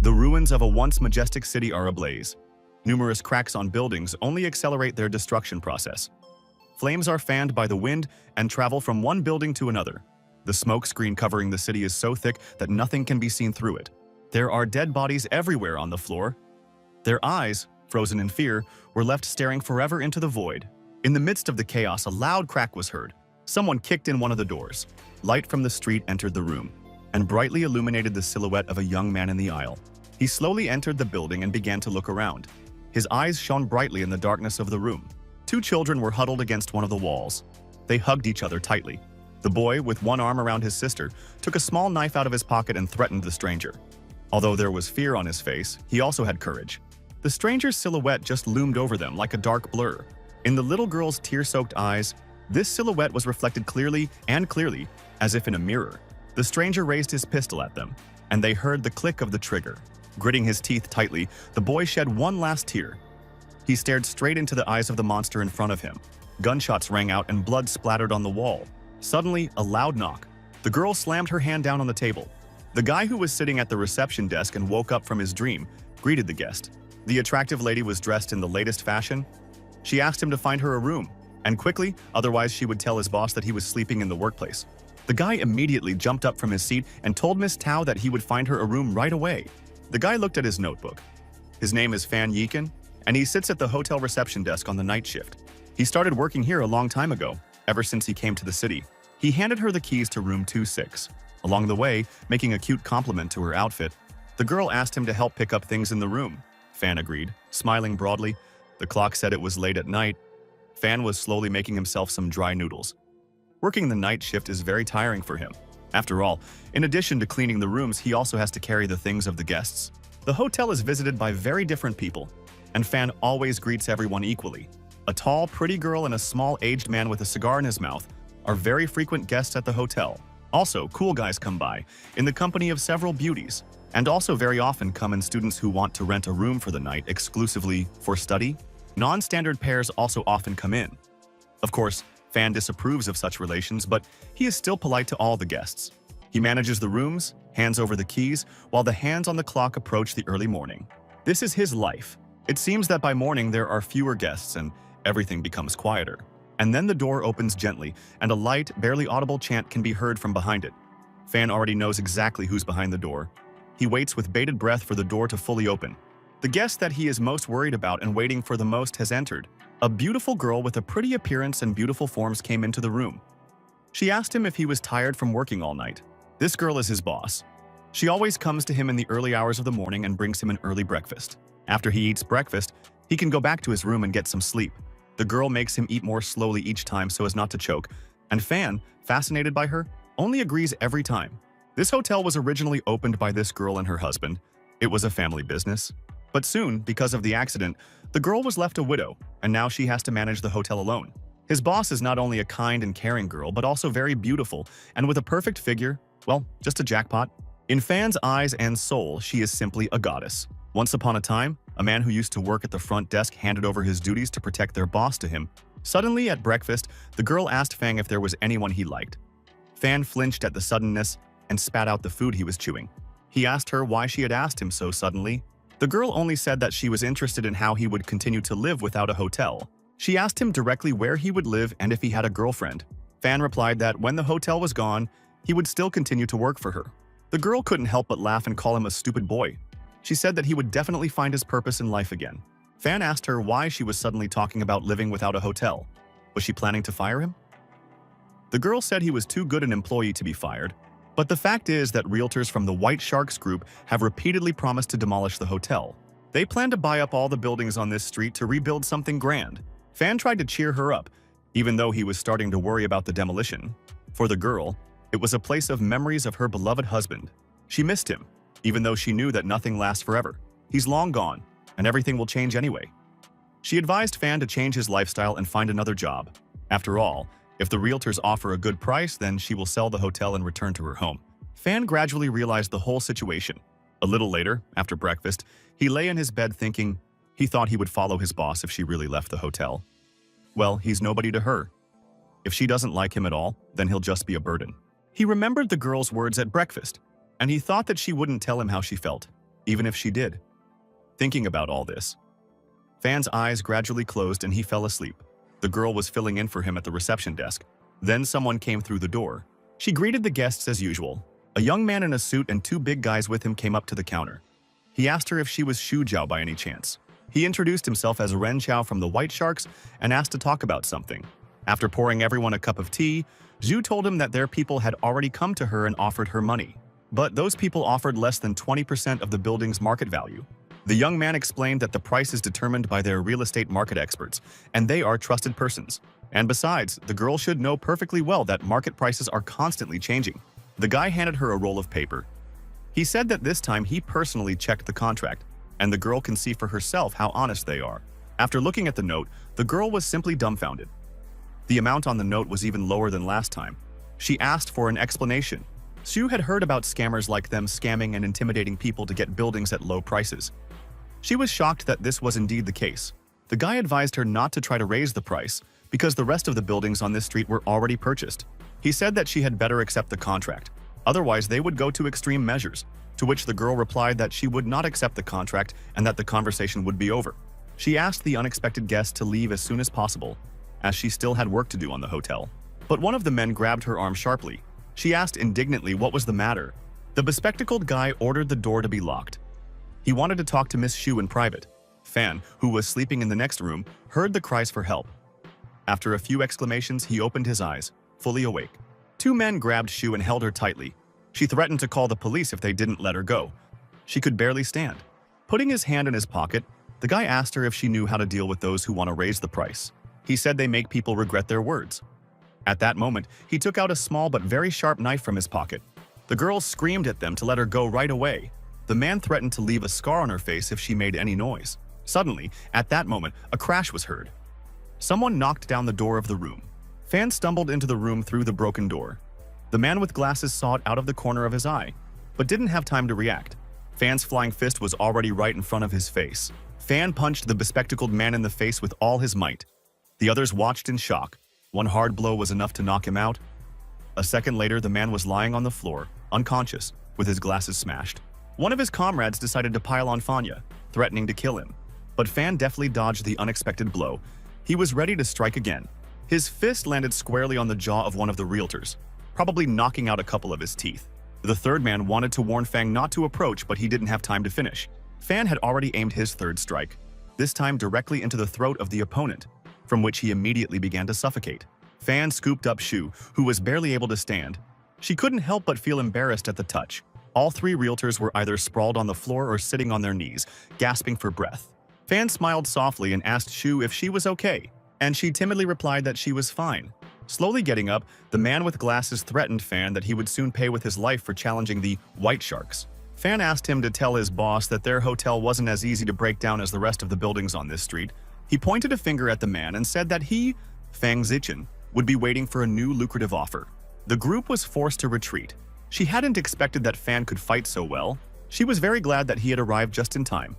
The ruins of a once majestic city are ablaze. Numerous cracks on buildings only accelerate their destruction process. Flames are fanned by the wind and travel from one building to another. The smoke screen covering the city is so thick that nothing can be seen through it. There are dead bodies everywhere on the floor. Their eyes, frozen in fear, were left staring forever into the void. In the midst of the chaos, a loud crack was heard. Someone kicked in one of the doors. Light from the street entered the room and brightly illuminated the silhouette of a young man in the aisle. He slowly entered the building and began to look around. His eyes shone brightly in the darkness of the room. Two children were huddled against one of the walls. They hugged each other tightly. The boy, with one arm around his sister, took a small knife out of his pocket and threatened the stranger. Although there was fear on his face, he also had courage. The stranger's silhouette just loomed over them like a dark blur. In the little girl's tear-soaked eyes, this silhouette was reflected clearly, as if in a mirror. The stranger raised his pistol at them, and they heard the click of the trigger. Gritting his teeth tightly, the boy shed one last tear. He stared straight into the eyes of the monster in front of him. Gunshots rang out and blood splattered on the wall. Suddenly, a loud knock. The girl slammed her hand down on the table. The guy who was sitting at the reception desk and woke up from his dream greeted the guest. The attractive lady was dressed in the latest fashion. She asked him to find her a room, and quickly, otherwise she would tell his boss that he was sleeping in the workplace. The guy immediately jumped up from his seat and told Miss Tao that he would find her a room right away. The guy looked at his notebook. His name is Fan Yikin, and he sits at the hotel reception desk on the night shift. He started working here a long time ago, ever since he came to the city. He handed her the keys to room 26. Along the way, making a cute compliment to her outfit, the girl asked him to help pick up things in the room. Fan agreed, smiling broadly. The clock said it was late at night. Fan was slowly making himself some dry noodles. Working the night shift is very tiring for him. After all, in addition to cleaning the rooms, he also has to carry the things of the guests. The hotel is visited by very different people, and Fan always greets everyone equally. A tall, pretty girl and a small, aged man with a cigar in his mouth are very frequent guests at the hotel. Also, cool guys come by, in the company of several beauties, and also very often come in students who want to rent a room for the night exclusively for study. Non-standard pairs also often come in. Of course, Fan disapproves of such relations, but he is still polite to all the guests. He manages the rooms, hands over the keys, while the hands on the clock approach the early morning. This is his life. It seems that by morning there are fewer guests and everything becomes quieter. And then the door opens gently, and a light, barely audible chant can be heard from behind it. Fan already knows exactly who's behind the door. He waits with bated breath for the door to fully open. The guest that he is most worried about and waiting for the most has entered. A beautiful girl with a pretty appearance and beautiful forms came into the room. She asked him if he was tired from working all night. This girl is his boss. She always comes to him in the early hours of the morning and brings him an early breakfast. After he eats breakfast, he can go back to his room and get some sleep. The girl makes him eat more slowly each time so as not to choke, and Fan, fascinated by her, only agrees every time. This hotel was originally opened by this girl and her husband. It was a family business. But soon, because of the accident, the girl was left a widow, and now she has to manage the hotel alone. His boss is not only a kind and caring girl, but also very beautiful, and with a perfect figure, well, just a jackpot. In Fan's eyes and soul, she is simply a goddess. Once upon a time, a man who used to work at the front desk handed over his duties to protect their boss to him. Suddenly, at breakfast, the girl asked Fang if there was anyone he liked. Fan flinched at the suddenness and spat out the food he was chewing. He asked her why she had asked him so suddenly. The girl only said that she was interested in how he would continue to live without a hotel. She asked him directly where he would live and if he had a girlfriend. Fan replied that when the hotel was gone, he would still continue to work for her. The girl couldn't help but laugh and call him a stupid boy. She said that he would definitely find his purpose in life again. Fan asked her why she was suddenly talking about living without a hotel. Was she planning to fire him? The girl said he was too good an employee to be fired. But the fact is that realtors from the White Sharks group have repeatedly promised to demolish the hotel. They plan to buy up all the buildings on this street to rebuild something grand. Fan tried to cheer her up, even though he was starting to worry about the demolition. For the girl, it was a place of memories of her beloved husband. She missed him, even though she knew that nothing lasts forever. He's long gone, and everything will change anyway. She advised Fan to change his lifestyle and find another job. After all, if the realtors offer a good price, then she will sell the hotel and return to her home. Fan gradually realized the whole situation. A little later, after breakfast, he lay in his bed thinking he thought he would follow his boss if she really left the hotel. Well, he's nobody to her. If she doesn't like him at all, then he'll just be a burden. He remembered the girl's words at breakfast, and he thought that she wouldn't tell him how she felt. even if she did. Thinking about all this, Fan's eyes gradually closed and he fell asleep. The girl was filling in for him at the reception desk. Then someone came through the door. She greeted the guests as usual. A young man in a suit and two big guys with him came up to the counter. He asked her if she was Xu Jiao by any chance. He introduced himself as Ren Chao from the White Sharks and asked to talk about something. After pouring everyone a cup of tea, Zhu told him that their people had already come to her and offered her money. But those people offered less than 20% of the building's market value. The young man explained that the price is determined by their real estate market experts, and they are trusted persons. And besides, the girl should know perfectly well that market prices are constantly changing. The guy handed her a roll of paper. He said that this time he personally checked the contract, and the girl can see for herself how honest they are. After looking at the note, the girl was simply dumbfounded. The amount on the note was even lower than last time. She asked for an explanation. Xu had heard about scammers like them scamming and intimidating people to get buildings at low prices. She was shocked that this was indeed the case. The guy advised her not to try to raise the price because the rest of the buildings on this street were already purchased. He said that she had better accept the contract, otherwise they would go to extreme measures, to which the girl replied that she would not accept the contract and that the conversation would be over. She asked the unexpected guest to leave as soon as possible, as she still had work to do on the hotel. But one of the men grabbed her arm sharply. She asked indignantly what was the matter. The bespectacled guy ordered the door to be locked. He wanted to talk to Miss Xu in private. Fan, who was sleeping in the next room, heard the cries for help. After a few exclamations, he opened his eyes, fully awake. Two men grabbed Xu and held her tightly. She threatened to call the police if they didn't let her go. She could barely stand. Putting his hand in his pocket, the guy asked her if she knew how to deal with those who want to raise the price. He said they make people regret their words. At that moment, he took out a small but very sharp knife from his pocket. The girl screamed at them to let her go right away. The man threatened to leave a scar on her face if she made any noise. Suddenly, at that moment, a crash was heard. Someone knocked down the door of the room. Fan stumbled into the room through the broken door. The man with glasses saw it out of the corner of his eye, but didn't have time to react. Fan's flying fist was already right in front of his face. Fan punched the bespectacled man in the face with all his might. The others watched in shock. One hard blow was enough to knock him out. A second later, the man was lying on the floor, unconscious, with his glasses smashed. One of his comrades decided to pile on Fanya, threatening to kill him. But Fan deftly dodged the unexpected blow. He was ready to strike again. His fist landed squarely on the jaw of one of the realtors, probably knocking out a couple of his teeth. The third man wanted to warn Fang not to approach, but he didn't have time to finish. Fan had already aimed his third strike, this time directly into the throat of the opponent, from which he immediately began to suffocate. Fan scooped up Xu, who was barely able to stand. She couldn't help but feel embarrassed at the touch. All three realtors were either sprawled on the floor or sitting on their knees, gasping for breath. Fan smiled softly and asked Xu if she was okay, and she timidly replied that she was fine. Slowly getting up, the man with glasses threatened Fan that he would soon pay with his life for challenging the White Sharks. Fan asked him to tell his boss that their hotel wasn't as easy to break down as the rest of the buildings on this street. He pointed a finger at the man and said that he, Fang Zichen, would be waiting for a new lucrative offer. The group was forced to retreat. She hadn't expected that Fan could fight so well. She was very glad that he had arrived just in time.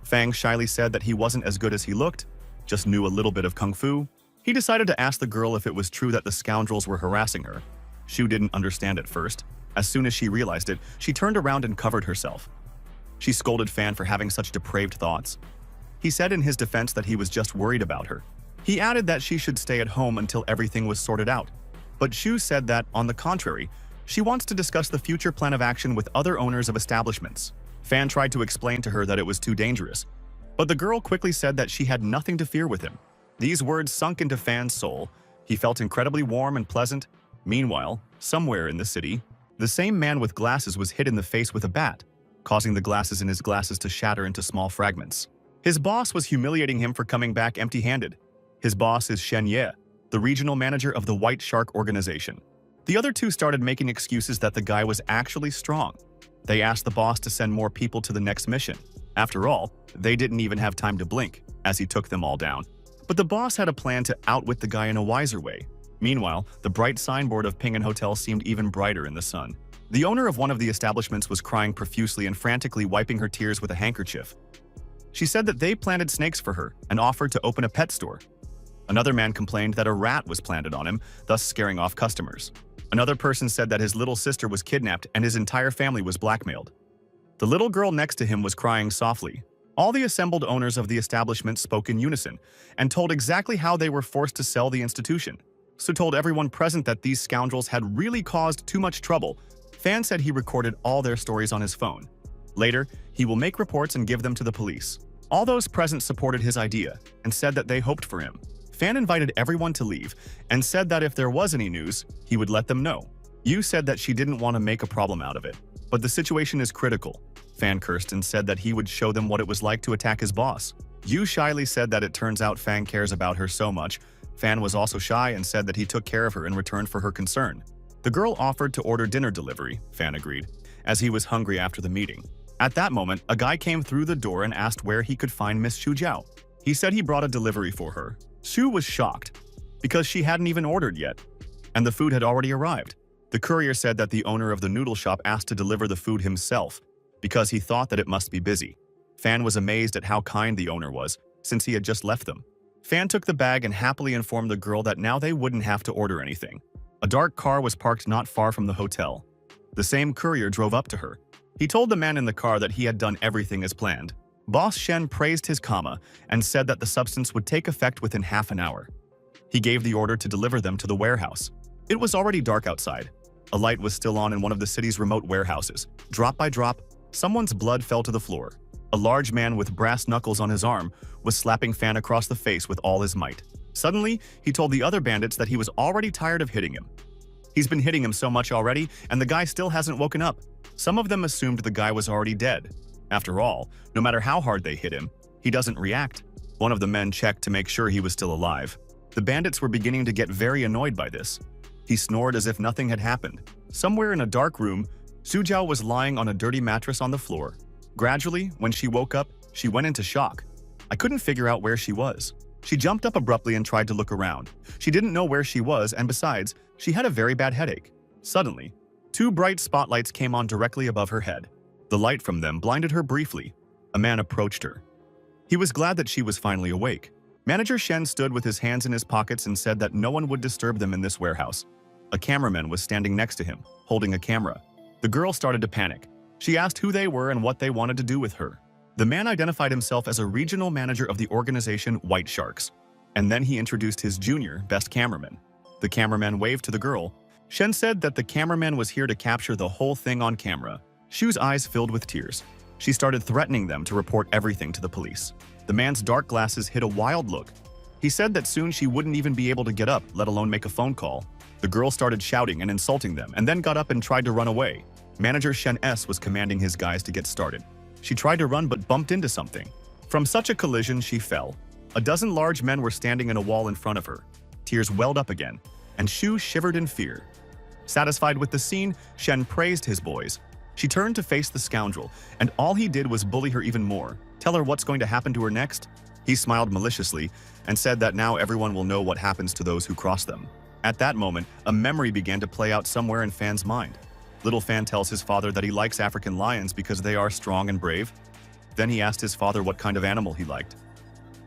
Fang shyly said that he wasn't as good as he looked, just knew a little bit of kung fu. He decided to ask the girl if it was true that the scoundrels were harassing her. Xu didn't understand at first. As soon as she realized it, she turned around and covered herself. She scolded Fan for having such depraved thoughts. He said in his defense that he was just worried about her. He added that she should stay at home until everything was sorted out. But Xu said that, on the contrary, she wants to discuss the future plan of action with other owners of establishments. Fan tried to explain to her that it was too dangerous, but the girl quickly said that she had nothing to fear with him. These words sunk into Fan's soul. He felt incredibly warm and pleasant. Meanwhile, somewhere in the city, the same man with glasses was hit in the face with a bat, causing the glasses in his glasses to shatter into small fragments. His boss was humiliating him for coming back empty-handed. His boss is Shen Ye, the regional manager of the White Shark organization. The other two started making excuses that the guy was actually strong. They asked the boss to send more people to the next mission. After all, they didn't even have time to blink, as he took them all down. But the boss had a plan to outwit the guy in a wiser way. Meanwhile, the bright signboard of Ping'an Hotel seemed even brighter in the sun. The owner of one of the establishments was crying profusely and frantically wiping her tears with a handkerchief. She said that they planted snakes for her and offered to open a pet store. Another man complained that a rat was planted on him, thus scaring off customers. Another person said that his little sister was kidnapped and his entire family was blackmailed. The little girl next to him was crying softly. All the assembled owners of the establishment spoke in unison and told exactly how they were forced to sell the institution. Su told everyone present that these scoundrels had really caused too much trouble. Fan said he recorded all their stories on his phone. Later, he will make reports and give them to the police. All those present supported his idea and said that they hoped for him. Fan invited everyone to leave and said that if there was any news, he would let them know. Yu said that she didn't want to make a problem out of it, but the situation is critical. Fan cursed and said that he would show them what it was like to attack his boss. Yu shyly said that it turns out Fang cares about her so much. Fan was also shy and said that he took care of her in return for her concern. The girl offered to order dinner delivery, Fan agreed, as he was hungry after the meeting. At that moment, a guy came through the door and asked where he could find Miss Xu Jiao. He said he brought a delivery for her. Xu was shocked, because she hadn't even ordered yet, and the food had already arrived. The courier said that the owner of the noodle shop asked to deliver the food himself, because he thought that it must be busy. Fan was amazed at how kind the owner was, since he had just left them. Fan took the bag and happily informed the girl that now they wouldn't have to order anything. A dark car was parked not far from the hotel. The same courier drove up to her. He told the man in the car that he had done everything as planned. Boss Shen praised his comma and said that the substance would take effect within half an hour. He gave the order to deliver them to the warehouse. It was already dark outside. A light was still on in one of the city's remote warehouses. Drop by drop, someone's blood fell to the floor. A large man with brass knuckles on his arm was slapping Fan across the face with all his might. Suddenly, he told the other bandits that he was already tired of hitting him. He's been hitting him so much already, and the guy still hasn't woken up. Some of them assumed the guy was already dead. After all, no matter how hard they hit him, he doesn't react. One of the men checked to make sure he was still alive. The bandits were beginning to get very annoyed by this. He snored as if nothing had happened. Somewhere in a dark room, Xu Jiao was lying on a dirty mattress on the floor. Gradually, when she woke up, she went into shock. I couldn't figure out where she was. She jumped up abruptly and tried to look around. She didn't know where she was, and besides, she had a very bad headache. Suddenly, two bright spotlights came on directly above her head. The light from them blinded her briefly. A man approached her. He was glad that she was finally awake. Manager Shen stood with his hands in his pockets and said that no one would disturb them in this warehouse. A cameraman was standing next to him, holding a camera. The girl started to panic. She asked who they were and what they wanted to do with her. The man identified himself as a regional manager of the organization White Sharks, and then he introduced his junior, best cameraman. The cameraman waved to the girl. Shen said that the cameraman was here to capture the whole thing on camera. Shu's eyes filled with tears. She started threatening them to report everything to the police. The man's dark glasses hid a wild look. He said that soon she wouldn't even be able to get up, let alone make a phone call. The girl started shouting and insulting them, and then got up and tried to run away. Manager Shen S was commanding his guys to get started. She tried to run but bumped into something. From such a collision, she fell. A dozen large men were standing in a wall in front of her. Tears welled up again, and Shu shivered in fear. Satisfied with the scene, Shen praised his boys. She turned to face the scoundrel, and all he did was bully her even more. Tell her what's going to happen to her next? He smiled maliciously and said that now everyone will know what happens to those who cross them. At that moment, a memory began to play out somewhere in Fan's mind. Little Fan tells his father that he likes African lions because they are strong and brave. Then he asked his father what kind of animal he liked.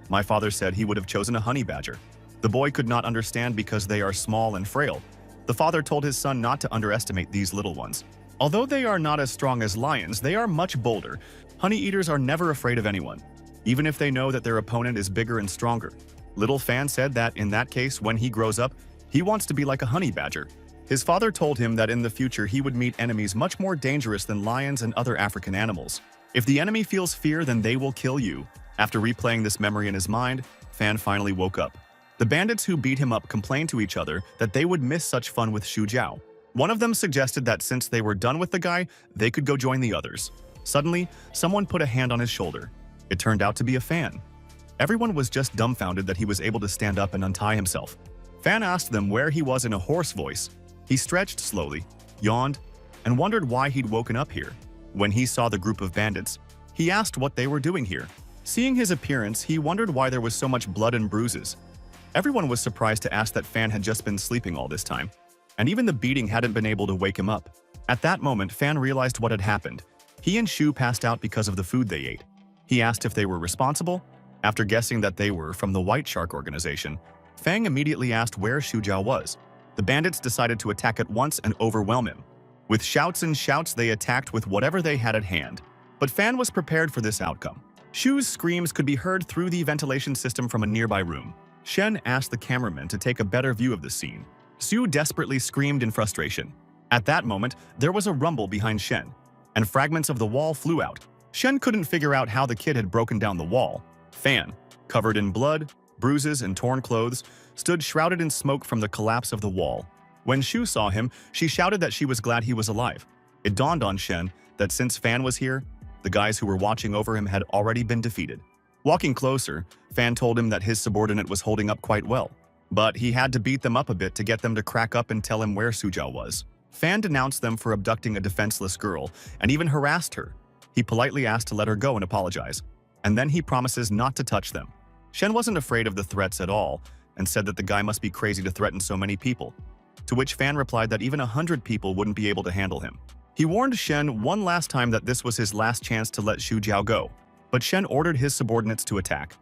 My father said he would have chosen a honey badger. The boy could not understand because they are small and frail. The father told his son not to underestimate these little ones. Although they are not as strong as lions, they are much bolder. Honey eaters are never afraid of anyone, even if they know that their opponent is bigger and stronger. Little Fan said that in that case, when he grows up, he wants to be like a honey badger. His father told him that in the future he would meet enemies much more dangerous than lions and other African animals. If the enemy feels fear, then they will kill you. After replaying this memory in his mind, Fan finally woke up. The bandits who beat him up complained to each other that they would miss such fun with Xu Jiao. One of them suggested that since they were done with the guy, they could go join the others. Suddenly, someone put a hand on his shoulder. It turned out to be a Fan. Everyone was just dumbfounded that he was able to stand up and untie himself. Fan asked them where he was in a hoarse voice. He stretched slowly, yawned, and wondered why he'd woken up here. When he saw the group of bandits, he asked what they were doing here. Seeing his appearance, he wondered why there was so much blood and bruises. Everyone was surprised to ask that Fan had just been sleeping all this time, and even the beating hadn't been able to wake him up. At that moment, Fan realized what had happened. He and Shu passed out because of the food they ate. He asked if they were responsible. After guessing that they were from the White Shark organization, Fang immediately asked where Xu Jiao was. The bandits decided to attack at once and overwhelm him. With shouts and shouts, they attacked with whatever they had at hand. But Fan was prepared for this outcome. Shu's screams could be heard through the ventilation system from a nearby room. Shen asked the cameraman to take a better view of the scene. Su desperately screamed in frustration. At that moment, there was a rumble behind Shen, and fragments of the wall flew out. Shen couldn't figure out how the kid had broken down the wall. Fan, covered in blood, bruises, and torn clothes, stood shrouded in smoke from the collapse of the wall. When Shu saw him, she shouted that she was glad he was alive. It dawned on Shen that since Fan was here, the guys who were watching over him had already been defeated. Walking closer, Fan told him that his subordinate was holding up quite well, but he had to beat them up a bit to get them to crack up and tell him where Sujiao was. Fan denounced them for abducting a defenseless girl and even harassed her. He politely asked to let her go and apologize, and then he promises not to touch them. Shen wasn't afraid of the threats at all and said that the guy must be crazy to threaten so many people, to which Fan replied that even 100 people wouldn't be able to handle him. He warned Shen one last time that this was his last chance to let Xu Jiao go, but Shen ordered his subordinates to attack.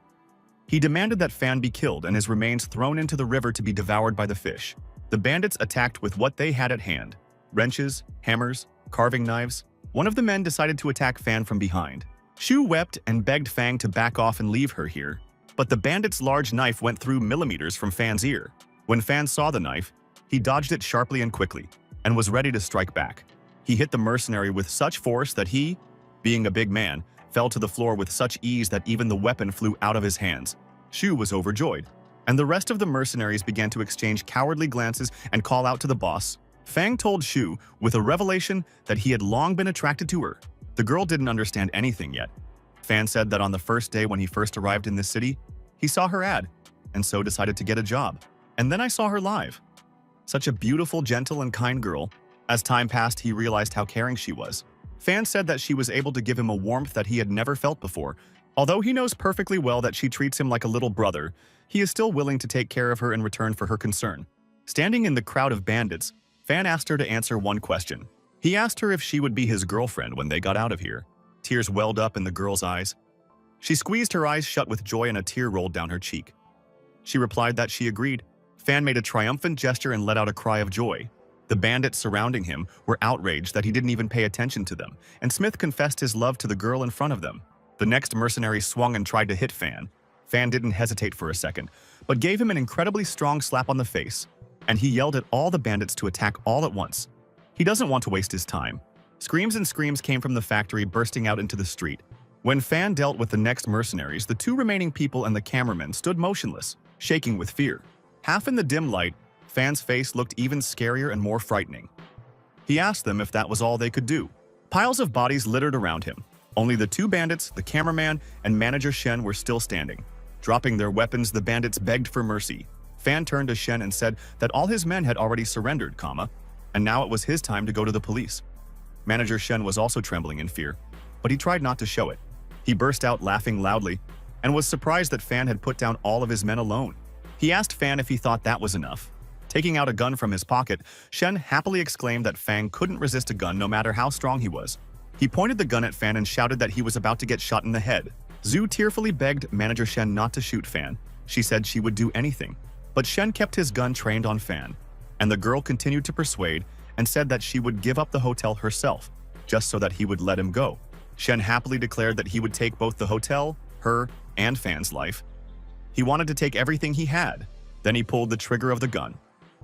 He demanded that Fan be killed and his remains thrown into the river to be devoured by the fish. The bandits attacked with what they had at hand: wrenches, hammers, carving knives. One of the men decided to attack Fan from behind. Xu wept and begged Fang to back off and leave her here, but the bandit's large knife went through millimeters from Fan's ear. When Fan saw the knife, he dodged it sharply and quickly, and was ready to strike back. He hit the mercenary with such force that he, being a big man, fell to the floor with such ease that even the weapon flew out of his hands. Xu was overjoyed, and the rest of the mercenaries began to exchange cowardly glances and call out to the boss. Fang told Xu, with a revelation, that he had long been attracted to her. The girl didn't understand anything yet. Fan said that on the first day when he first arrived in this city, he saw her ad, and so decided to get a job. And then I saw her live. Such a beautiful, gentle, and kind girl. As time passed, he realized how caring she was. Fan said that she was able to give him a warmth that he had never felt before. Although he knows perfectly well that she treats him like a little brother, he is still willing to take care of her in return for her concern. Standing in the crowd of bandits, Fan asked her to answer one question. He asked her if she would be his girlfriend when they got out of here. Tears welled up in the girl's eyes. She squeezed her eyes shut with joy and a tear rolled down her cheek. She replied that she agreed. Fan made a triumphant gesture and let out a cry of joy. The bandits surrounding him were outraged that he didn't even pay attention to them, and Smith confessed his love to the girl in front of them. The next mercenary swung and tried to hit Fan. Fan didn't hesitate for a second, but gave him an incredibly strong slap on the face, and he yelled at all the bandits to attack all at once. He doesn't want to waste his time. Screams and screams came from the factory, bursting out into the street. When Fan dealt with the next mercenaries, the two remaining people and the cameraman stood motionless, shaking with fear. Half in the dim light, Fan's face looked even scarier and more frightening. He asked them if that was all they could do. Piles of bodies littered around him. Only the two bandits, the cameraman, and manager Shen were still standing. Dropping their weapons, the bandits begged for mercy. Fan turned to Shen and said that all his men had already surrendered, and now it was his time to go to the police. Manager Shen was also trembling in fear, but he tried not to show it. He burst out laughing loudly and was surprised that Fan had put down all of his men alone. He asked Fan if he thought that was enough. Taking out a gun from his pocket, Shen happily exclaimed that Fang couldn't resist a gun no matter how strong he was. He pointed the gun at Fan and shouted that he was about to get shot in the head. Zhu tearfully begged Manager Shen not to shoot Fan. She said she would do anything. But Shen kept his gun trained on Fan, and the girl continued to persuade and said that she would give up the hotel herself, just so that he would let him go. Shen happily declared that he would take both the hotel, her, and Fan's life. He wanted to take everything he had. Then he pulled the trigger of the gun.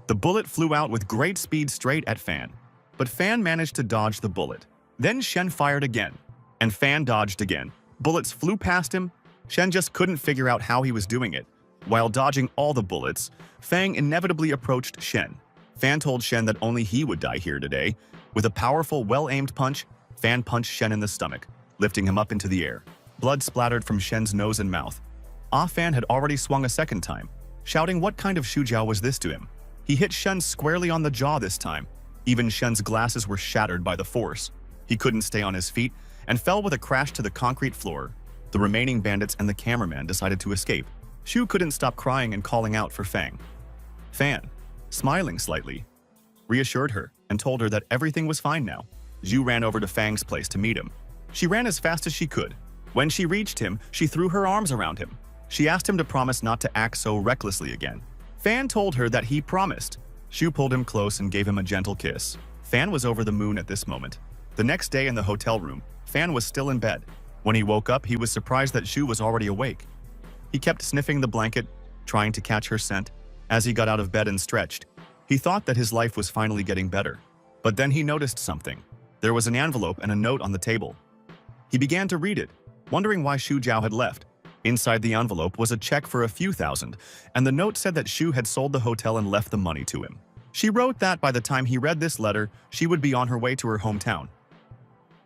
The bullet flew out with great speed straight at Fan, but Fan managed to dodge the bullet. Then Shen fired again, and Fan dodged again. Bullets flew past him. Shen just couldn't figure out how he was doing it. While dodging all the bullets, Fang inevitably approached Shen. Fan told Shen that only he would die here today. With a powerful, well-aimed punch, Fan punched Shen in the stomach, lifting him up into the air. Blood splattered from Shen's nose and mouth. Fan had already swung a second time, shouting what kind of Shujiao was this to him. He hit Shen squarely on the jaw this time. Even Shen's glasses were shattered by the force. He couldn't stay on his feet and fell with a crash to the concrete floor. The remaining bandits and the cameraman decided to escape. Shu couldn't stop crying and calling out for Fang. Fan, smiling slightly, reassured her and told her that everything was fine now. Zhu ran over to Fang's place to meet him. She ran as fast as she could. When she reached him, she threw her arms around him. She asked him to promise not to act so recklessly again. Fan told her that he promised. Shu pulled him close and gave him a gentle kiss. Fan was over the moon at this moment. The next day in the hotel room, Fan Fan was still in bed. When he woke up, he was surprised that Shu was already awake. He kept sniffing the blanket, trying to catch her scent. As he got out of bed and stretched, he thought that his life was finally getting better. But then he noticed something. There was an envelope and a note on the table. He began to read it, wondering why Shu Jiao had left. Inside the envelope was a check for a few thousand, and the note said that Shu had sold the hotel and left the money to him. She wrote that by the time he read this letter, she would be on her way to her hometown.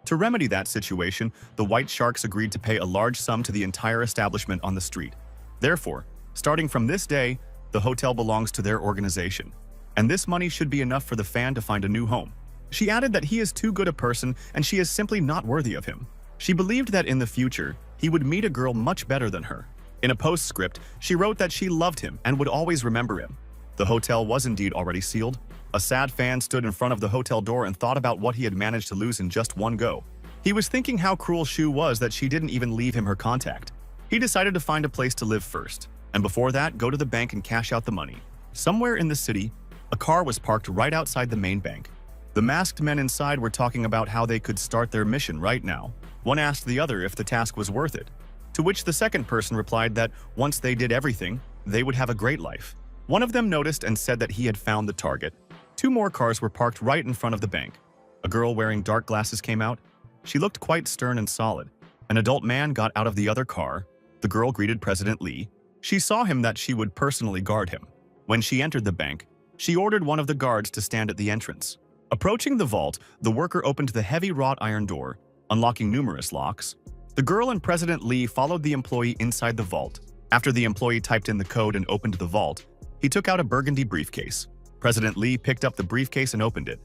To remedy that situation, the White Sharks agreed to pay a large sum to the entire establishment on the street. Therefore, starting from this day, the hotel belongs to their organization, and this money should be enough for the fan to find a new home. She added that he is too good a person and she is simply not worthy of him. She believed that in the future, he would meet a girl much better than her. In a postscript, she wrote that she loved him and would always remember him. The hotel was indeed already sealed. A sad fan stood in front of the hotel door and thought about what he had managed to lose in just one go. He was thinking how cruel Shu was that she didn't even leave him her contact. He decided to find a place to live first, and before that, go to the bank and cash out the money. Somewhere in the city, a car was parked right outside the main bank. The masked men inside were talking about how they could start their mission right now. One asked the other if the task was worth it, to which the second person replied that once they did everything, they would have a great life. One of them noticed and said that he had found the target. Two more cars were parked right in front of the bank. A girl wearing dark glasses came out. She looked quite stern and solid. An adult man got out of the other car. The girl greeted President Lee. She saw him that she would personally guard him. When she entered the bank, she ordered one of the guards to stand at the entrance. Approaching the vault, the worker opened the heavy wrought iron door, unlocking numerous locks. The girl and President Lee followed the employee inside the vault. After the employee typed in the code and opened the vault, he took out a burgundy briefcase. President Lee picked up the briefcase and opened it.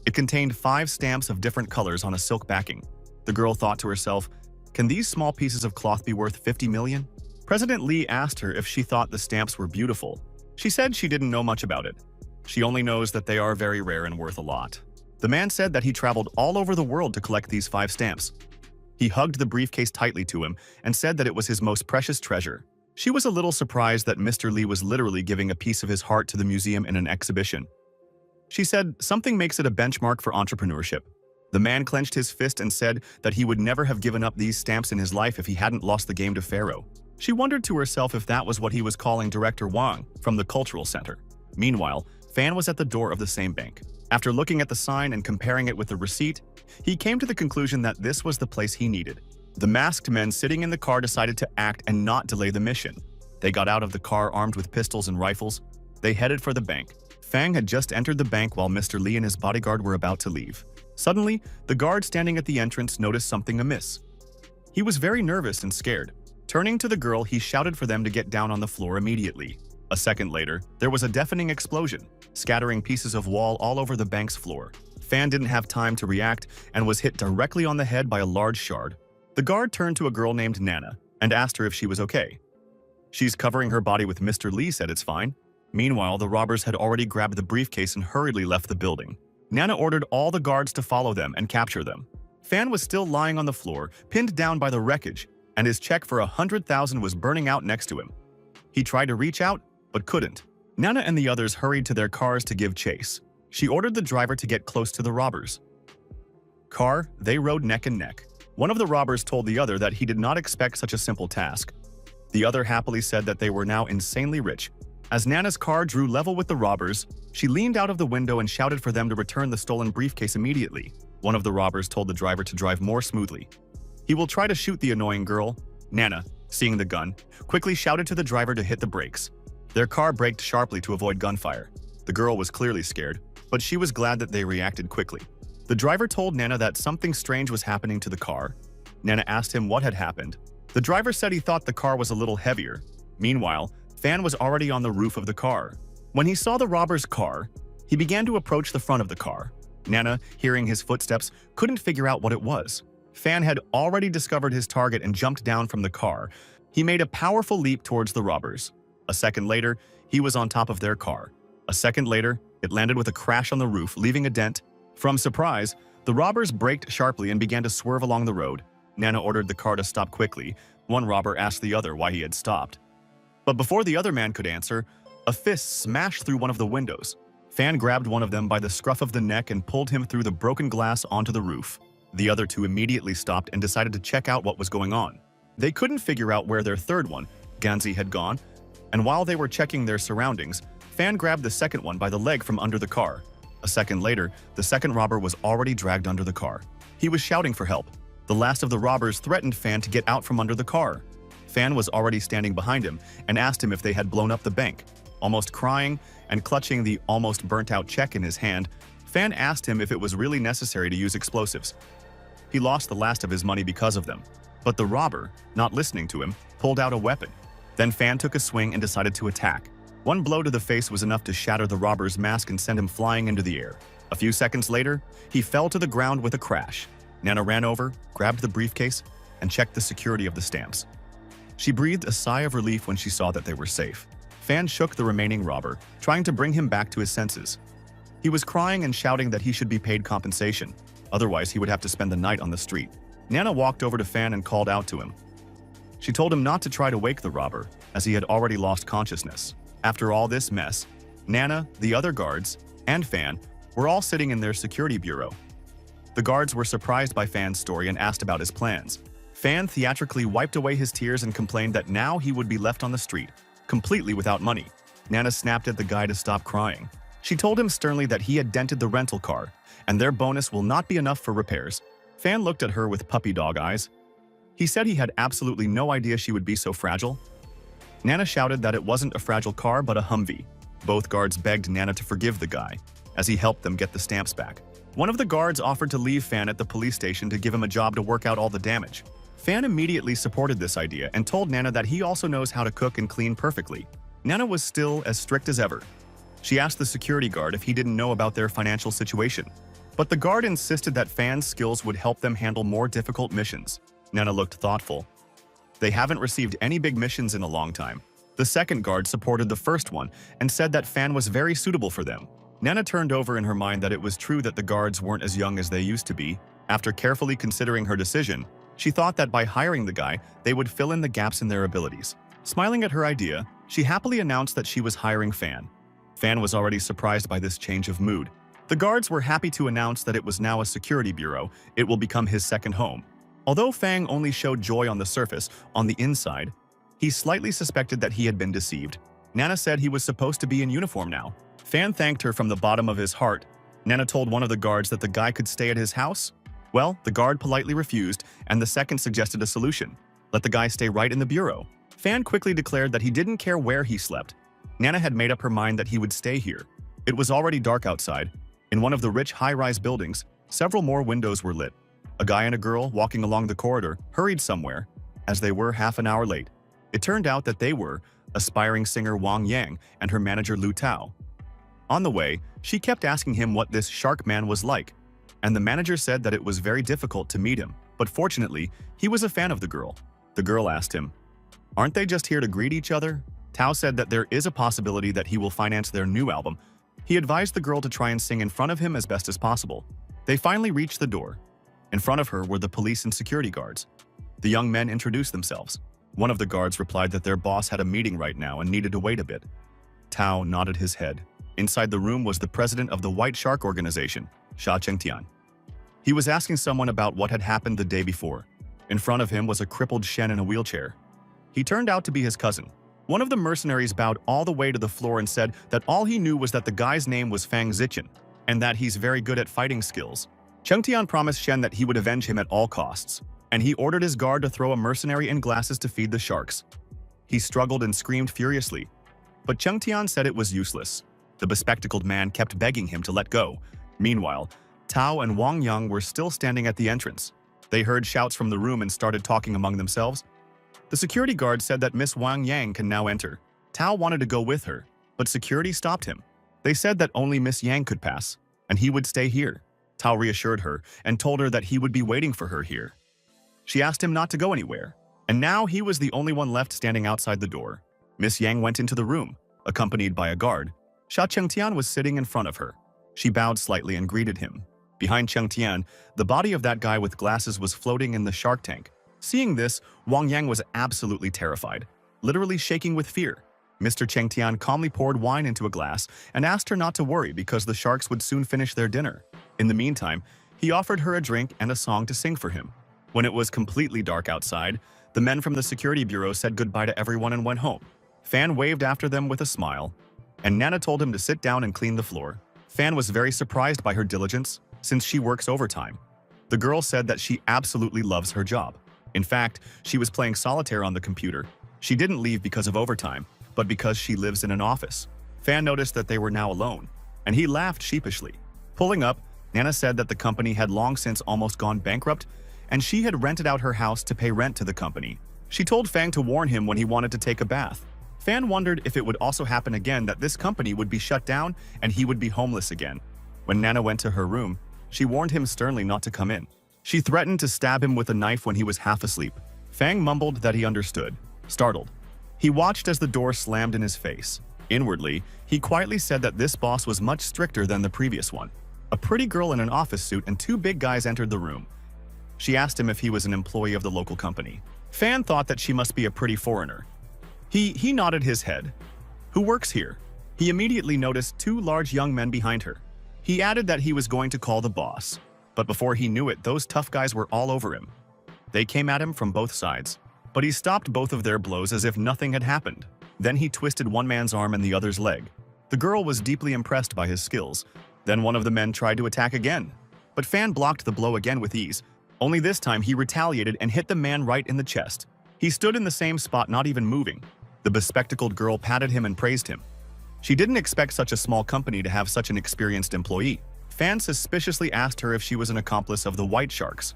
It contained 5 stamps of different colors on a silk backing. The girl thought to herself, "Can these small pieces of cloth be worth 50 million?" President Lee asked her if she thought the stamps were beautiful. She said she didn't know much about it. She only knows that they are very rare and worth a lot. The man said that he traveled all over the world to collect these 5 stamps. He hugged the briefcase tightly to him and said that it was his most precious treasure. She was a little surprised that Mr. Lee was literally giving a piece of his heart to the museum in an exhibition. She said, "Something makes it a benchmark for entrepreneurship." The man clenched his fist and said that he would never have given up these stamps in his life if he hadn't lost the game to Pharaoh. She wondered to herself if that was what he was calling Director Wang from the Cultural Center. Meanwhile, Fan was at the door of the same bank. After looking at the sign and comparing it with the receipt, he came to the conclusion that this was the place he needed. The masked men sitting in the car decided to act and not delay the mission. They got out of the car armed with pistols and rifles. They headed for the bank. Fang had just entered the bank while Mr. Lee and his bodyguard were about to leave. Suddenly, the guard standing at the entrance noticed something amiss. He was very nervous and scared. Turning to the girl, he shouted for them to get down on the floor immediately. A second later, there was a deafening explosion, scattering pieces of wall all over the bank's floor. Fan didn't have time to react and was hit directly on the head by a large shard. The guard turned to a girl named Nana and asked her if she was okay. "She's covering her body with Mr. Lee," said it's fine. Meanwhile, the robbers had already grabbed the briefcase and hurriedly left the building. Nana ordered all the guards to follow them and capture them. Fan was still lying on the floor, pinned down by the wreckage, and his check for 100,000 was burning out next to him. He tried to reach out, but couldn't. Nana and the others hurried to their cars to give chase. She ordered the driver to get close to the robbers. They rode neck and neck. One of the robbers told the other that he did not expect such a simple task. The other happily said that they were now insanely rich. As Nana's car drew level with the robbers, she leaned out of the window and shouted for them to return the stolen briefcase immediately. One of the robbers told the driver to drive more smoothly. "He will try to shoot the annoying girl." Nana, seeing the gun, quickly shouted to the driver to hit the brakes. Their car braked sharply to avoid gunfire. The girl was clearly scared, but she was glad that they reacted quickly. The driver told Nana that something strange was happening to the car. Nana asked him what had happened. The driver said he thought the car was a little heavier. Meanwhile, Fan was already on the roof of the car. When he saw the robber's car, he began to approach the front of the car. Nana, hearing his footsteps, couldn't figure out what it was. Fan had already discovered his target and jumped down from the car. He made a powerful leap towards the robbers. A second later, he was on top of their car. A second later, it landed with a crash on the roof, leaving a dent. From surprise, the robbers braked sharply and began to swerve along the road. Nana ordered the car to stop quickly. One robber asked the other why he had stopped. But before the other man could answer, a fist smashed through one of the windows. Fan grabbed one of them by the scruff of the neck and pulled him through the broken glass onto the roof. The other two immediately stopped and decided to check out what was going on. They couldn't figure out where their third one, Ganzi, had gone, and while they were checking their surroundings, Fan grabbed the second one by the leg from under the car. A second later, the second robber was already dragged under the car. He was shouting for help. The last of the robbers threatened Fan to get out from under the car. Fan was already standing behind him and asked him if they had blown up the bank. Almost crying and clutching the almost burnt-out check in his hand, Fan asked him if it was really necessary to use explosives. He lost the last of his money because of them. But the robber, not listening to him, pulled out a weapon. Then Fan took a swing and decided to attack. One blow to the face was enough to shatter the robber's mask and send him flying into the air. A few seconds later, he fell to the ground with a crash. Nana ran over, grabbed the briefcase, and checked the security of the stamps. She breathed a sigh of relief when she saw that they were safe. Fan shook the remaining robber, trying to bring him back to his senses. He was crying and shouting that he should be paid compensation. Otherwise, he would have to spend the night on the street. Nana walked over to Fan and called out to him. She told him not to try to wake the robber, as he had already lost consciousness. After all this mess, Nana, the other guards, and Fan were all sitting in their security bureau. The guards were surprised by Fan's story and asked about his plans. Fan theatrically wiped away his tears and complained that now he would be left on the street, completely without money. Nana snapped at the guy to stop crying. She told him sternly that he had dented the rental car, and their bonus will not be enough for repairs. Fan looked at her with puppy dog eyes. He said he had absolutely no idea she would be so fragile. Nana shouted that it wasn't a fragile car but a Humvee. Both guards begged Nana to forgive the guy, as he helped them get the stamps back. One of the guards offered to leave Fan at the police station to give him a job to work out all the damage. Fan immediately supported this idea and told Nana that he also knows how to cook and clean perfectly. Nana was still as strict as ever. She asked the security guard if he didn't know about their financial situation. But the guard insisted that Fan's skills would help them handle more difficult missions. Nana looked thoughtful. They haven't received any big missions in a long time. The second guard supported the first one and said that Fan was very suitable for them. Nana turned over in her mind that it was true that the guards weren't as young as they used to be. After carefully considering her decision, she thought that by hiring the guy, they would fill in the gaps in their abilities. Smiling at her idea, she happily announced that she was hiring Fan. Fan was already surprised by this change of mood. The guards were happy to announce that it was now a security bureau. It will become his second home. Although Fang only showed joy on the surface, on the inside, he slightly suspected that he had been deceived. Nana said he was supposed to be in uniform now. Fan thanked her from the bottom of his heart. Nana told one of the guards that the guy could stay at his house. Well, the guard politely refused, and the second suggested a solution. Let the guy stay right in the bureau. Fan quickly declared that he didn't care where he slept. Nana had made up her mind that he would stay here. It was already dark outside. In one of the rich high-rise buildings, several more windows were lit. A guy and a girl walking along the corridor hurried somewhere, as they were half an hour late. It turned out that they were aspiring singer Wang Yang and her manager Lu Tao. On the way, she kept asking him what this shark man was like, and the manager said that it was very difficult to meet him, but fortunately, he was a fan of the girl. The girl asked him, "Aren't they just here to greet each other?" Tao said that there is a possibility that he will finance their new album. He advised the girl to try and sing in front of him as best as possible. They finally reached the door. In front of her were the police and security guards. The young men introduced themselves. One of the guards replied that their boss had a meeting right now and needed to wait a bit. Tao nodded his head. Inside the room was the president of the White Shark Organization, Xia Chengtian. He was asking someone about what had happened the day before. In front of him was a crippled Shen in a wheelchair. He turned out to be his cousin. One of the mercenaries bowed all the way to the floor and said that all he knew was that the guy's name was Fang Zichen, and that he's very good at fighting skills. Chengtian promised Shen that he would avenge him at all costs, and he ordered his guard to throw a mercenary in glasses to feed the sharks. He struggled and screamed furiously, but Chengtian said it was useless. The bespectacled man kept begging him to let go. Meanwhile, Tao and Wang Yang were still standing at the entrance. They heard shouts from the room and started talking among themselves. The security guard said that Miss Wang Yang can now enter. Tao wanted to go with her, but security stopped him. They said that only Miss Yang could pass, and he would stay here. Tao reassured her and told her that he would be waiting for her here. She asked him not to go anywhere, and now he was the only one left standing outside the door. Miss Yang went into the room, accompanied by a guard. Xia Chengtian was sitting in front of her. She bowed slightly and greeted him. Behind Chengtian, the body of that guy with glasses was floating in the shark tank. Seeing this, Wang Yang was absolutely terrified, literally shaking with fear. Mr. Chengtian calmly poured wine into a glass and asked her not to worry because the sharks would soon finish their dinner. In the meantime, He offered her a drink and a song to sing for him. When it was completely dark outside, the men from the security bureau said goodbye to everyone and went home. Fan waved after them with a smile, and Nana told him to sit down and clean the floor. Fan was very surprised by her diligence, since she works overtime. The girl said that she absolutely loves her job. In fact, she was playing solitaire on the computer. She didn't leave because of overtime, but because she lives in an office. Fan noticed that they were now alone, and he laughed sheepishly. Pulling up, Nana said that the company had long since almost gone bankrupt, and she had rented out her house to pay rent to the company. She told Fang to warn him when he wanted to take a bath. Fan wondered if it would also happen again that this company would be shut down and he would be homeless again. When Nana went to her room, she warned him sternly not to come in. She threatened to stab him with a knife when he was half asleep. Fang mumbled that he understood, startled. He watched as the door slammed in his face. Inwardly, he quietly said that this boss was much stricter than the previous one. A pretty girl in an office suit and two big guys entered the room. She asked him if he was an employee of the local company. Fan thought that she must be a pretty foreigner. He nodded his head. Who works here? He immediately noticed two large young men behind her. He added that he was going to call the boss. But before he knew it, those tough guys were all over him. They came at him from both sides, but he stopped both of their blows as if nothing had happened. Then he twisted one man's arm and the other's leg. The girl was deeply impressed by his skills. Then one of the men tried to attack again. But Fan blocked the blow again with ease. Only this time he retaliated and hit the man right in the chest. He stood in the same spot, not even moving. The bespectacled girl patted him and praised him. She didn't expect such a small company to have such an experienced employee. Fan suspiciously asked her if she was an accomplice of the White Sharks.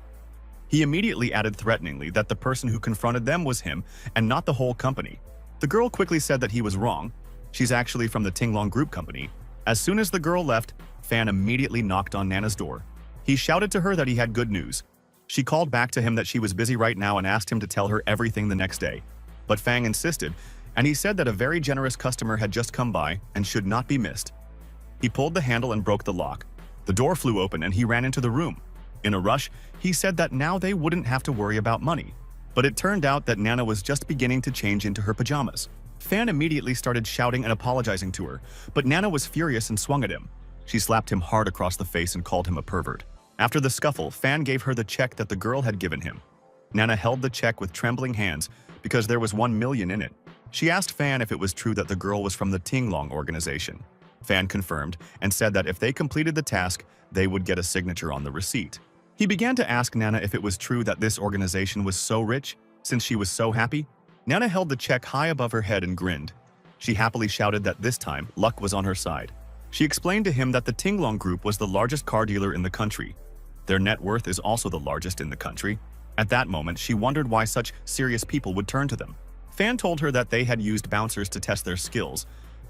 He immediately added threateningly that the person who confronted them was him and not the whole company. The girl quickly said that he was wrong. She's actually from the Tinglong Group Company. As soon as the girl left, Fan immediately knocked on Nana's door. He shouted to her that he had good news. She called back to him that she was busy right now and asked him to tell her everything the next day. But Fang insisted, and he said that a very generous customer had just come by and should not be missed. He pulled the handle and broke the lock. The door flew open and he ran into the room. In a rush, he said that now they wouldn't have to worry about money. But it turned out that Nana was just beginning to change into her pajamas. Fan immediately started shouting and apologizing to her, but Nana was furious and swung at him. She slapped him hard across the face and called him a pervert. After the scuffle, Fan gave her the check that the girl had given him. Nana held the check with trembling hands because there was 1 million in it. She asked Fan if it was true that the girl was from the Tinglong organization. Fan confirmed and said that if they completed the task, they would get a signature on the receipt. He began to ask Nana if it was true that this organization was so rich, since she was so happy. Nana held the check high above her head and grinned. She happily shouted that this time, luck was on her side. She explained to him that the Tinglong Group was the largest car dealer in the country. Their net worth is also the largest in the country. At that moment, she wondered why such serious people would turn to them. Fan told her that they had used bouncers to test their skills,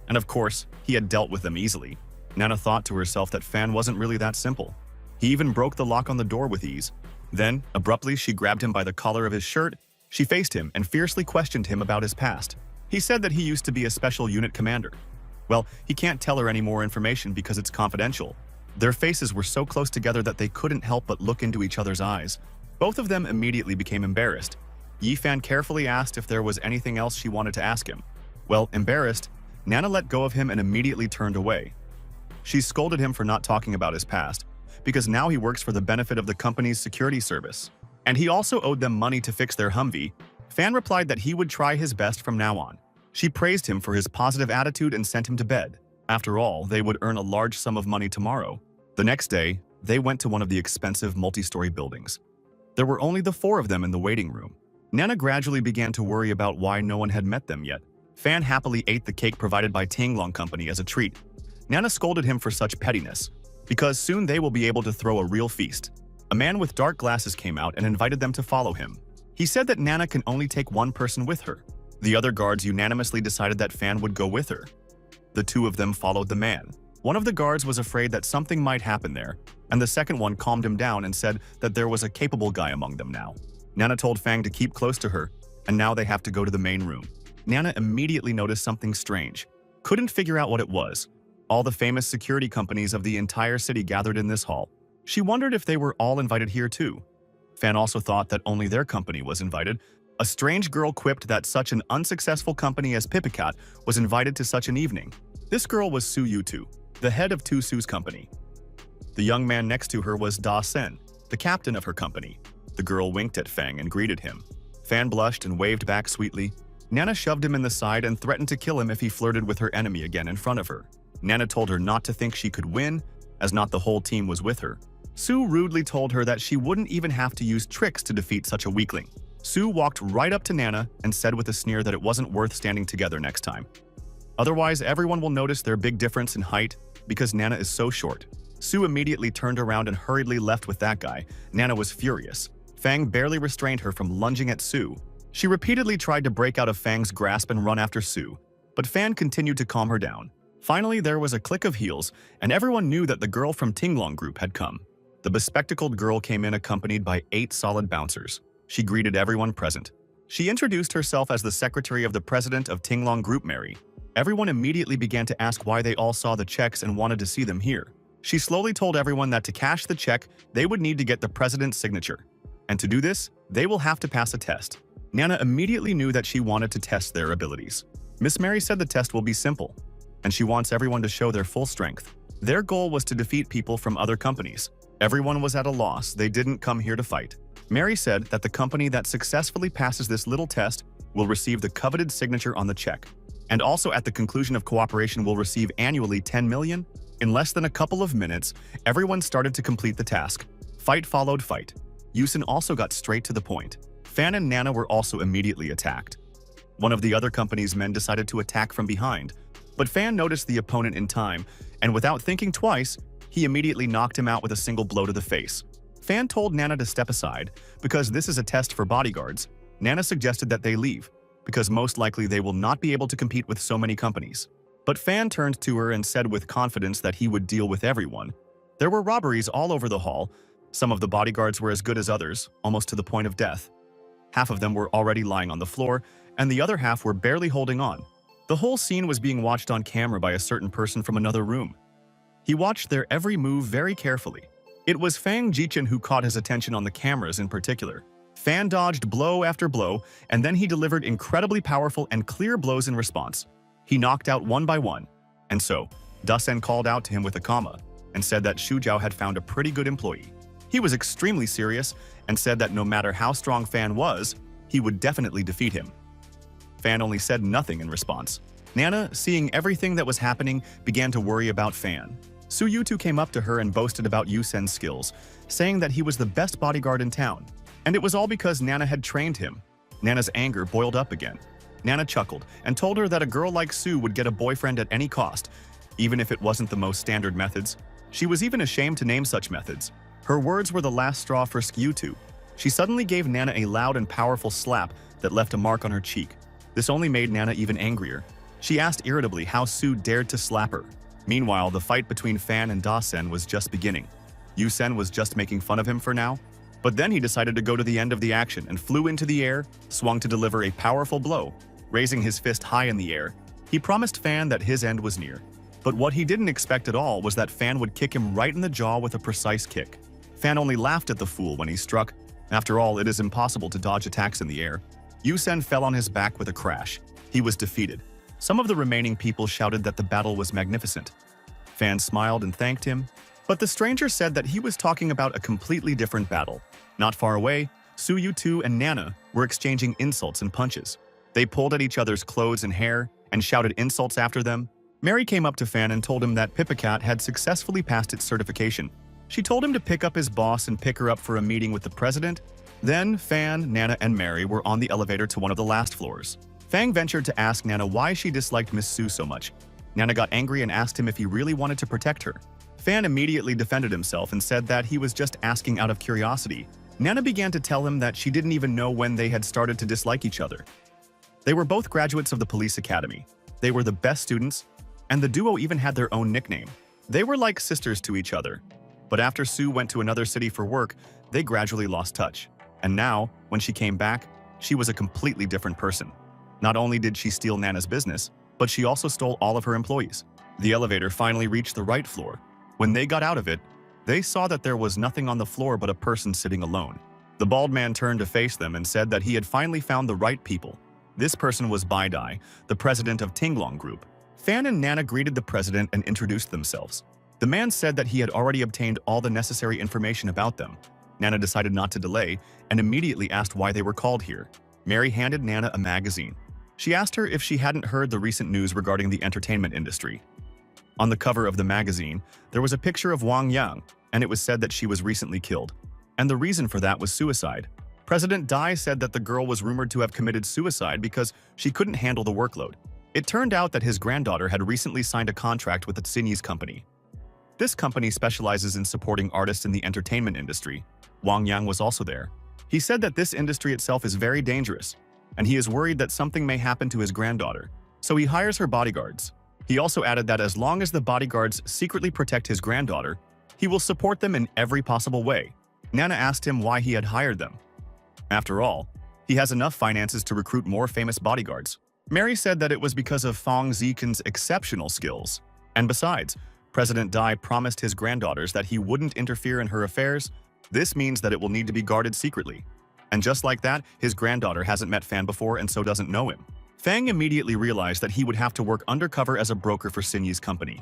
and of course, he had dealt with them easily. Nana thought to herself that Fan wasn't really that simple. He even broke the lock on the door with ease. Then, abruptly, she grabbed him by the collar of his shirt. She faced him and fiercely questioned him about his past. He said that he used to be a special unit commander. Well, he can't tell her any more information because it's confidential. Their faces were so close together that they couldn't help but look into each other's eyes. Both of them immediately became embarrassed. Yifan carefully asked if there was anything else she wanted to ask him. Well, embarrassed, Nana let go of him and immediately turned away. She scolded him for not talking about his past, because now he works for the benefit of the company's security service. And he also owed them money to fix their Humvee. Fan replied that he would try his best from now on. She praised him for his positive attitude and sent him to bed. After all, they would earn a large sum of money tomorrow. The next day, they went to one of the expensive multi-story buildings. There were only the 4 of them in the waiting room. Nana gradually began to worry about why no one had met them yet. Fan happily ate the cake provided by Tinglong Company as a treat. Nana scolded him for such pettiness, because soon they will be able to throw a real feast. A man with dark glasses came out and invited them to follow him. He said that Nana can only take one person with her. The other guards unanimously decided that Fan would go with her. The 2 of them followed the man. One of the guards was afraid that something might happen there, and the second one calmed him down and said that there was a capable guy among them now. Nana told Fang to keep close to her, and now they have to go to the main room. Nana immediately noticed something strange. Couldn't figure out what it was. All the famous security companies of the entire city gathered in this hall. She wondered if they were all invited here too. Fan also thought that only their company was invited. A strange girl quipped that such an unsuccessful company as Pipicat was invited to such an evening. This girl was Su Yutu, the head of Tusu's company. The young man next to her was Da Sen, the captain of her company. The girl winked at Fang and greeted him. Fan blushed and waved back sweetly. Nana shoved him in the side and threatened to kill him if he flirted with her enemy again in front of her. Nana told her not to think she could win, as not the whole team was with her. Sue rudely told her that she wouldn't even have to use tricks to defeat such a weakling. Sue walked right up to Nana and said with a sneer that it wasn't worth standing together next time. Otherwise, everyone will notice their big difference in height because Nana is so short. Sue immediately turned around and hurriedly left with that guy. Nana was furious. Fang barely restrained her from lunging at Sue. She repeatedly tried to break out of Fang's grasp and run after Sue, but Fan continued to calm her down. Finally, there was a click of heels, and everyone knew that the girl from Tinglong Group had come. The bespectacled girl came in accompanied by 8 solid bouncers. She greeted everyone present. She introduced herself as the secretary of the president of Tinglong Group, Mary. Everyone immediately began to ask why they all saw the checks and wanted to see them here. She slowly told everyone that to cash the check, they would need to get the president's signature. And to do this, they will have to pass a test. Nana immediately knew that she wanted to test their abilities. Miss Mary said the test will be simple, and she wants everyone to show their full strength. Their goal was to defeat people from other companies. Everyone was at a loss. They didn't come here to fight. Mary said that the company that successfully passes this little test will receive the coveted signature on the check, and also at the conclusion of cooperation will receive annually 10 million. In less than a couple of minutes, everyone started to complete the task. Fight followed fight. Yusen also got straight to the point. Fan and Nana were also immediately attacked. One of the other company's men decided to attack from behind, but Fan noticed the opponent in time, and without thinking twice, he immediately knocked him out with a single blow to the face. Fan told Nana to step aside, because this is a test for bodyguards. Nana suggested that they leave, because most likely they will not be able to compete with so many companies. But Fan turned to her and said with confidence that he would deal with everyone. There were robberies all over the hall. Some of the bodyguards were as good as others, almost to the point of death. Half of them were already lying on the floor, and the other half were barely holding on. The whole scene was being watched on camera by a certain person from another room. He watched their every move very carefully. It was Fang Jichen who caught his attention on the cameras in particular. Fan dodged blow after blow, and then he delivered incredibly powerful and clear blows in response. He knocked out one by one. And so, Dasen called out to him with a comma and said that Shujiao had found a pretty good employee. He was extremely serious and said that no matter how strong Fan was, he would definitely defeat him. Fan only said nothing in response. Nana, seeing everything that was happening, began to worry about Fan. Su Yutu came up to her and boasted about Yusen's skills, saying that he was the best bodyguard in town. And it was all because Nana had trained him. Nana's anger boiled up again. Nana chuckled and told her that a girl like Sue would get a boyfriend at any cost, even if it wasn't the most standard methods. She was even ashamed to name such methods. Her words were the last straw for Skyutu. She suddenly gave Nana a loud and powerful slap that left a mark on her cheek. This only made Nana even angrier. She asked irritably how Sue dared to slap her. Meanwhile, the fight between Fan and Dasen was just beginning. Yusen was just making fun of him for now, but then he decided to go to the end of the action and flew into the air, swung to deliver a powerful blow. Raising his fist high in the air, he promised Fan that his end was near. But what he didn't expect at all was that Fan would kick him right in the jaw with a precise kick. Fan only laughed at the fool when he struck. After all, it is impossible to dodge attacks in the air. Yusen fell on his back with a crash. He was defeated. Some of the remaining people shouted that the battle was magnificent. Fan smiled and thanked him, but the stranger said that he was talking about a completely different battle. Not far away, Su Yutu and Nana were exchanging insults and punches. They pulled at each other's clothes and hair and shouted insults after them. Mary came up to Fan and told him that Pipicat had successfully passed its certification. She told him to pick up his boss and pick her up for a meeting with the president. Then, Fan, Nana, and Mary were on the elevator to one of the last floors. Fang ventured to ask Nana why she disliked Miss Sue so much. Nana got angry and asked him if he really wanted to protect her. Fan immediately defended himself and said that he was just asking out of curiosity. Nana began to tell him that she didn't even know when they had started to dislike each other. They were both graduates of the police academy. They were the best students, and the duo even had their own nickname. They were like sisters to each other. But after Sue went to another city for work, they gradually lost touch. And now, when she came back, she was a completely different person. Not only did she steal Nana's business, but she also stole all of her employees. The elevator finally reached the right floor. When they got out of it, they saw that there was nothing on the floor but a person sitting alone. The bald man turned to face them and said that he had finally found the right people. This person was Bai Dai, the president of Tinglong Group. Fan and Nana greeted the president and introduced themselves. The man said that he had already obtained all the necessary information about them. Nana decided not to delay and immediately asked why they were called here. Mary handed Nana a magazine. She asked her if she hadn't heard the recent news regarding the entertainment industry. On the cover of the magazine, there was a picture of Wang Yang, and it was said that she was recently killed. And the reason for that was suicide. President Dai said that the girl was rumored to have committed suicide because she couldn't handle the workload. It turned out that his granddaughter had recently signed a contract with a Chinese company. This company specializes in supporting artists in the entertainment industry. Wang Yang was also there. He said that this industry itself is very dangerous, and he is worried that something may happen to his granddaughter, so he hires her bodyguards. He also added that as long as the bodyguards secretly protect his granddaughter, he will support them in every possible way. Nana asked him why he had hired them. After all, he has enough finances to recruit more famous bodyguards. Mary said that it was because of Fong Zikin's exceptional skills. And besides, President Dai promised his granddaughters that he wouldn't interfere in her affairs. This means that it will need to be guarded secretly. And just like that, his granddaughter hasn't met Fan before and so doesn't know him. Fang immediately realized that he would have to work undercover as a broker for Xinyi's company.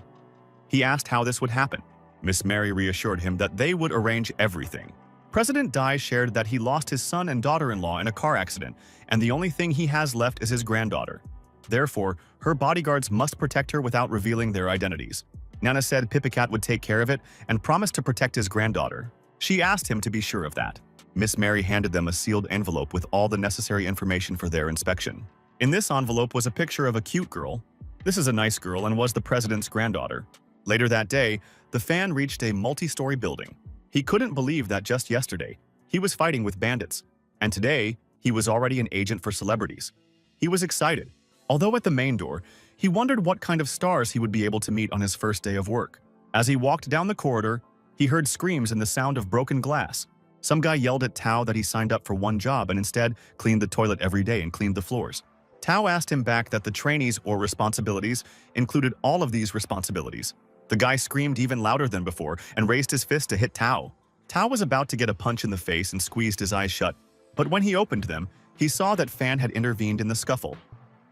He asked how this would happen. Miss Mary reassured him that they would arrange everything. President Dai shared that he lost his son and daughter-in-law in a car accident, and the only thing he has left is his granddaughter. Therefore, her bodyguards must protect her without revealing their identities. Nana said Pipicat would take care of it and promised to protect his granddaughter. She asked him to be sure of that. Miss Mary handed them a sealed envelope with all the necessary information for their inspection. In this envelope was a picture of a cute girl. This is a nice girl and was the president's granddaughter. Later that day, the fan reached a multi-story building. He couldn't believe that just yesterday, he was fighting with bandits, and today, he was already an agent for celebrities. He was excited. Although at the main door, he wondered what kind of stars he would be able to meet on his first day of work. As he walked down the corridor, he heard screams and the sound of broken glass. Some guy yelled at Tao that he signed up for one job and instead cleaned the toilet every day and cleaned the floors. Tao asked him back that the trainees or responsibilities included all of these responsibilities. The guy screamed even louder than before and raised his fist to hit Tao. Tao was about to get a punch in the face and squeezed his eyes shut, but when he opened them, he saw that Fan had intervened in the scuffle.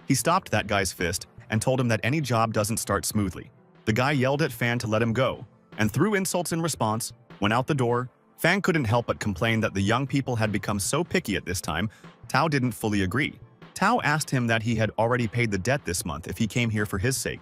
He stopped that guy's fist and told him that any job doesn't start smoothly. The guy yelled at Fan to let him go, and threw insults in response, went out the door. Fan couldn't help but complain that the young people had become so picky at this time. Tao didn't fully agree. Tao asked him that he had already paid the debt this month if he came here for his sake.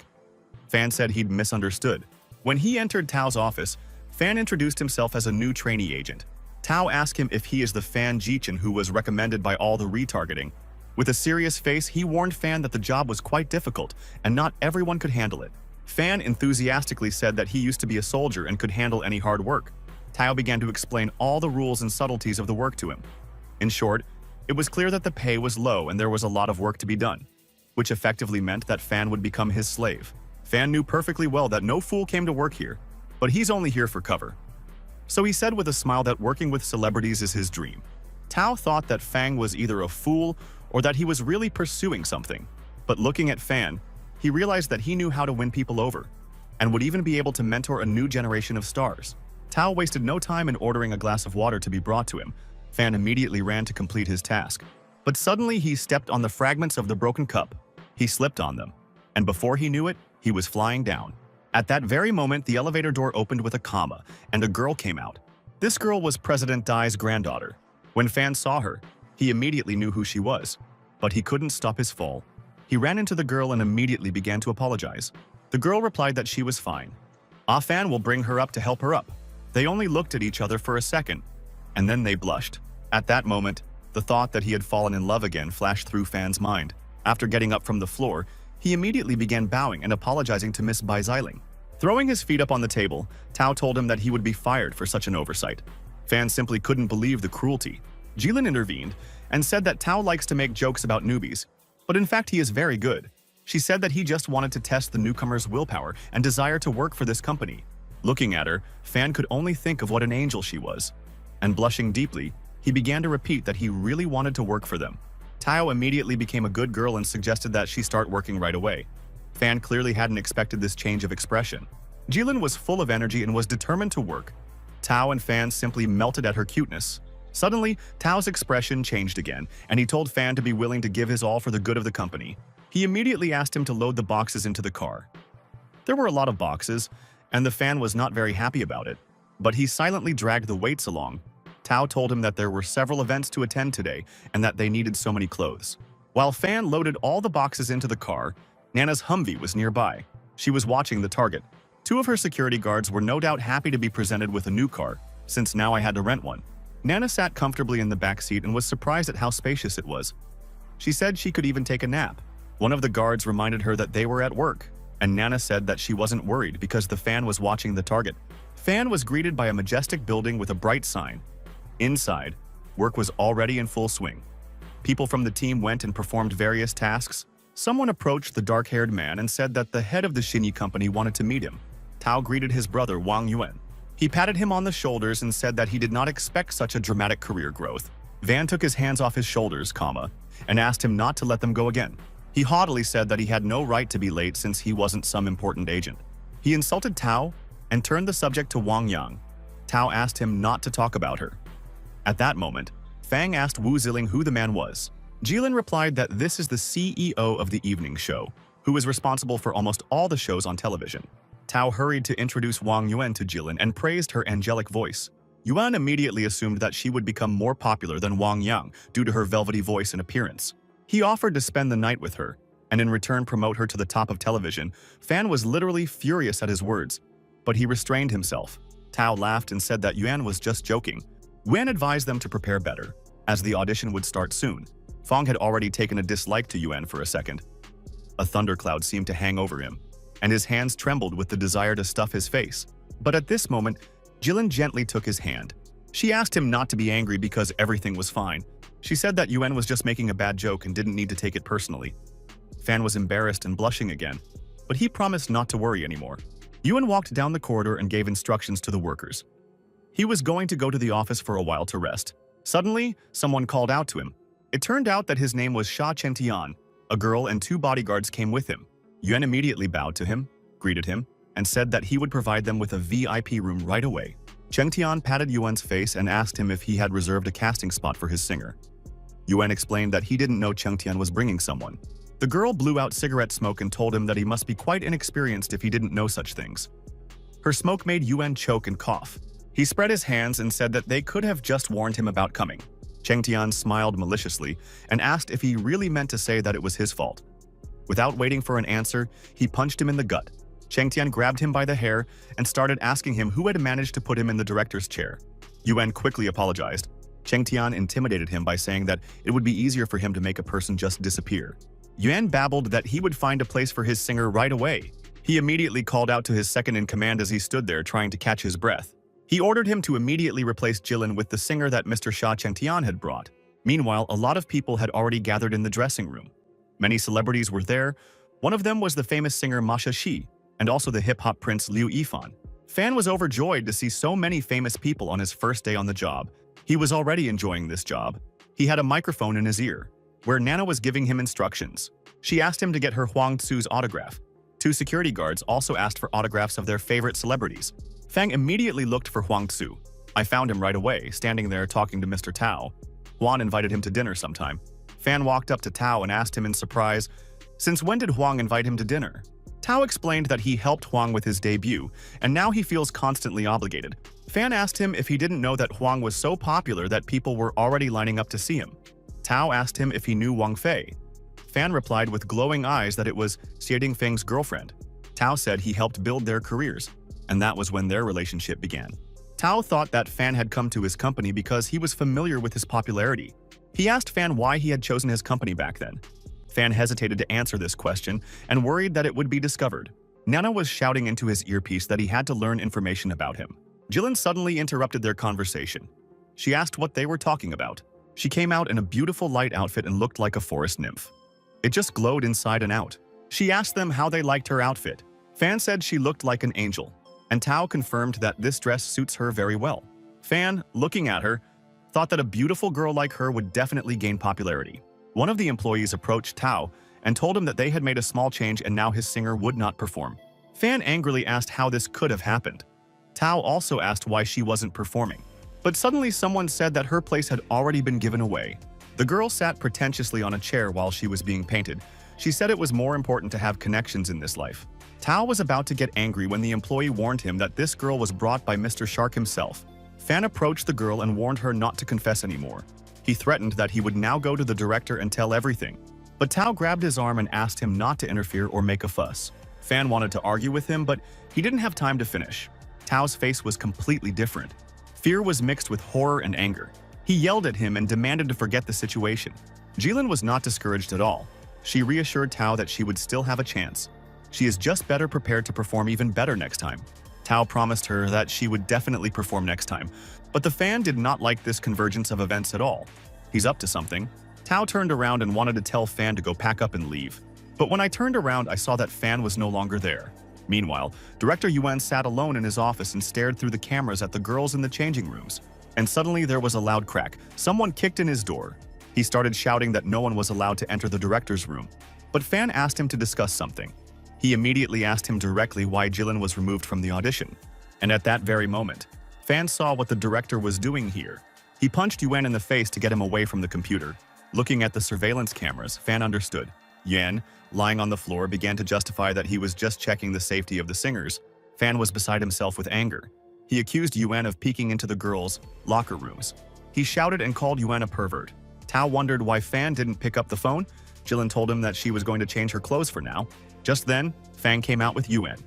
Fan said he'd misunderstood. When he entered Tao's office, Fan introduced himself as a new trainee agent. Tao asked him if he is the Fan Jichin who was recommended by all the retargeting. With a serious face, he warned Fan that the job was quite difficult and not everyone could handle it. Fan enthusiastically said that he used to be a soldier and could handle any hard work. Tao began to explain all the rules and subtleties of the work to him. In short, it was clear that the pay was low and there was a lot of work to be done, which effectively meant that Fan would become his slave. Fan knew perfectly well that no fool came to work here, but he's only here for cover. So he said with a smile that working with celebrities is his dream. Tao thought that Fang was either a fool or that he was really pursuing something. But looking at Fan, he realized that he knew how to win people over, and would even be able to mentor a new generation of stars. Tao wasted no time in ordering a glass of water to be brought to him. Fan immediately ran to complete his task. But suddenly he stepped on the fragments of the broken cup. He slipped on them, and before he knew it, he was flying down. At that very moment, the elevator door opened with a comma, and a girl came out. This girl was President Dai's granddaughter. When Fan saw her, he immediately knew who she was. But he couldn't stop his fall. He ran into the girl and immediately began to apologize. The girl replied that she was fine. Fan will bring her up to help her up. They only looked at each other for a second, and then they blushed. At that moment, the thought that he had fallen in love again flashed through Fan's mind. After getting up from the floor, he immediately began bowing and apologizing to Miss Bai Xiling. Throwing his feet up on the table, Tao told him that he would be fired for such an oversight. Fan simply couldn't believe the cruelty. Jilin intervened and said that Tao likes to make jokes about newbies, but in fact he is very good. She said that he just wanted to test the newcomer's willpower and desire to work for this company. Looking at her, Fan could only think of what an angel she was. And blushing deeply, he began to repeat that he really wanted to work for them. Tao immediately became a good girl and suggested that she start working right away. Fan clearly hadn't expected this change of expression. Jilin was full of energy and was determined to work. Tao and Fan simply melted at her cuteness. Suddenly, Tao's expression changed again, and he told Fan to be willing to give his all for the good of the company. He immediately asked him to load the boxes into the car. There were a lot of boxes, and the fan was not very happy about it. But he silently dragged the weights along. Tao told him that there were several events to attend today and that they needed so many clothes. While Fan loaded all the boxes into the car, Nana's Humvee was nearby. She was watching the target. Two of her security guards were no doubt happy to be presented with a new car, since now I had to rent one. Nana sat comfortably in the back seat and was surprised at how spacious it was. She said she could even take a nap. One of the guards reminded her that they were at work, and Nana said that she wasn't worried because the fan was watching the target. Fan was greeted by a majestic building with a bright sign. Inside, work was already in full swing. People from the team went and performed various tasks. Someone approached the dark-haired man and said that the head of the Shinyi company wanted to meet him. Tao greeted his brother Wang Yuan. He patted him on the shoulders and said that he did not expect such a dramatic career growth. Van took his hands off his shoulders, and asked him not to let them go again. He haughtily said that he had no right to be late since he wasn't some important agent. He insulted Tao and turned the subject to Wang Yang. Tao asked him not to talk about her. At that moment, Fang asked Wu Ziling who the man was. Jilin replied that this is the CEO of the evening show, who is responsible for almost all the shows on television. Tao hurried to introduce Wang Yuan to Jilin and praised her angelic voice. Yuan immediately assumed that she would become more popular than Wang Yang due to her velvety voice and appearance. He offered to spend the night with her, and in return promote her to the top of television. Fan was literally furious at his words, but he restrained himself. Tao laughed and said that Yuan was just joking. Yuan advised them to prepare better, as the audition would start soon. Fang had already taken a dislike to Yuan for a second. A thundercloud seemed to hang over him, and his hands trembled with the desire to stuff his face. But at this moment, Jilin gently took his hand. She asked him not to be angry because everything was fine. She said that Yuan was just making a bad joke and didn't need to take it personally. Fan was embarrassed and blushing again, but he promised not to worry anymore. Yuan walked down the corridor and gave instructions to the workers. He was going to go to the office for a while to rest. Suddenly, someone called out to him. It turned out that his name was Sha Chengtian. A girl and two bodyguards came with him. Yuan immediately bowed to him, greeted him, and said that he would provide them with a VIP room right away. Chengtian patted Yuan's face and asked him if he had reserved a casting spot for his singer. Yuan explained that he didn't know Chengtian was bringing someone. The girl blew out cigarette smoke and told him that he must be quite inexperienced if he didn't know such things. Her smoke made Yuan choke and cough. He spread his hands and said that they could have just warned him about coming. Chengtian smiled maliciously and asked if he really meant to say that it was his fault. Without waiting for an answer, he punched him in the gut. Chengtian grabbed him by the hair and started asking him who had managed to put him in the director's chair. Yuan quickly apologized. Chengtian intimidated him by saying that it would be easier for him to make a person just disappear. Yuan babbled that he would find a place for his singer right away. He immediately called out to his second-in-command as he stood there trying to catch his breath. He ordered him to immediately replace Jilin with the singer that Mr. Sha Chengtian had brought. Meanwhile, a lot of people had already gathered in the dressing room. Many celebrities were there. One of them was the famous singer Masha Shi, and also the hip-hop prince Liu Yifan. Fan was overjoyed to see so many famous people on his first day on the job. He was already enjoying this job. He had a microphone in his ear, where Nana was giving him instructions. She asked him to get her Huang Tzu's autograph. Two security guards also asked for autographs of their favorite celebrities. Fang immediately looked for Huang Tzu. I found him right away, standing there talking to Mr. Tao. Huang invited him to dinner sometime. Fan walked up to Tao and asked him in surprise, "Since when did Huang invite him to dinner?" Tao explained that he helped Huang with his debut, and now he feels constantly obligated. Fan asked him if he didn't know that Huang was so popular that people were already lining up to see him. Tao asked him if he knew Wang Fei. Fan replied with glowing eyes that it was Xie Dingfeng's girlfriend. Tao said he helped build their careers, and that was when their relationship began. Tao thought that Fan had come to his company because he was familiar with his popularity. He asked Fan why he had chosen his company back then. Fan hesitated to answer this question and worried that it would be discovered. Nana was shouting into his earpiece that he had to learn information about him. Jilin suddenly interrupted their conversation. She asked what they were talking about. She came out in a beautiful light outfit and looked like a forest nymph. It just glowed inside and out. She asked them how they liked her outfit. Fan said she looked like an angel, and Tao confirmed that this dress suits her very well. Fan, looking at her, thought that a beautiful girl like her would definitely gain popularity. One of the employees approached Tao and told him that they had made a small change and now his singer would not perform. Fan angrily asked how this could have happened. Tao also asked why she wasn't performing. But suddenly someone said that her place had already been given away. The girl sat pretentiously on a chair while she was being painted. She said it was more important to have connections in this life. Tao was about to get angry when the employee warned him that this girl was brought by Mr. Shark himself. Fan approached the girl and warned her not to confess anymore. He threatened that he would now go to the director and tell everything. But Tao grabbed his arm and asked him not to interfere or make a fuss. Fan wanted to argue with him, but he didn't have time to finish. Tao's face was completely different. Fear was mixed with horror and anger. He yelled at him and demanded to forget the situation. Jilin was not discouraged at all. She reassured Tao that she would still have a chance. She is just better prepared to perform even better next time. Tao promised her that she would definitely perform next time, but the fan did not like this convergence of events at all. He's up to something. Tao turned around and wanted to tell Fan to go pack up and leave. But when I turned around, I saw that Fan was no longer there. Meanwhile, Director Yuan sat alone in his office and stared through the cameras at the girls in the changing rooms. And suddenly there was a loud crack. Someone kicked in his door. He started shouting that no one was allowed to enter the director's room. But Fan asked him to discuss something. He immediately asked him directly why Jilin was removed from the audition. And at that very moment, Fan saw what the director was doing here. He punched Yuan in the face to get him away from the computer. Looking at the surveillance cameras, Fan understood. Yuan, lying on the floor, began to justify that he was just checking the safety of the singers. Fan was beside himself with anger. He accused Yuan of peeking into the girls' locker rooms. He shouted and called Yuan a pervert. Tao wondered why Fan didn't pick up the phone. Jilin told him that she was going to change her clothes for now. Just then, Fan came out with Yuan.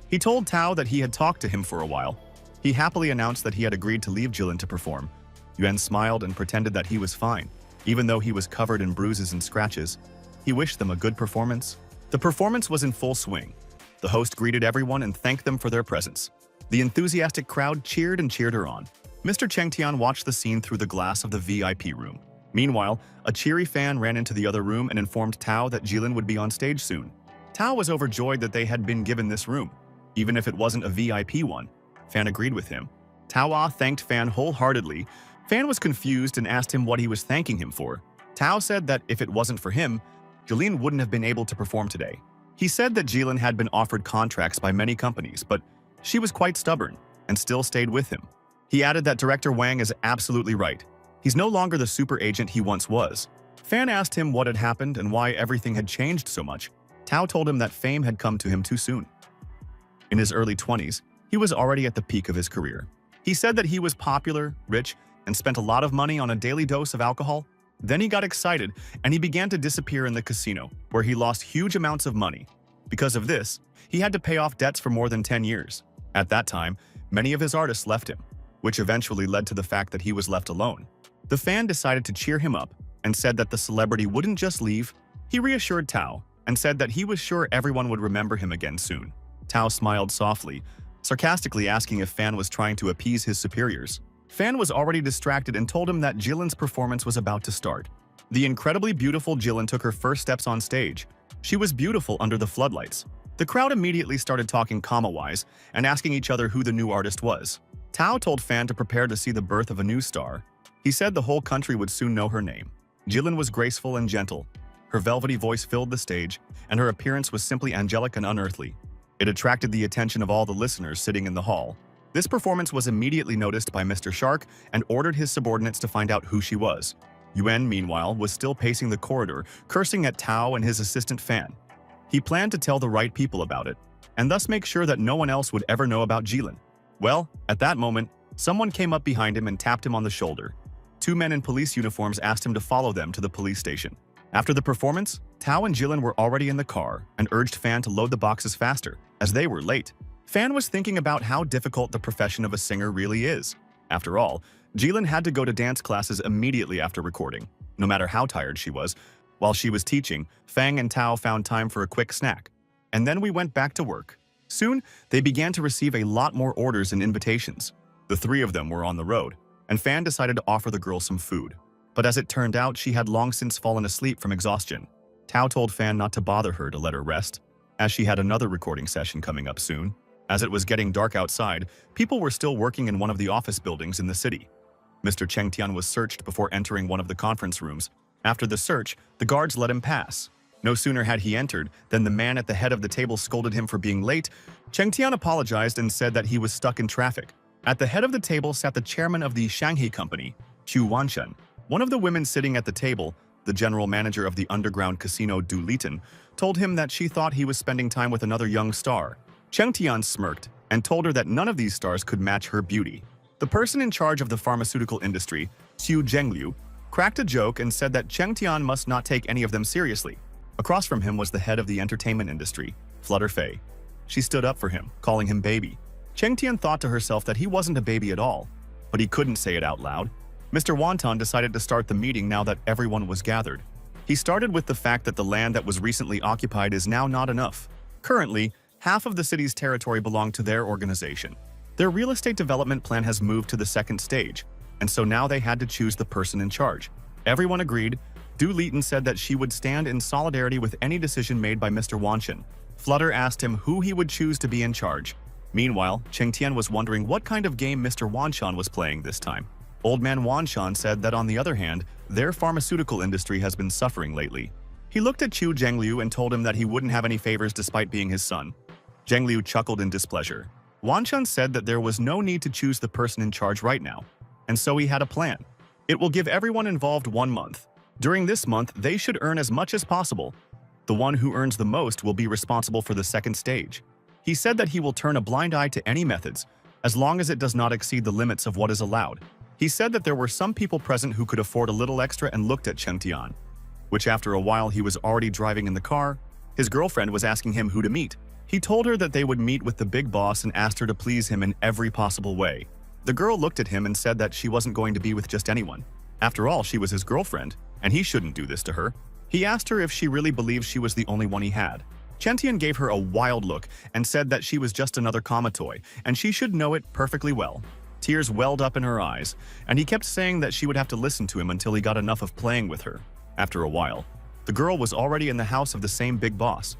He told Tao that he had talked to him for a while. He happily announced that he had agreed to leave Jilin to perform. Yuan smiled and pretended that he was fine, even though he was covered in bruises and scratches. He wished them a good performance. The performance was in full swing. The host greeted everyone and thanked them for their presence. The enthusiastic crowd cheered and cheered her on. Mr. Cheng Tian watched the scene through the glass of the VIP room. Meanwhile, a cheery fan ran into the other room and informed Tao that Jilin would be on stage soon. Tao was overjoyed that they had been given this room, even if it wasn't a VIP one. Fan agreed with him. Tao thanked Fan wholeheartedly. Fan was confused and asked him what he was thanking him for. Tao said that if it wasn't for him, Jilin wouldn't have been able to perform today. He said that Jilin had been offered contracts by many companies, but she was quite stubborn and still stayed with him. He added that Director Wang is absolutely right. He's no longer the super agent he once was. Fan asked him what had happened and why everything had changed so much. Tao told him that fame had come to him too soon. In his early 20s, he was already at the peak of his career. He said that he was popular, rich, and spent a lot of money on a daily dose of alcohol. Then he got excited and he began to disappear in the casino, where he lost huge amounts of money. Because of this, he had to pay off debts for more than 10 years. At that time, many of his artists left him, which eventually led to the fact that he was left alone. The fan decided to cheer him up and said that the celebrity wouldn't just leave. He reassured Tao and said that he was sure everyone would remember him again soon. Tao smiled softly, sarcastically asking if Fan was trying to appease his superiors. Fan was already distracted and told him that Jilin's performance was about to start. The incredibly beautiful Jilin took her first steps on stage. She was beautiful under the floodlights. The crowd immediately started talking comma-wise and asking each other who the new artist was. Tao told Fan to prepare to see the birth of a new star. He said the whole country would soon know her name. Jilin was graceful and gentle. Her velvety voice filled the stage, and her appearance was simply angelic and unearthly. It attracted the attention of all the listeners sitting in the hall. This performance was immediately noticed by Mr. Shark and ordered his subordinates to find out who she was. Yuan, meanwhile, was still pacing the corridor, cursing at Tao and his assistant Fan. He planned to tell the right people about it, and thus make sure that no one else would ever know about Jilin. Well, at that moment, someone came up behind him and tapped him on the shoulder. Two men in police uniforms asked him to follow them to the police station. After the performance, Tao and Jilin were already in the car and urged Fan to load the boxes faster, as they were late. Fan was thinking about how difficult the profession of a singer really is. After all, Jilin had to go to dance classes immediately after recording, no matter how tired she was. While she was teaching, Fang and Tao found time for a quick snack. And then we went back to work. Soon, they began to receive a lot more orders and invitations. The three of them were on the road, and Fan decided to offer the girl some food. But as it turned out, she had long since fallen asleep from exhaustion. Tao told Fan not to bother her to let her rest, as she had another recording session coming up soon. As it was getting dark outside, people were still working in one of the office buildings in the city. Mr. Cheng Tian was searched before entering one of the conference rooms. After the search, the guards let him pass. No sooner had he entered than the man at the head of the table scolded him for being late. Cheng Tian apologized and said that he was stuck in traffic. At the head of the table sat the chairman of the Shanghai company, Chu Wanshen. One of the women sitting at the table the general manager of the underground casino Du Litan, told him that she thought he was spending time with another young star. Cheng Tian smirked and told her that none of these stars could match her beauty. The person in charge of the pharmaceutical industry, Xu Zhengliu, cracked a joke and said that Cheng Tian must not take any of them seriously. Across from him was the head of the entertainment industry, Flutter Fei. She stood up for him, calling him baby. Cheng Tian thought to herself that he wasn't a baby at all, but he couldn't say it out loud. Mr. Wonton decided to start the meeting now that everyone was gathered. He started with the fact that the land that was recently occupied is now not enough. Currently, half of the city's territory belonged to their organization. Their real estate development plan has moved to the second stage, and so now they had to choose the person in charge. Everyone agreed. Du Litan said that she would stand in solidarity with any decision made by Mr. Wanshan. Flutter asked him who he would choose to be in charge. Meanwhile, Cheng Tian was wondering what kind of game Mr. Wanshan was playing this time. Old man Wanshan said that on the other hand, their pharmaceutical industry has been suffering lately. He looked at Xu Zhengliu and told him that he wouldn't have any favors despite being his son. Zhengliu chuckled in displeasure. Wanshan said that there was no need to choose the person in charge right now, and so he had a plan. It will give everyone involved 1 month. During this month, they should earn as much as possible. The one who earns the most will be responsible for the second stage. He said that he will turn a blind eye to any methods, as long as it does not exceed the limits of what is allowed. He said that there were some people present who could afford a little extra and looked at Cheng Tian, which after a while he was already driving in the car. His girlfriend was asking him who to meet. He told her that they would meet with the big boss and asked her to please him in every possible way. The girl looked at him and said that she wasn't going to be with just anyone. After all, she was his girlfriend, and he shouldn't do this to her. He asked her if she really believed she was the only one he had. Cheng Tian gave her a wild look and said that she was just another comma toy, and she should know it perfectly well. Tears welled up in her eyes, and he kept saying that she would have to listen to him until he got enough of playing with her. After a while, the girl was already in the house of the same big boss.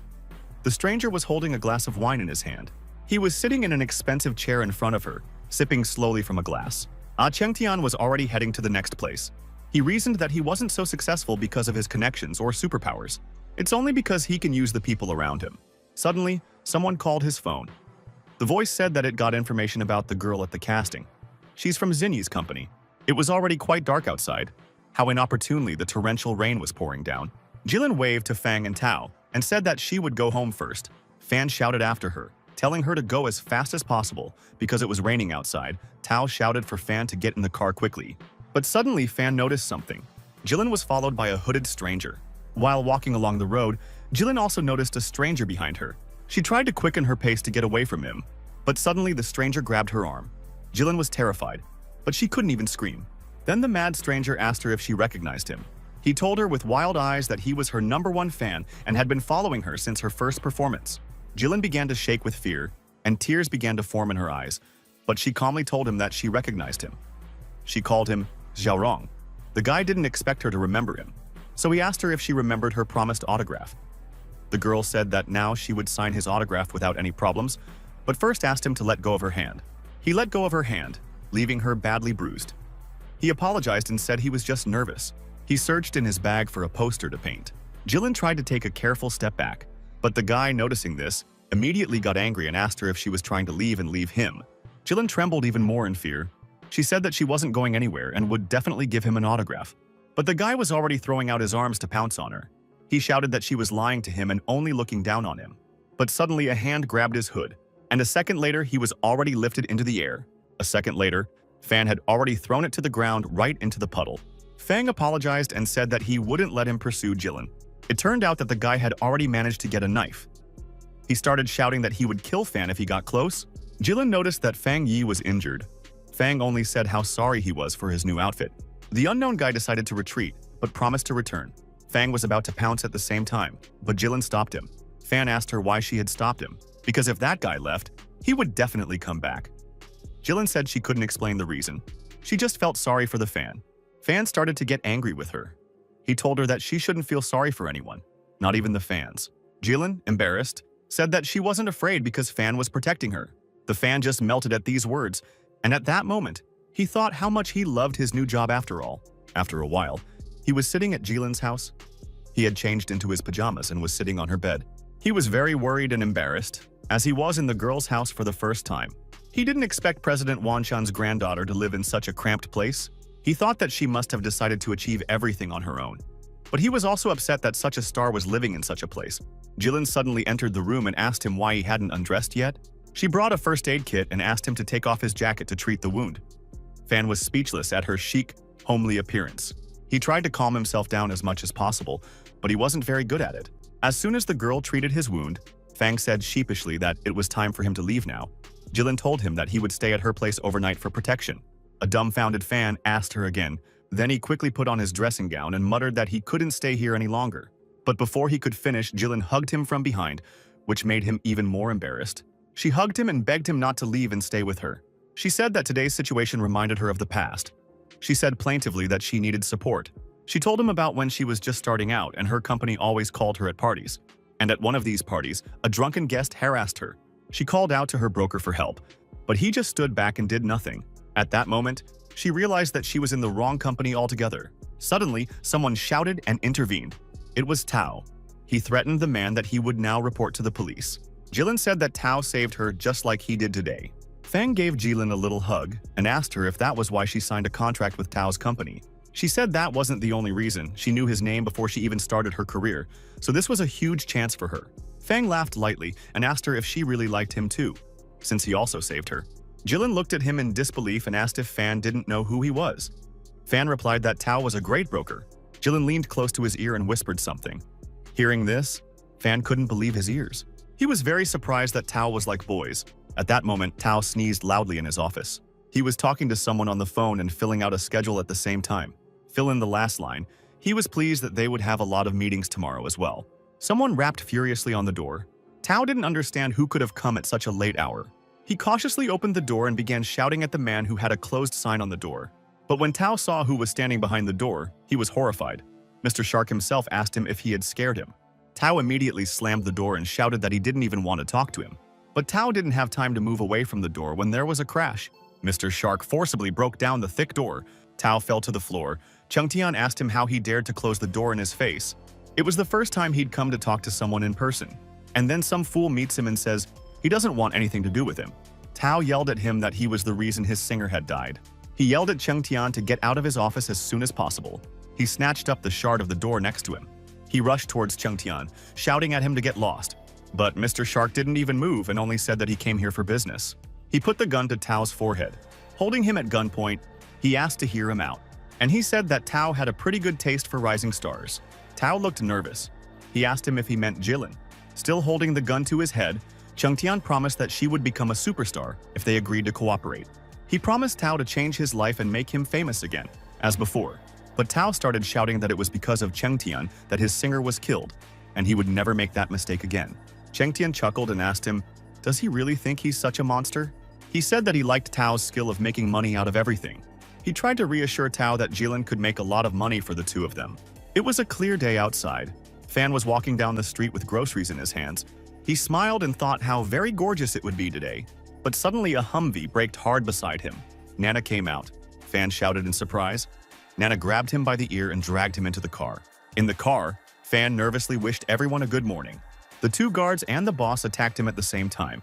The stranger was holding a glass of wine in his hand. He was sitting in an expensive chair in front of her, sipping slowly from a glass. Cheng Tian was already heading to the next place. He reasoned that he wasn't so successful because of his connections or superpowers. It's only because he can use the people around him. Suddenly, someone called his phone. The voice said that it got information about the girl at the casting. She's from Zinyi's company. It was already quite dark outside. How inopportunely the torrential rain was pouring down. Jilin waved to Fang and Tao and said that she would go home first. Fan shouted after her, telling her to go as fast as possible because it was raining outside. Tao shouted for Fan to get in the car quickly. But suddenly Fan noticed something. Jilin was followed by a hooded stranger. While walking along the road, Jilin also noticed a stranger behind her. She tried to quicken her pace to get away from him, but suddenly the stranger grabbed her arm. Jilin was terrified, but she couldn't even scream. Then the mad stranger asked her if she recognized him. He told her with wild eyes that he was her #1 fan and had been following her since her first performance. Jilin began to shake with fear, and tears began to form in her eyes, but she calmly told him that she recognized him. She called him Xiaorong. The guy didn't expect her to remember him, so he asked her if she remembered her promised autograph. The girl said that now she would sign his autograph without any problems, but first asked him to let go of her hand. He let go of her hand, leaving her badly bruised. He apologized and said he was just nervous. He searched in his bag for a poster to paint. Jilin tried to take a careful step back, but the guy, noticing this, immediately got angry and asked her if she was trying to leave and leave him. Jilin trembled even more in fear. She said that she wasn't going anywhere and would definitely give him an autograph. But the guy was already throwing out his arms to pounce on her. He shouted that she was lying to him and only looking down on him. But suddenly a hand grabbed his hood, and a second later he was already lifted into the air. A second later, Fan had already thrown it to the ground right into the puddle. Fang apologized and said that he wouldn't let him pursue Jilin. It turned out that the guy had already managed to get a knife. He started shouting that he would kill Fan if he got close. Jilin noticed that Fang Yi was injured. Fang only said how sorry he was for his new outfit. The unknown guy decided to retreat, but promised to return. Fang was about to pounce at the same time, but Jilin stopped him. Fan asked her why she had stopped him, because if that guy left, he would definitely come back. Jilin said she couldn't explain the reason. She just felt sorry for the Fan. Fan started to get angry with her. He told her that she shouldn't feel sorry for anyone, not even the fans. Jilin, embarrassed, said that she wasn't afraid because Fan was protecting her. The Fan just melted at these words, and at that moment, he thought how much he loved his new job after all. After a while, he was sitting at Jilin's house. He had changed into his pajamas and was sitting on her bed. He was very worried and embarrassed, as he was in the girl's house for the first time. He didn't expect President Wanshan's granddaughter to live in such a cramped place. He thought that she must have decided to achieve everything on her own. But he was also upset that such a star was living in such a place. Jilin suddenly entered the room and asked him why he hadn't undressed yet. She brought a first aid kit and asked him to take off his jacket to treat the wound. Fan was speechless at her chic, homely appearance. He tried to calm himself down as much as possible, but he wasn't very good at it. As soon as the girl treated his wound, Fang said sheepishly that it was time for him to leave now. Jilin told him that he would stay at her place overnight for protection. A dumbfounded Fan asked her again. Then he quickly put on his dressing gown and muttered that he couldn't stay here any longer. But before he could finish, Jilin hugged him from behind, which made him even more embarrassed. She hugged him and begged him not to leave and stay with her. She said that today's situation reminded her of the past. She said plaintively that she needed support. She told him about when she was just starting out and her company always called her at parties. And at one of these parties, a drunken guest harassed her. She called out to her broker for help, but he just stood back and did nothing. At that moment, she realized that she was in the wrong company altogether. Suddenly, someone shouted and intervened. It was Tao. He threatened the man that he would now report to the police. Jilin said that Tao saved her just like he did today. Fang gave Jilin a little hug and asked her if that was why she signed a contract with Tao's company. She said that wasn't the only reason. She knew his name before she even started her career, so this was a huge chance for her. Fang laughed lightly and asked her if she really liked him too, since he also saved her. Jilin looked at him in disbelief and asked if Fan didn't know who he was. Fan replied that Tao was a great broker. Jilin leaned close to his ear and whispered something. Hearing this, Fan couldn't believe his ears. He was very surprised that Tao was like boys. At that moment, Tao sneezed loudly in his office. He was talking to someone on the phone and filling out a schedule at the same time. Fill in the last line. He was pleased that they would have a lot of meetings tomorrow as well. Someone rapped furiously on the door. Tao didn't understand who could have come at such a late hour. He cautiously opened the door and began shouting at the man who had a closed sign on the door. But when Tao saw who was standing behind the door, he was horrified. Mr. Shark himself asked him if he had scared him. Tao immediately slammed the door and shouted that he didn't even want to talk to him. But Tao didn't have time to move away from the door when there was a crash. Mr. Shark forcibly broke down the thick door. Tao fell to the floor. Chengtian asked him how he dared to close the door in his face. It was the first time he'd come to talk to someone in person. And then some fool meets him and says he doesn't want anything to do with him. Tao yelled at him that he was the reason his singer had died. He yelled at Chengtian to get out of his office as soon as possible. He snatched up the shard of the door next to him. He rushed towards Chengtian, shouting at him to get lost. But Mr. Shark didn't even move and only said that he came here for business. He put the gun to Tao's forehead. Holding him at gunpoint, he asked to hear him out. And he said that Tao had a pretty good taste for rising stars. Tao looked nervous. He asked him if he meant Jilin. Still holding the gun to his head, Chengtian promised that she would become a superstar if they agreed to cooperate. He promised Tao to change his life and make him famous again, as before. But Tao started shouting that it was because of Chengtian that his singer was killed, and he would never make that mistake again. Chengtian chuckled and asked him, does he really think he's such a monster? He said that he liked Tao's skill of making money out of everything. He tried to reassure Tao that Jilin could make a lot of money for the two of them. It was a clear day outside. Fan was walking down the street with groceries in his hands. He smiled and thought how very gorgeous it would be today. But suddenly a Humvee braked hard beside him. Nana came out. Fan shouted in surprise. Nana grabbed him by the ear and dragged him into the car. In the car, Fan nervously wished everyone a good morning. The two guards and the boss attacked him at the same time,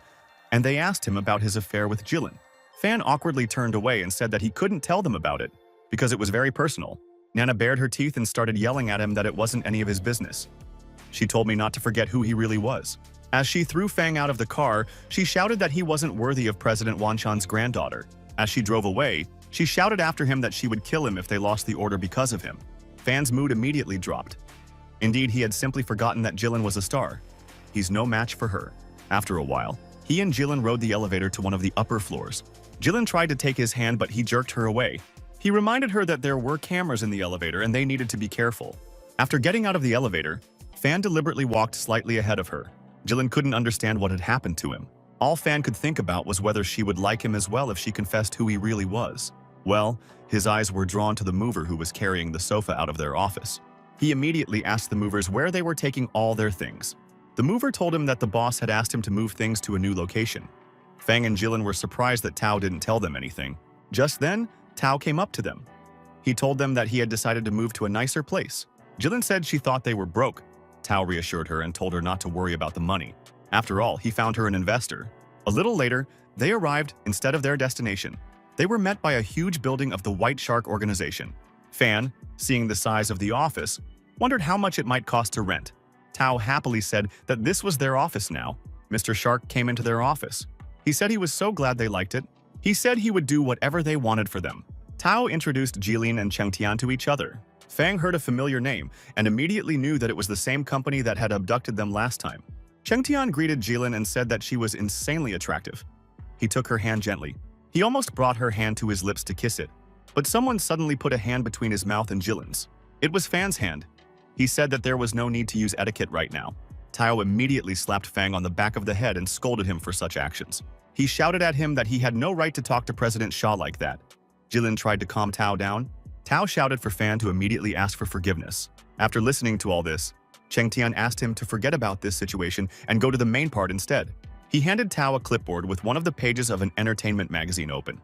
and they asked him about his affair with Jilin. Fan awkwardly turned away and said that he couldn't tell them about it, because it was very personal. Nana bared her teeth and started yelling at him that it wasn't any of his business. She told me not to forget who he really was. As she threw Fang out of the car, she shouted that he wasn't worthy of President Wanchan's granddaughter. As she drove away, she shouted after him that she would kill him if they lost the order because of him. Fan's mood immediately dropped. Indeed, he had simply forgotten that Jilin was a star. He's no match for her. After a while, he and Jilin rode the elevator to one of the upper floors. Jilin tried to take his hand, but he jerked her away. He reminded her that there were cameras in the elevator and they needed to be careful. After getting out of the elevator, Fan deliberately walked slightly ahead of her. Jilin couldn't understand what had happened to him. All Fan could think about was whether she would like him as well if she confessed who he really was. Well, his eyes were drawn to the mover who was carrying the sofa out of their office. He immediately asked the movers where they were taking all their things. The mover told him that the boss had asked him to move things to a new location. Fang and Jilin were surprised that Tao didn't tell them anything. Just then, Tao came up to them. He told them that he had decided to move to a nicer place. Jilin said she thought they were broke. Tao reassured her and told her not to worry about the money. After all, he found her an investor. A little later, they arrived instead of their destination. They were met by a huge building of the White Shark organization. Fan, seeing the size of the office, wondered how much it might cost to rent. Tao happily said that this was their office now. Mr. Shark came into their office. He said he was so glad they liked it. He said he would do whatever they wanted for them. Tao introduced Jilin and Chengtian to each other. Fang heard a familiar name and immediately knew that it was the same company that had abducted them last time. Chengtian greeted Jilin and said that she was insanely attractive. He took her hand gently. He almost brought her hand to his lips to kiss it, but someone suddenly put a hand between his mouth and Jilin's. It was Fan's hand. He said that there was no need to use etiquette right now. Tao immediately slapped Fang on the back of the head and scolded him for such actions. He shouted at him that he had no right to talk to President Shah like that. Jilin tried to calm Tao down. Tao shouted for Fan to immediately ask for forgiveness. After listening to all this, Chengtian asked him to forget about this situation and go to the main part instead. He handed Tao a clipboard with one of the pages of an entertainment magazine open.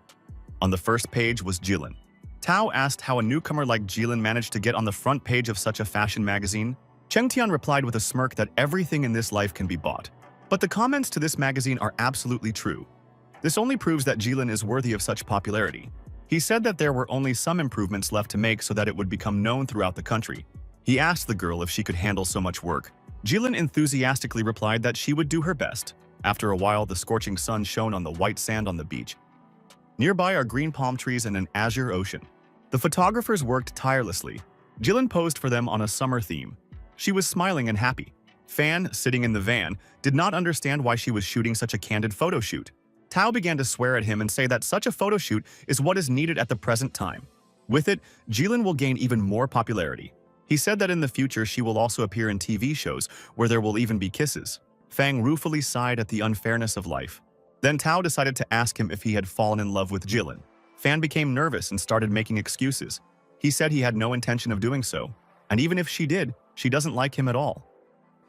On the first page was Jilin. Tao asked how a newcomer like Jilin managed to get on the front page of such a fashion magazine. Chengtian replied with a smirk that everything in this life can be bought. But the comments to this magazine are absolutely true. This only proves that Jilin is worthy of such popularity. He said that there were only some improvements left to make so that it would become known throughout the country. He asked the girl if she could handle so much work. Jilin enthusiastically replied that she would do her best. After a while, the scorching sun shone on the white sand on the beach. Nearby are green palm trees and an azure ocean. The photographers worked tirelessly. Jilin posed for them on a summer theme. She was smiling and happy. Fan, sitting in the van, did not understand why she was shooting such a candid photo shoot. Tao began to swear at him and say that such a photo shoot is what is needed at the present time. With it, Jilin will gain even more popularity. He said that in the future she will also appear in TV shows where there will even be kisses. Fang ruefully sighed at the unfairness of life. Then Tao decided to ask him if he had fallen in love with Jilin. Fan became nervous and started making excuses. He said he had no intention of doing so, and even if she did, she doesn't like him at all.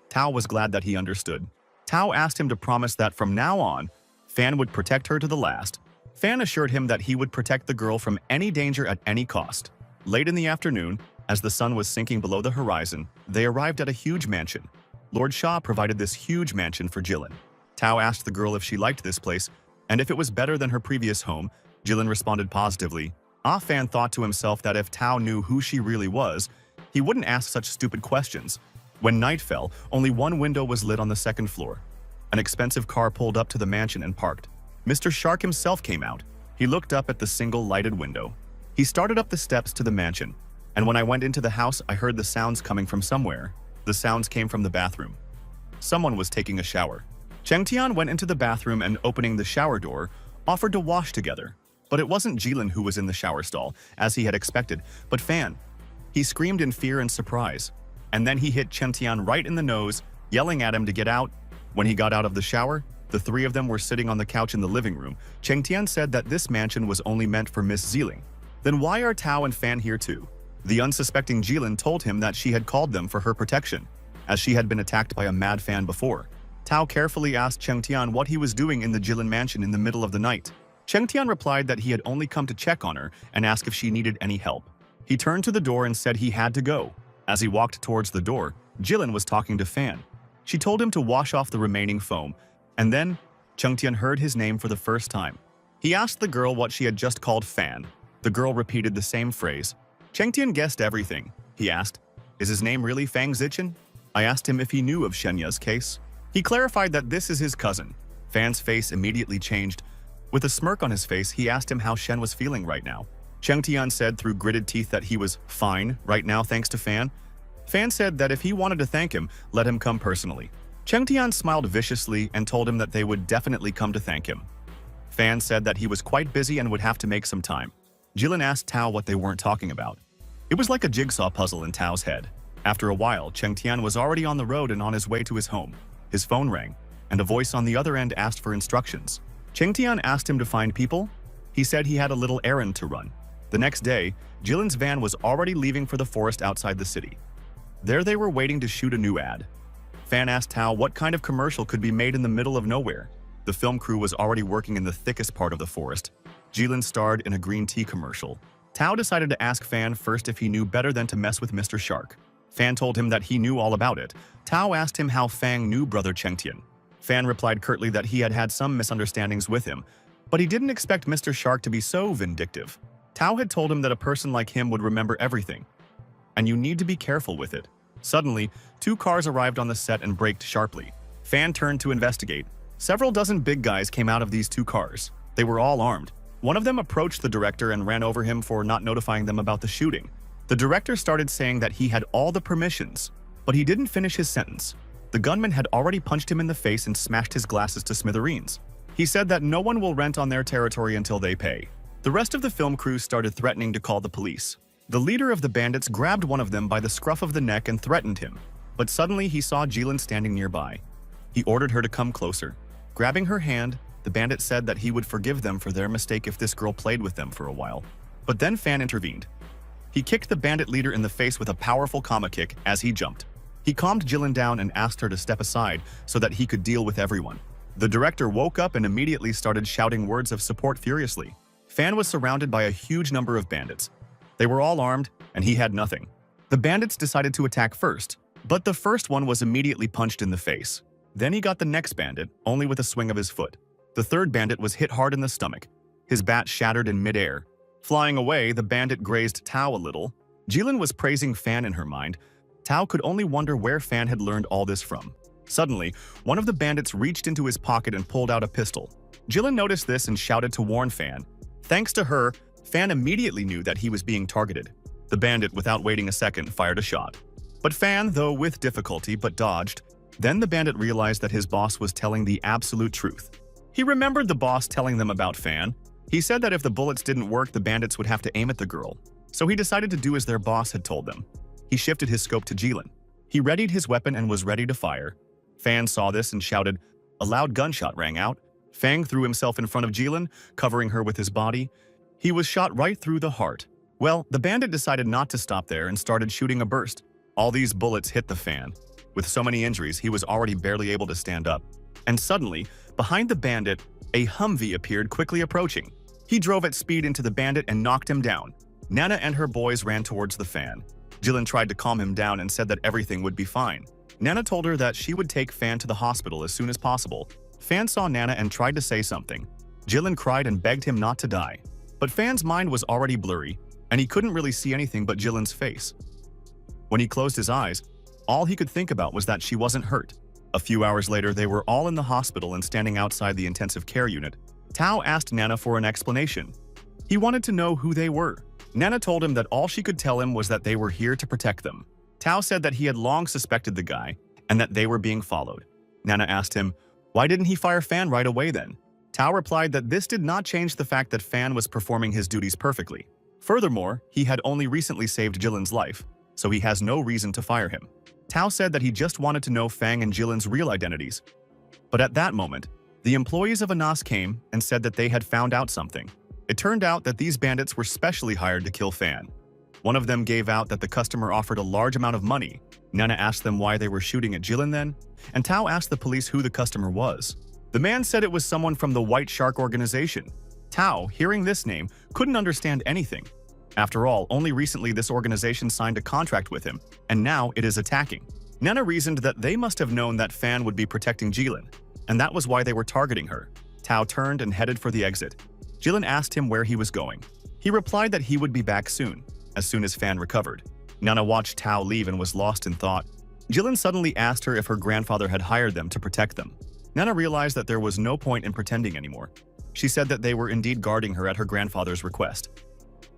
Tao was glad that he understood. Tao asked him to promise that from now on, Fan would protect her to the last. Fan assured him that he would protect the girl from any danger at any cost. Late in the afternoon, as the sun was sinking below the horizon, they arrived at a huge mansion. Lord Shah provided this huge mansion for Jilin. Tao asked the girl if she liked this place, and if it was better than her previous home. Jilin responded positively. Fan thought to himself that if Tao knew who she really was, he wouldn't ask such stupid questions. When night fell, only one window was lit on the second floor. An expensive car pulled up to the mansion and parked. Mr. Shark himself came out. He looked up at the single lighted window. He started up the steps to the mansion, and when I went into the house, I heard the sounds coming from somewhere. The sounds came from the bathroom. Someone was taking a shower. Chengtian went into the bathroom and, opening the shower door, offered to wash together. But it wasn't Jilin who was in the shower stall, as he had expected, but Fan. He screamed in fear and surprise. And then he hit Chengtian right in the nose, yelling at him to get out. When he got out of the shower, the three of them were sitting on the couch in the living room. Chengtian said that this mansion was only meant for Miss Ziling. Then why are Tao and Fan here too? The unsuspecting Jilin told him that she had called them for her protection, as she had been attacked by a mad fan before. Tao carefully asked Chengtian what he was doing in the Jilin mansion in the middle of the night. Chengtian replied that he had only come to check on her and ask if she needed any help. He turned to the door and said he had to go. As he walked towards the door, Jilin was talking to Fan. She told him to wash off the remaining foam, and then Chengtian heard his name for the first time. He asked the girl what she had just called Fan. The girl repeated the same phrase. Chengtian guessed everything. He asked, "Is his name really Fang Zichen?" I asked him if he knew of Shenya's case. He clarified that this is his cousin. Fan's face immediately changed. With a smirk on his face, he asked him how Shen was feeling right now. Chengtian said through gritted teeth that he was fine right now thanks to Fan. Fan said that if he wanted to thank him, let him come personally. Chengtian smiled viciously and told him that they would definitely come to thank him. Fan said that he was quite busy and would have to make some time. Jilin asked Tao what they weren't talking about. It was like a jigsaw puzzle in Tao's head. After a while, Chengtian was already on the road and on his way to his home. His phone rang, and a voice on the other end asked for instructions. Chengtian asked him to find people. He said he had a little errand to run. The next day, Jilin's van was already leaving for the forest outside the city. There they were waiting to shoot a new ad. Fan asked Tao what kind of commercial could be made in the middle of nowhere. The film crew was already working in the thickest part of the forest. Jilin starred in a green tea commercial. Tao decided to ask Fan first if he knew better than to mess with Mr. Shark. Fan told him that he knew all about it. Tao asked him how Fang knew brother Chengtian. Fan replied curtly that he had had some misunderstandings with him, but he didn't expect Mr. Shark to be so vindictive. Tao had told him that a person like him would remember everything. and you need to be careful with it. Suddenly, 2 cars arrived on the set and braked sharply. Fan turned to investigate. Several dozen big guys came out of these 2 cars. They were all armed. One of them approached the director and ran over him for not notifying them about the shooting. The director started saying that he had all the permissions, but he didn't finish his sentence. The gunman had already punched him in the face and smashed his glasses to smithereens. He said that no one will rent on their territory until they pay. The rest of the film crew started threatening to call the police. The leader of the bandits grabbed one of them by the scruff of the neck and threatened him, but suddenly he saw Jilin standing nearby. He ordered her to come closer. Grabbing her hand, the bandit said that he would forgive them for their mistake if this girl played with them for a while. But then Fan intervened. He kicked the bandit leader in the face with a powerful comma kick as he jumped. He calmed Jilin down and asked her to step aside so that he could deal with everyone. The director woke up and immediately started shouting words of support furiously. Fan was surrounded by a huge number of bandits. They were all armed, and he had nothing. The bandits decided to attack first, but the first one was immediately punched in the face. Then he got the next bandit, only with a swing of his foot. The third bandit was hit hard in the stomach. His bat shattered in midair. Flying away, the bandit grazed Tao a little. Jilin was praising Fan in her mind. Tao could only wonder where Fan had learned all this from. Suddenly, one of the bandits reached into his pocket and pulled out a pistol. Jilin noticed this and shouted to warn Fan. Thanks to her, Fan immediately knew that he was being targeted. The bandit, without waiting a second, fired a shot. But Fan, though with difficulty, but dodged. Then the bandit realized that his boss was telling the absolute truth. He remembered the boss telling them about Fan. He said that if the bullets didn't work, the bandits would have to aim at the girl. So he decided to do as their boss had told them. He shifted his scope to Jilin. He readied his weapon and was ready to fire. Fan saw this and shouted. A loud gunshot rang out. Fang threw himself in front of Jilin, covering her with his body. He was shot right through the heart. Well, the bandit decided not to stop there and started shooting a burst. All these bullets hit the Fan. With so many injuries, he was already barely able to stand up. And suddenly, behind the bandit, a Humvee appeared quickly approaching. He drove at speed into the bandit and knocked him down. Nana and her boys ran towards the Fan. Jilin tried to calm him down and said that everything would be fine. Nana told her that she would take Fan to the hospital as soon as possible. Fan saw Nana and tried to say something. Jilin cried and begged him not to die. But Fan's mind was already blurry, and he couldn't really see anything but Jilin's face. When he closed his eyes, all he could think about was that she wasn't hurt. A few hours later, they were all in the hospital and standing outside the intensive care unit. Tao asked Nana for an explanation. He wanted to know who they were. Nana told him that all she could tell him was that they were here to protect them. Tao said that he had long suspected the guy and that they were being followed. Nana asked him, why didn't he fire Fan right away then? Tao replied that this did not change the fact that Fan was performing his duties perfectly. Furthermore, he had only recently saved Jilin's life, so he has no reason to fire him. Tao said that he just wanted to know Fang and Jilin's real identities. But at that moment, the employees of Anas came and said that they had found out something. It turned out that these bandits were specially hired to kill Fan. One of them gave out that the customer offered a large amount of money. Nana asked them why they were shooting at Jilin then, and Tao asked the police who the customer was. The man said it was someone from the White Shark organization. Tao, hearing this name, couldn't understand anything. After all, only recently this organization signed a contract with him, and now it is attacking. Nana reasoned that they must have known that Fan would be protecting Jilin, and that was why they were targeting her. Tao turned and headed for the exit. Jilin asked him where he was going. He replied that he would be back soon as Fan recovered. Nana watched Tao leave and was lost in thought. Jilin suddenly asked her if her grandfather had hired them to protect them. Nana realized that there was no point in pretending anymore. She said that they were indeed guarding her at her grandfather's request.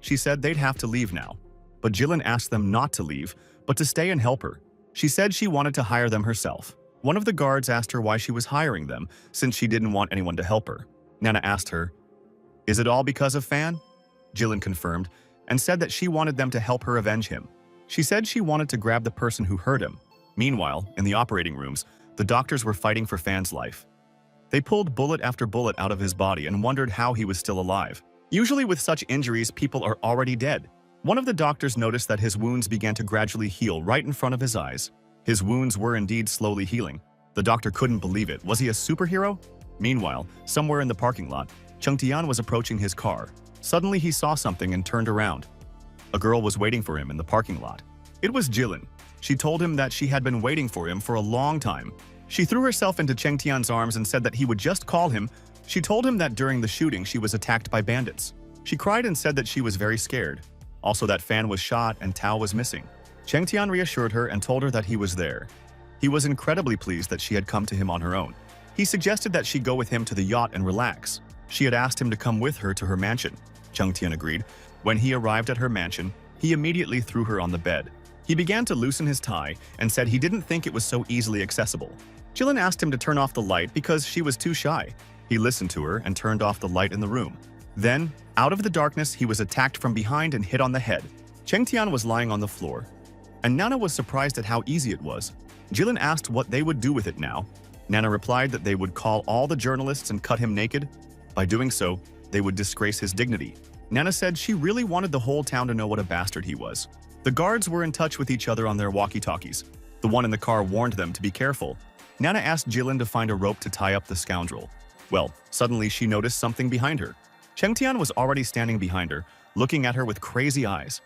She said they'd have to leave now, but Jilin asked them not to leave, but to stay and help her. She said she wanted to hire them herself. One of the guards asked her why she was hiring them, since she didn't want anyone to help her. Nana asked her, "Is it all because of Fan?" Jilin confirmed, and said that she wanted them to help her avenge him. She said she wanted to grab the person who hurt him. Meanwhile, in the operating rooms, the doctors were fighting for Fan's life. They pulled bullet after bullet out of his body and wondered how he was still alive. Usually with such injuries, people are already dead. One of the doctors noticed that his wounds began to gradually heal right in front of his eyes. His wounds were indeed slowly healing. The doctor couldn't believe it. Was he a superhero? Meanwhile, somewhere in the parking lot, Chung Tian was approaching his car. Suddenly he saw something and turned around. A girl was waiting for him in the parking lot. It was Jilin. She told him that she had been waiting for him for a long time. She threw herself into Cheng Tian's arms and said that he would just call him. She told him that during the shooting she was attacked by bandits. She cried and said that she was very scared. Also that Fan was shot and Tao was missing. Cheng Tian reassured her and told her that he was there. He was incredibly pleased that she had come to him on her own. He suggested that she go with him to the yacht and relax. She had asked him to come with her to her mansion. Cheng Tian agreed. When he arrived at her mansion, he immediately threw her on the bed. He began to loosen his tie and said he didn't think it was so easily accessible. Jilin asked him to turn off the light because she was too shy. He listened to her and turned off the light in the room. Then, out of the darkness, he was attacked from behind and hit on the head. Cheng Tian was lying on the floor, and Nana was surprised at how easy it was. Jilin asked what they would do with it now. Nana replied that they would call all the journalists and cut him naked. By doing so, they would disgrace his dignity. Nana said she really wanted the whole town to know what a bastard he was. The guards were in touch with each other on their walkie-talkies. The one in the car warned them to be careful. Nana asked Jilin to find a rope to tie up the scoundrel. Well, suddenly she noticed something behind her. Cheng Tian was already standing behind her, looking at her with crazy eyes.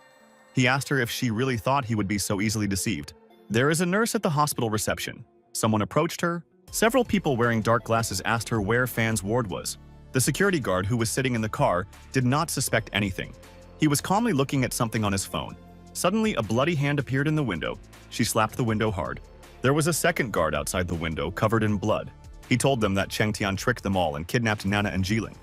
He asked her if she really thought he would be so easily deceived. There is a nurse at the hospital reception. Someone approached her. Several people wearing dark glasses asked her where Fan's ward was. The security guard who was sitting in the car did not suspect anything. He was calmly looking at something on his phone. Suddenly, a bloody hand appeared in the window. She slapped the window hard. There was a second guard outside the window, covered in blood. He told them that Cheng Tian tricked them all and kidnapped Nana and Jilin.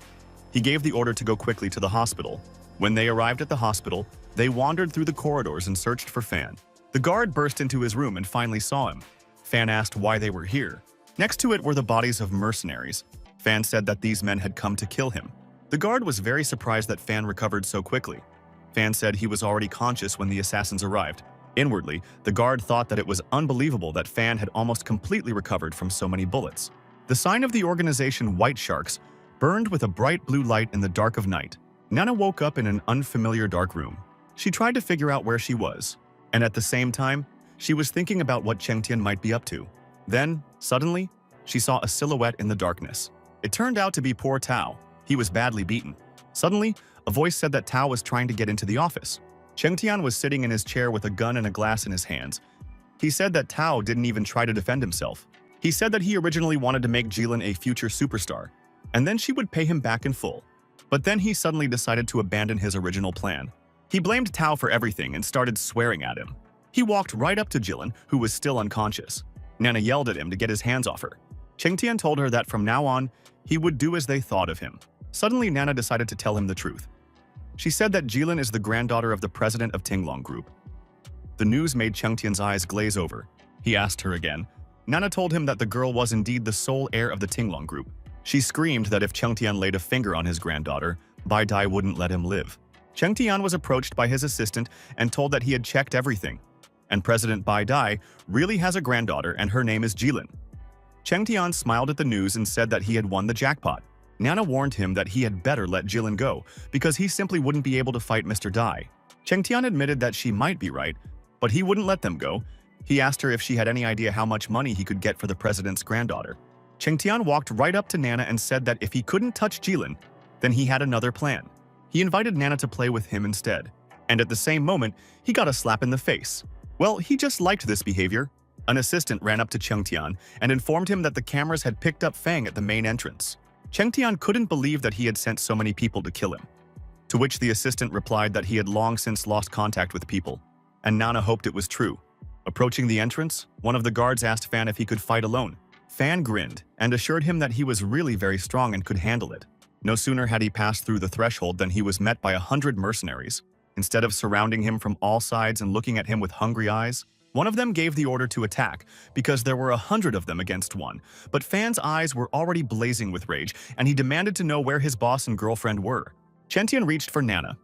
He gave the order to go quickly to the hospital. When they arrived at the hospital, they wandered through the corridors and searched for Fan. The guard burst into his room and finally saw him. Fan asked why they were here. Next to it were the bodies of mercenaries. Fan said that these men had come to kill him. The guard was very surprised that Fan recovered so quickly. Fan said he was already conscious when the assassins arrived. Inwardly, the guard thought that it was unbelievable that Fan had almost completely recovered from so many bullets. The sign of the organization White Sharks burned with a bright blue light in the dark of night. Nana woke up in an unfamiliar dark room. She tried to figure out where she was, and at the same time, she was thinking about what Cheng Tian might be up to. Then, suddenly, she saw a silhouette in the darkness. It turned out to be poor Tao. He was badly beaten. Suddenly, a voice said that Tao was trying to get into the office. Cheng Tian was sitting in his chair with a gun and a glass in his hands. He said that Tao didn't even try to defend himself. He said that he originally wanted to make Jilin a future superstar, and then she would pay him back in full. But then he suddenly decided to abandon his original plan. He blamed Tao for everything and started swearing at him. He walked right up to Jilin, who was still unconscious. Nana yelled at him to get his hands off her. Cheng Tian told her that from now on, he would do as they thought of him. Suddenly, Nana decided to tell him the truth. She said that Jilin is the granddaughter of the president of Tinglong Group. The news made Cheng Tian's eyes glaze over. He asked her again. Nana told him that the girl was indeed the sole heir of the Tinglong Group. She screamed that if Cheng Tian laid a finger on his granddaughter, Bai Dai wouldn't let him live. Cheng Tian was approached by his assistant and told that he had checked everything. And President Bai Dai really has a granddaughter and her name is Jilin. Cheng Tian smiled at the news and said that he had won the jackpot. Nana warned him that he had better let Jilin go because he simply wouldn't be able to fight Mr. Dai. Cheng Tian admitted that she might be right, but he wouldn't let them go. He asked her if she had any idea how much money he could get for the president's granddaughter. Cheng Tian walked right up to Nana and said that if he couldn't touch Jilin, then he had another plan. He invited Nana to play with him instead. And at the same moment, he got a slap in the face. Well, he just liked this behavior. An assistant ran up to Cheng Tian and informed him that the cameras had picked up Fang at the main entrance. Cheng Tian couldn't believe that he had sent so many people to kill him. To which the assistant replied that he had long since lost contact with people, and Nana hoped it was true. Approaching the entrance, one of the guards asked Fan if he could fight alone. Fan grinned and assured him that he was really very strong and could handle it. No sooner had he passed through the threshold than he was met by 100 mercenaries. Instead of surrounding him from all sides and looking at him with hungry eyes, one of them gave the order to attack because there were 100 of them against one. But Fan's eyes were already blazing with rage, and he demanded to know where his boss and girlfriend were. Cheng Tian reached for Nana.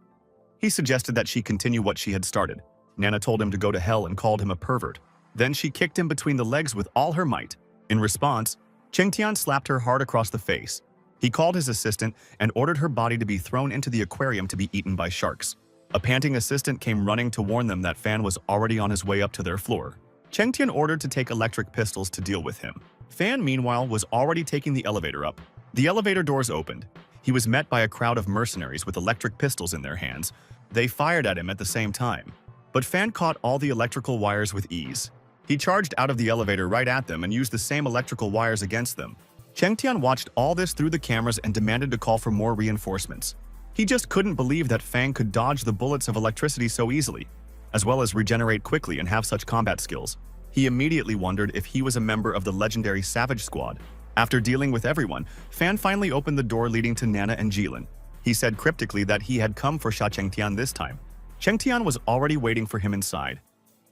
He suggested that she continue what she had started. Nana told him to go to hell and called him a pervert. Then she kicked him between the legs with all her might. In response, Cheng Tian slapped her hard across the face. He called his assistant and ordered her body to be thrown into the aquarium to be eaten by sharks. A panting assistant came running to warn them that Fan was already on his way up to their floor. Cheng Tian ordered to take electric pistols to deal with him. Fan, meanwhile, was already taking the elevator up. The elevator doors opened. He was met by a crowd of mercenaries with electric pistols in their hands. They fired at him at the same time. But Fan caught all the electrical wires with ease. He charged out of the elevator right at them and used the same electrical wires against them. Cheng Tian watched all this through the cameras and demanded to call for more reinforcements. He just couldn't believe that Fang could dodge the bullets of electricity so easily. as well as regenerate quickly and have such combat skills. He immediately wondered if he was a member of the legendary Savage Squad. After dealing with everyone, Fan finally opened the door leading to Nana and Jilin. He said cryptically that he had come for Sha Chengtian this time. Chengtian was already waiting for him inside.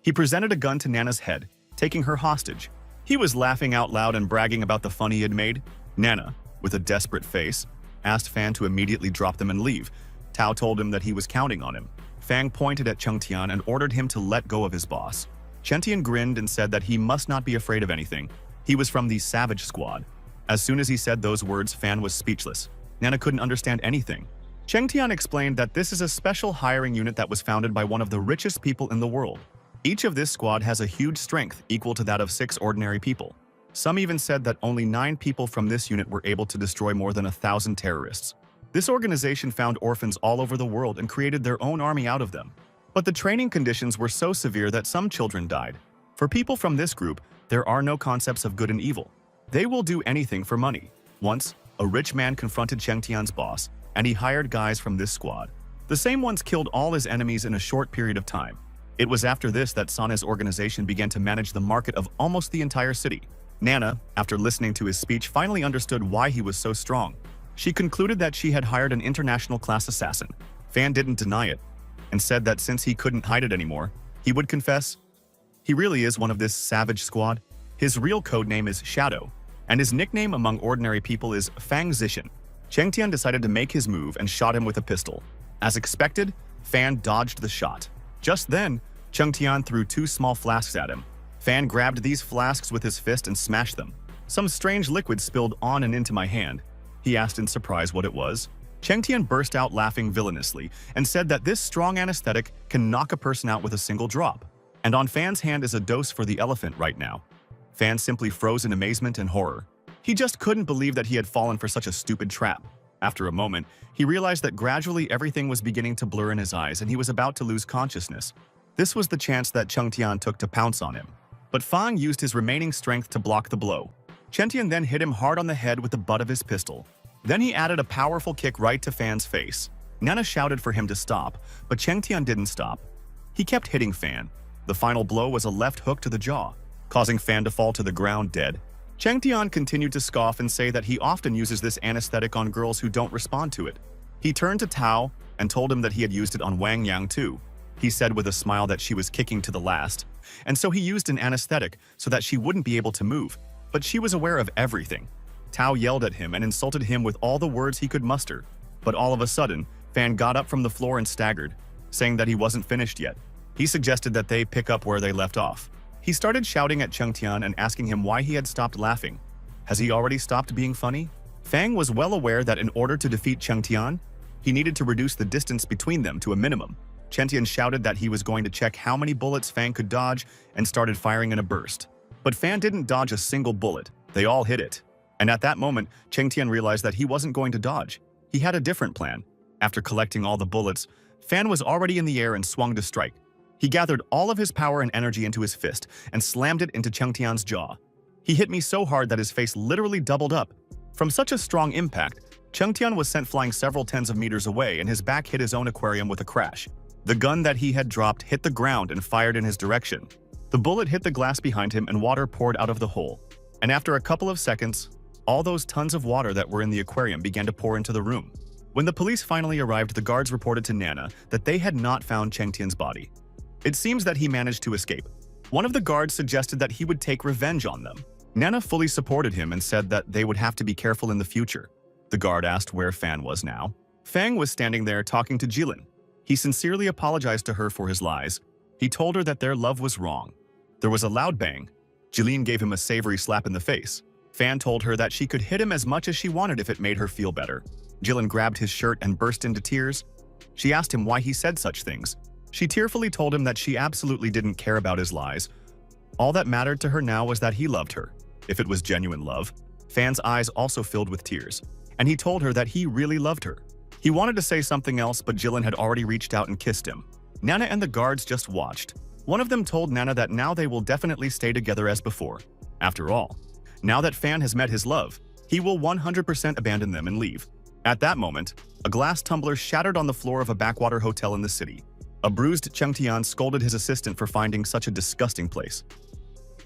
He presented a gun to Nana's head, taking her hostage. He was laughing out loud and bragging about the fun he had made. Nana, with a desperate face, asked Fan to immediately drop them and leave. Tao told him that he was counting on him. Fang pointed at Chengtian and ordered him to let go of his boss. Chengtian grinned and said that he must not be afraid of anything. He was from the Savage Squad. As soon as he said those words, Fan was speechless. Nana couldn't understand anything. Chengtian explained that this is a special hiring unit that was founded by one of the richest people in the world. Each of this squad has a huge strength equal to that of 6 ordinary people. Some even said that only 9 people from this unit were able to destroy more than 1,000 terrorists. This organization found orphans all over the world and created their own army out of them. But the training conditions were so severe that some children died. For people from this group, there are no concepts of good and evil. They will do anything for money. Once, a rich man confronted Chengtian's boss, and he hired guys from this squad. The same ones killed all his enemies in a short period of time. It was after this that Sana's organization began to manage the market of almost the entire city. Nana, after listening to his speech, finally understood why he was so strong. She concluded that she had hired an international class assassin. Fan didn't deny it, and said that since he couldn't hide it anymore, he would confess. He really is one of this Savage Squad. His real code name is Shadow, and his nickname among ordinary people is Fang Zishan. Chengtian decided to make his move and shot him with a pistol. As expected, Fan dodged the shot. Just then, Chengtian threw 2 small flasks at him. Fan grabbed these flasks with his fist and smashed them. Some strange liquid spilled on and into my hand. He asked in surprise what it was. Chengtian burst out laughing villainously and said that this strong anesthetic can knock a person out with a single drop. And on Fan's hand is a dose for the elephant right now. Fan simply froze in amazement and horror. He just couldn't believe that he had fallen for such a stupid trap. After a moment, he realized that gradually everything was beginning to blur in his eyes and he was about to lose consciousness. This was the chance that Chengtian took to pounce on him. But Fang used his remaining strength to block the blow. Chengtian then hit him hard on the head with the butt of his pistol. Then he added a powerful kick right to Fan's face. Nana shouted for him to stop, but Chengtian didn't stop. He kept hitting Fan. The final blow was a left hook to the jaw, causing Fan to fall to the ground dead. Chengtian continued to scoff and say that he often uses this anesthetic on girls who don't respond to it. He turned to Tao and told him that he had used it on Wang Yang too. He said with a smile that she was kicking to the last, and so he used an anesthetic so that she wouldn't be able to move, but she was aware of everything. Tao yelled at him and insulted him with all the words he could muster, but all of a sudden, Fan got up from the floor and staggered, saying that he wasn't finished yet. He suggested that they pick up where they left off. He started shouting at Chengtian and asking him why he had stopped laughing. Has he already stopped being funny? Fang was well aware that in order to defeat Chengtian, he needed to reduce the distance between them to a minimum. Chengtian shouted that he was going to check how many bullets Fang could dodge and started firing in a burst. But Fan didn't dodge a single bullet. They all hit it. And at that moment, Chengtian realized that he wasn't going to dodge. He had a different plan. After collecting all the bullets, Fan was already in the air and swung to strike. He gathered all of his power and energy into his fist and slammed it into Chengtian's jaw. He hit me so hard that his face literally doubled up. From such a strong impact, Chengtian was sent flying several tens of meters away and his back hit his own aquarium with a crash. The gun that he had dropped hit the ground and fired in his direction. The bullet hit the glass behind him and water poured out of the hole. And after a couple of seconds, all those tons of water that were in the aquarium began to pour into the room. When the police finally arrived, the guards reported to Nana that they had not found Chengtian's body. It seems that he managed to escape. One of the guards suggested that he would take revenge on them. Nana fully supported him and said that they would have to be careful in the future. The guard asked where Fan was now. Fang was standing there talking to Jilin. He sincerely apologized to her for his lies. He told her that their love was wrong. There was a loud bang. Jilin gave him a savory slap in the face. Fan told her that she could hit him as much as she wanted if it made her feel better. Jilin grabbed his shirt and burst into tears. She asked him why he said such things. She tearfully told him that she absolutely didn't care about his lies. All that mattered to her now was that he loved her, if it was genuine love. Fan's eyes also filled with tears, and he told her that he really loved her. He wanted to say something else, but Jilin had already reached out and kissed him. Nana and the guards just watched. One of them told Nana that now they will definitely stay together as before. After all, now that Fan has met his love, he will 100% abandon them and leave. At that moment, a glass tumbler shattered on the floor of a backwater hotel in the city. A bruised Cheng Tian scolded his assistant for finding such a disgusting place.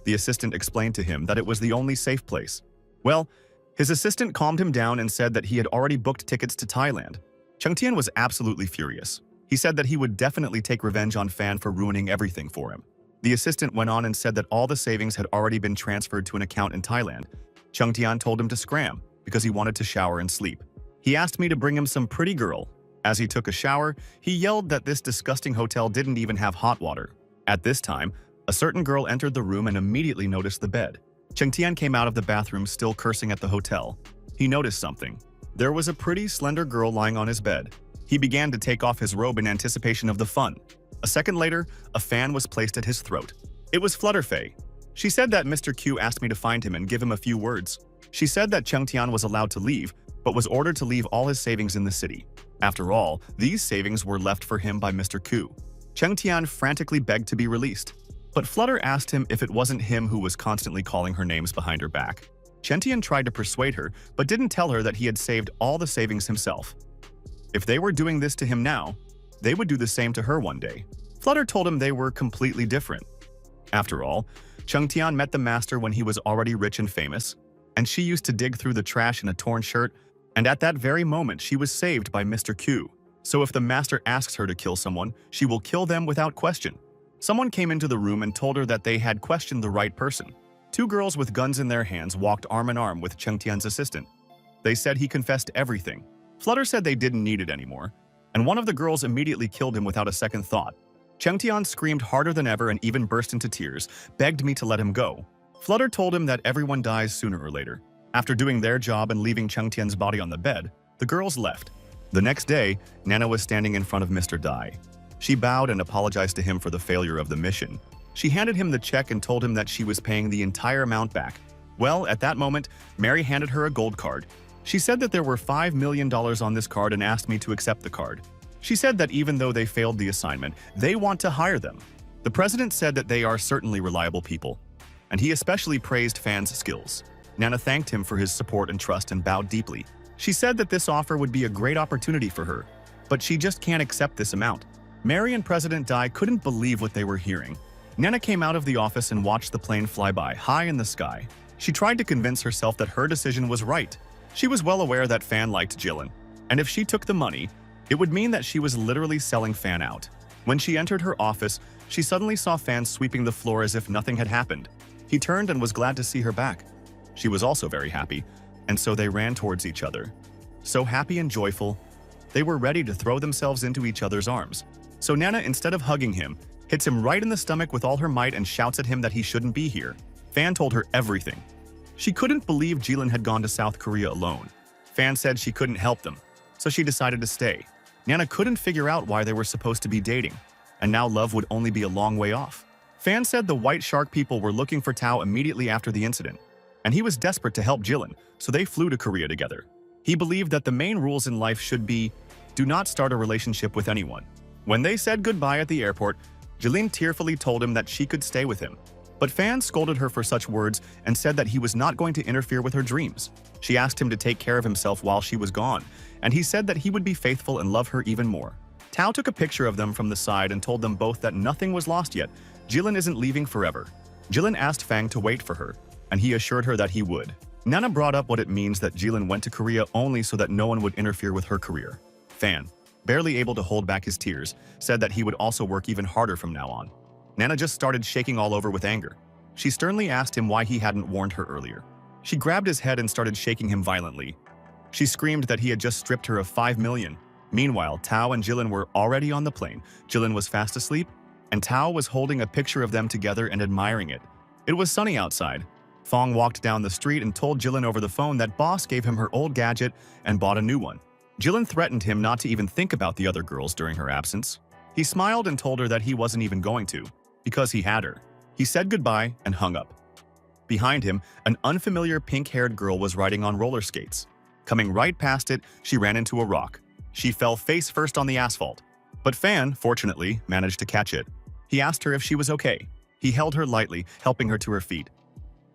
The assistant explained to him that it was the only safe place. Well, his assistant calmed him down and said that he had already booked tickets to Thailand. Cheng Tian was absolutely furious. He said that he would definitely take revenge on Fan for ruining everything for him. The assistant went on and said that all the savings had already been transferred to an account in Thailand. Cheng Tian told him to scram because he wanted to shower and sleep. He asked me to bring him some pretty girl. As he took a shower, he yelled that this disgusting hotel didn't even have hot water. At this time, a certain girl entered the room and immediately noticed the bed. Cheng Tian came out of the bathroom still cursing at the hotel. He noticed something. There was a pretty, slender girl lying on his bed. He began to take off his robe in anticipation of the fun. A second later, a fan was placed at his throat. It was Flutterfay. She said that Mr. Q asked me to find him and give him a few words. She said that Cheng Tian was allowed to leave, but was ordered to leave all his savings in the city. After all, these savings were left for him by Mr. Q. Cheng Tian frantically begged to be released. But Flutter asked him if it wasn't him who was constantly calling her names behind her back. Cheng Tian tried to persuade her, but didn't tell her that he had saved all the savings himself. If they were doing this to him now, they would do the same to her one day. Flutter told him they were completely different. After all, Cheng Tian met the master when he was already rich and famous, and she used to dig through the trash in a torn shirt, and at that very moment she was saved by Mr. Q. So if the master asks her to kill someone, she will kill them without question. Someone came into the room and told her that they had questioned the right person. Two girls with guns in their hands walked arm in arm with Cheng Tian's assistant. They said he confessed everything. Flutter said they didn't need it anymore, and one of the girls immediately killed him without a second thought. Cheng Tian screamed harder than ever and even burst into tears, begged me to let him go. Flutter told him that everyone dies sooner or later. After doing their job and leaving Cheng Tian's body on the bed, the girls left. The next day, Nana was standing in front of Mr. Dai. She bowed and apologized to him for the failure of the mission. She handed him the check and told him that she was paying the entire amount back. Well, at that moment, Mary handed her a gold card. She said that there were $5 million on this card and asked me to accept the card. She said that even though they failed the assignment, they want to hire them. The president said that they are certainly reliable people, and he especially praised Fan's skills. Nana thanked him for his support and trust and bowed deeply. She said that this offer would be a great opportunity for her, but she just can't accept this amount. Mary and President Dai couldn't believe what they were hearing. Nana came out of the office and watched the plane fly by, high in the sky. She tried to convince herself that her decision was right. She was well aware that Fan liked Jilin, and if she took the money, it would mean that she was literally selling Fan out. When she entered her office, she suddenly saw Fan sweeping the floor as if nothing had happened. He turned and was glad to see her back. She was also very happy, and so they ran towards each other. So happy and joyful, they were ready to throw themselves into each other's arms. So Nana, instead of hugging him, hits him right in the stomach with all her might and shouts at him that he shouldn't be here. Fan told her everything. She couldn't believe Jilin had gone to South Korea alone. Fan said she couldn't help them, so she decided to stay. Nana couldn't figure out why they were supposed to be dating, and now love would only be a long way off. Fan said the White Shark people were looking for Tao immediately after the incident, and he was desperate to help Jilin, so they flew to Korea together. He believed that the main rules in life should be, do not start a relationship with anyone. When they said goodbye at the airport, Jilin tearfully told him that she could stay with him. But Fan scolded her for such words and said that he was not going to interfere with her dreams. She asked him to take care of himself while she was gone, and he said that he would be faithful and love her even more. Tao took a picture of them from the side and told them both that nothing was lost yet. Jilin isn't leaving forever. Jilin asked Fang to wait for her, and he assured her that he would. Nana brought up what it means that Jilin went to Korea only so that no one would interfere with her career. Fan, barely able to hold back his tears, said that he would also work even harder from now on. Nana just started shaking all over with anger. She sternly asked him why he hadn't warned her earlier. She grabbed his head and started shaking him violently. She screamed that he had just stripped her of $5 million. Meanwhile, Tao and Jilin were already on the plane. Jilin was fast asleep, and Tao was holding a picture of them together and admiring it. It was sunny outside. Fong walked down the street and told Jilin over the phone that Boss gave him her old gadget and bought a new one. Jilin threatened him not to even think about the other girls during her absence. He smiled and told her that he wasn't even going to, because he had her. He said goodbye and hung up. Behind him, an unfamiliar pink-haired girl was riding on roller skates. Coming right past it, she ran into a rock. She fell face first on the asphalt. But Fan, fortunately, managed to catch it. He asked her if she was okay. He held her lightly, helping her to her feet.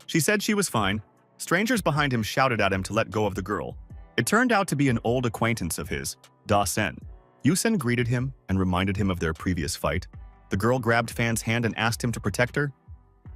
She said she was fine. Strangers behind him shouted at him to let go of the girl. It turned out to be an old acquaintance of his, Da Sen. Yusen greeted him and reminded him of their previous fight. The girl grabbed Fan's hand and asked him to protect her.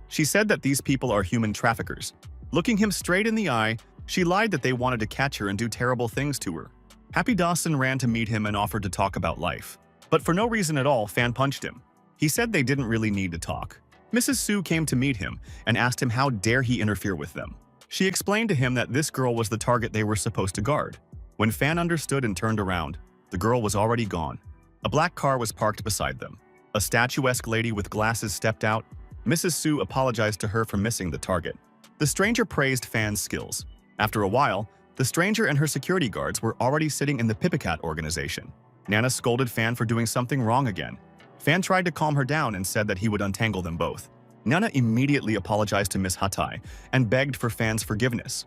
She said that these people are human traffickers. Looking him straight in the eye, she lied that they wanted to catch her and do terrible things to her. Happy Dawson ran to meet him and offered to talk about life. But for no reason at all, Fan punched him. He said they didn't really need to talk. Mrs. Sue came to meet him and asked him how dare he interfere with them. She explained to him that this girl was the target they were supposed to guard. When Fan understood and turned around, the girl was already gone. A black car was parked beside them. A statuesque lady with glasses stepped out. Mrs. Sue apologized to her for missing the target. The stranger praised Fan's skills. After a while, the stranger and her security guards were already sitting in the Pipicat organization. Nana scolded Fan for doing something wrong again. Fan tried to calm her down and said that he would untangle them both. Nana immediately apologized to Miss Hatai and begged for Fan's forgiveness.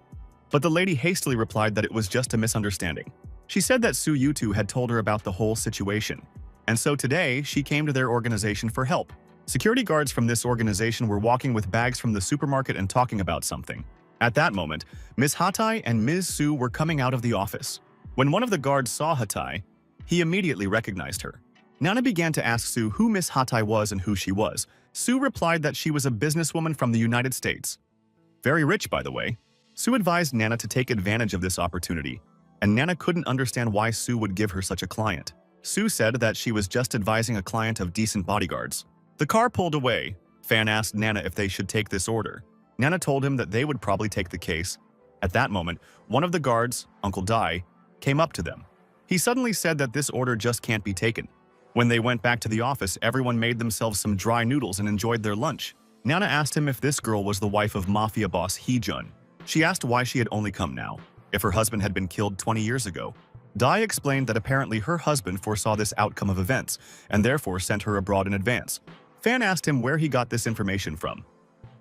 But the lady hastily replied that it was just a misunderstanding. She said that Su Yutu had told her about the whole situation. And so today, she came to their organization for help. Security guards from this organization were walking with bags from the supermarket and talking about something. At that moment, Miss Hatai and Ms. Su were coming out of the office. When one of the guards saw Hatai, he immediately recognized her. Nana began to ask Su who Miss Hatai was and who she was. Su replied that she was a businesswoman from the United States. Very rich, by the way. Su advised Nana to take advantage of this opportunity, and Nana couldn't understand why Su would give her such a client. Su said that she was just advising a client of decent bodyguards. The car pulled away. Fan asked Nana if they should take this order. Nana told him that they would probably take the case. At that moment, one of the guards, Uncle Dai, came up to them. He suddenly said that this order just can't be taken. When they went back to the office, everyone made themselves some dry noodles and enjoyed their lunch. Nana asked him if this girl was the wife of mafia boss Hee-jun. She asked why she had only come now, if her husband had been killed 20 years ago. Dai explained that apparently her husband foresaw this outcome of events and therefore sent her abroad in advance. Fan asked him where he got this information from.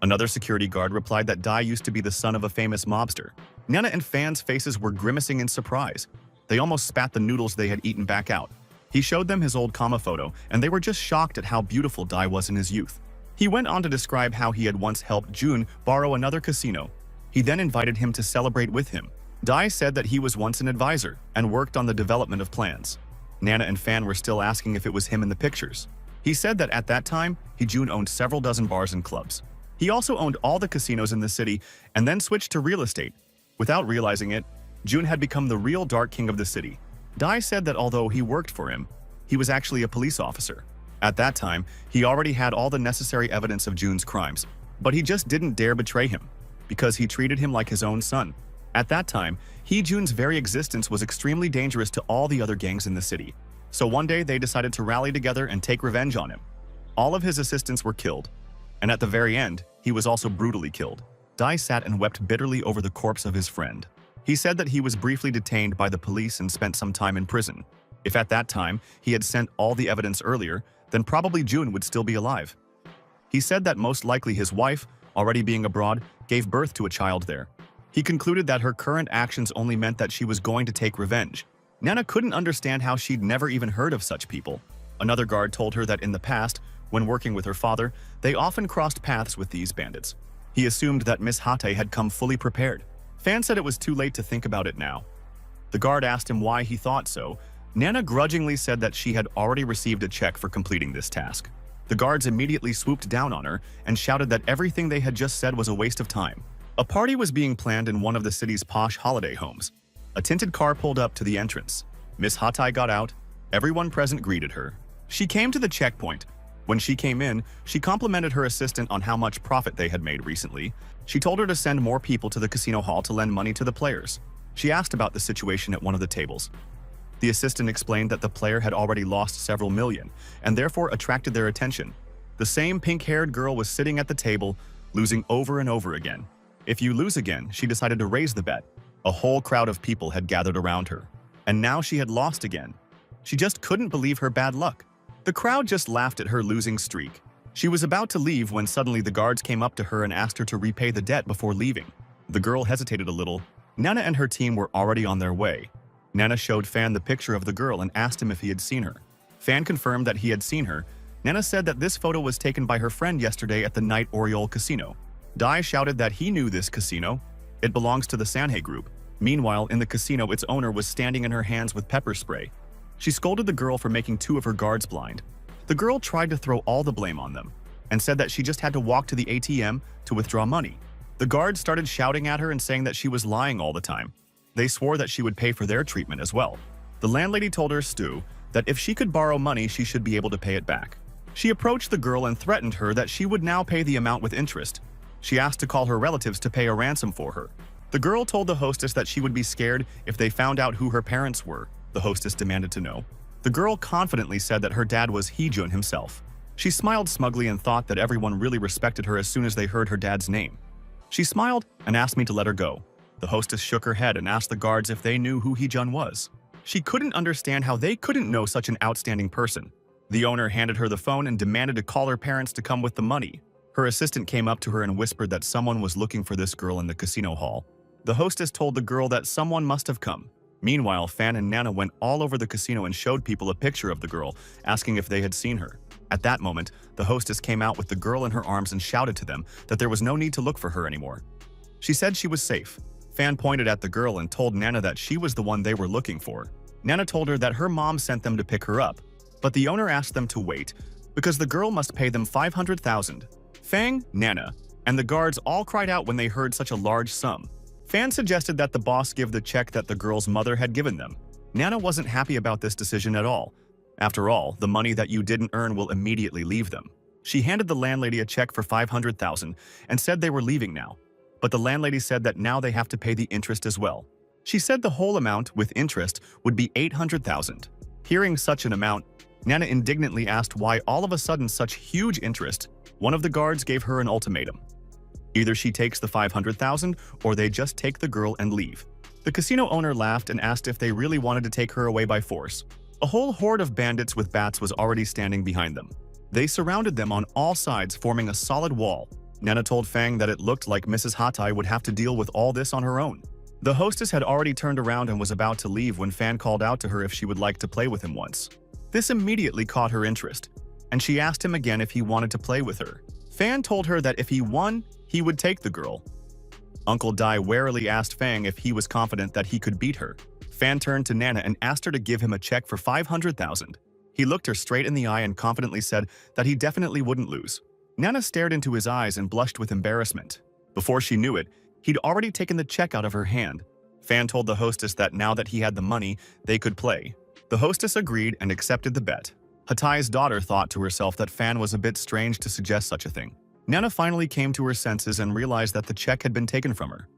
Another security guard replied that Dai used to be the son of a famous mobster. Nana and Fan's faces were grimacing in surprise. They almost spat the noodles they had eaten back out. He showed them his old comma photo, and they were just shocked at how beautiful Dai was in his youth. He went on to describe how he had once helped Jun borrow another casino. He then invited him to celebrate with him. Dai said that he was once an advisor and worked on the development of plans. Nana and Fan were still asking if it was him in the pictures. He said that at that time, Jun owned several dozen bars and clubs. He also owned all the casinos in the city and then switched to real estate. Without realizing it, Jun had become the real Dark King of the city. Dai said that although he worked for him, he was actually a police officer. At that time, he already had all the necessary evidence of Jun's crimes, but he just didn't dare betray him, because he treated him like his own son. At that time, Jun's very existence was extremely dangerous to all the other gangs in the city. So one day they decided to rally together and take revenge on him. All of his assistants were killed, and at the very end, he was also brutally killed. Dai sat and wept bitterly over the corpse of his friend. He said that he was briefly detained by the police and spent some time in prison. If at that time he had sent all the evidence earlier, then probably Jun would still be alive. He said that most likely his wife, already being abroad, gave birth to a child there. He concluded that her current actions only meant that she was going to take revenge. Nana couldn't understand how she'd never even heard of such people. Another guard told her that in the past, when working with her father, they often crossed paths with these bandits. He assumed that Miss Hate had come fully prepared. Fan said it was too late to think about it now. The guard asked him why he thought so. Nana grudgingly said that she had already received a check for completing this task. The guards immediately swooped down on her and shouted that everything they had just said was a waste of time. A party was being planned in one of the city's posh holiday homes. A tinted car pulled up to the entrance. Miss Hatai got out. Everyone present greeted her. She came to the checkpoint. When she came in, she complimented her assistant on how much profit they had made recently. She told her to send more people to the casino hall to lend money to the players. She asked about the situation at one of the tables. The assistant explained that the player had already lost several million and therefore attracted their attention. The same pink-haired girl was sitting at the table, losing over and over again. If you lose again, she decided to raise the bet. A whole crowd of people had gathered around her, and now she had lost again. She just couldn't believe her bad luck. The crowd just laughed at her losing streak. She was about to leave when suddenly the guards came up to her and asked her to repay the debt before leaving. The girl hesitated a little. Nana and her team were already on their way. Nana showed Fan the picture of the girl and asked him if he had seen her. Fan confirmed that he had seen her. Nana said that this photo was taken by her friend yesterday at the Night Oriole Casino. Dai shouted that he knew this casino. It belongs to the Sanhei group. Meanwhile, in the casino, its owner was standing in her hands with pepper spray. She scolded the girl for making 2 of her guards blind. The girl tried to throw all the blame on them and said that she just had to walk to the ATM to withdraw money. The guards started shouting at her and saying that she was lying all the time. They swore that she would pay for their treatment as well. The landlady told her, Stu, that if she could borrow money, she should be able to pay it back. She approached the girl and threatened her that she would now pay the amount with interest. She asked to call her relatives to pay a ransom for her. The girl told the hostess that she would be scared if they found out who her parents were. The hostess demanded to know. The girl confidently said that her dad was Heejun himself. She smiled smugly and thought that everyone really respected her as soon as they heard her dad's name. She smiled and asked me to let her go. The hostess shook her head and asked the guards if they knew who Heejun was. She couldn't understand how they couldn't know such an outstanding person. The owner handed her the phone and demanded to call her parents to come with the money. Her assistant came up to her and whispered that someone was looking for this girl in the casino hall. The hostess told the girl that someone must have come. Meanwhile, Fan and Nana went all over the casino and showed people a picture of the girl, asking if they had seen her. At that moment, the hostess came out with the girl in her arms and shouted to them that there was no need to look for her anymore. She said she was safe. Fan pointed at the girl and told Nana that she was the one they were looking for. Nana told her that her mom sent them to pick her up, but the owner asked them to wait because the girl must pay them 500,000. Fang, Nana, and the guards all cried out when they heard such a large sum. Fan suggested that the boss give the check that the girl's mother had given them. Nana wasn't happy about this decision at all. After all, the money that you didn't earn will immediately leave them. She handed the landlady a check for 500,000 and said they were leaving now. But the landlady said that now they have to pay the interest as well. She said the whole amount, with interest, would be 800,000. Hearing such an amount, Nana indignantly asked why all of a sudden such huge interest. One of the guards gave her an ultimatum. Either she takes the 500,000 or they just take the girl and leave. The casino owner laughed and asked if they really wanted to take her away by force. A whole horde of bandits with bats was already standing behind them. They surrounded them on all sides, forming a solid wall. Nana told Fang that it looked like Mrs. Hatai would have to deal with all this on her own. The hostess had already turned around and was about to leave when Fan called out to her if she would like to play with him once. This immediately caught her interest, and she asked him again if he wanted to play with her. Fan told her that if he won, he would take the girl. Uncle Dai warily asked Fang if he was confident that he could beat her. Fan turned to Nana and asked her to give him a check for 500,000. He looked her straight in the eye and confidently said that he definitely wouldn't lose. Nana stared into his eyes and blushed with embarrassment. Before she knew it, he'd already taken the check out of her hand. Fan told the hostess that now that he had the money, they could play. The hostess agreed and accepted the bet. Hatai's daughter thought to herself that Fan was a bit strange to suggest such a thing. Nana finally came to her senses and realized that the check had been taken from her.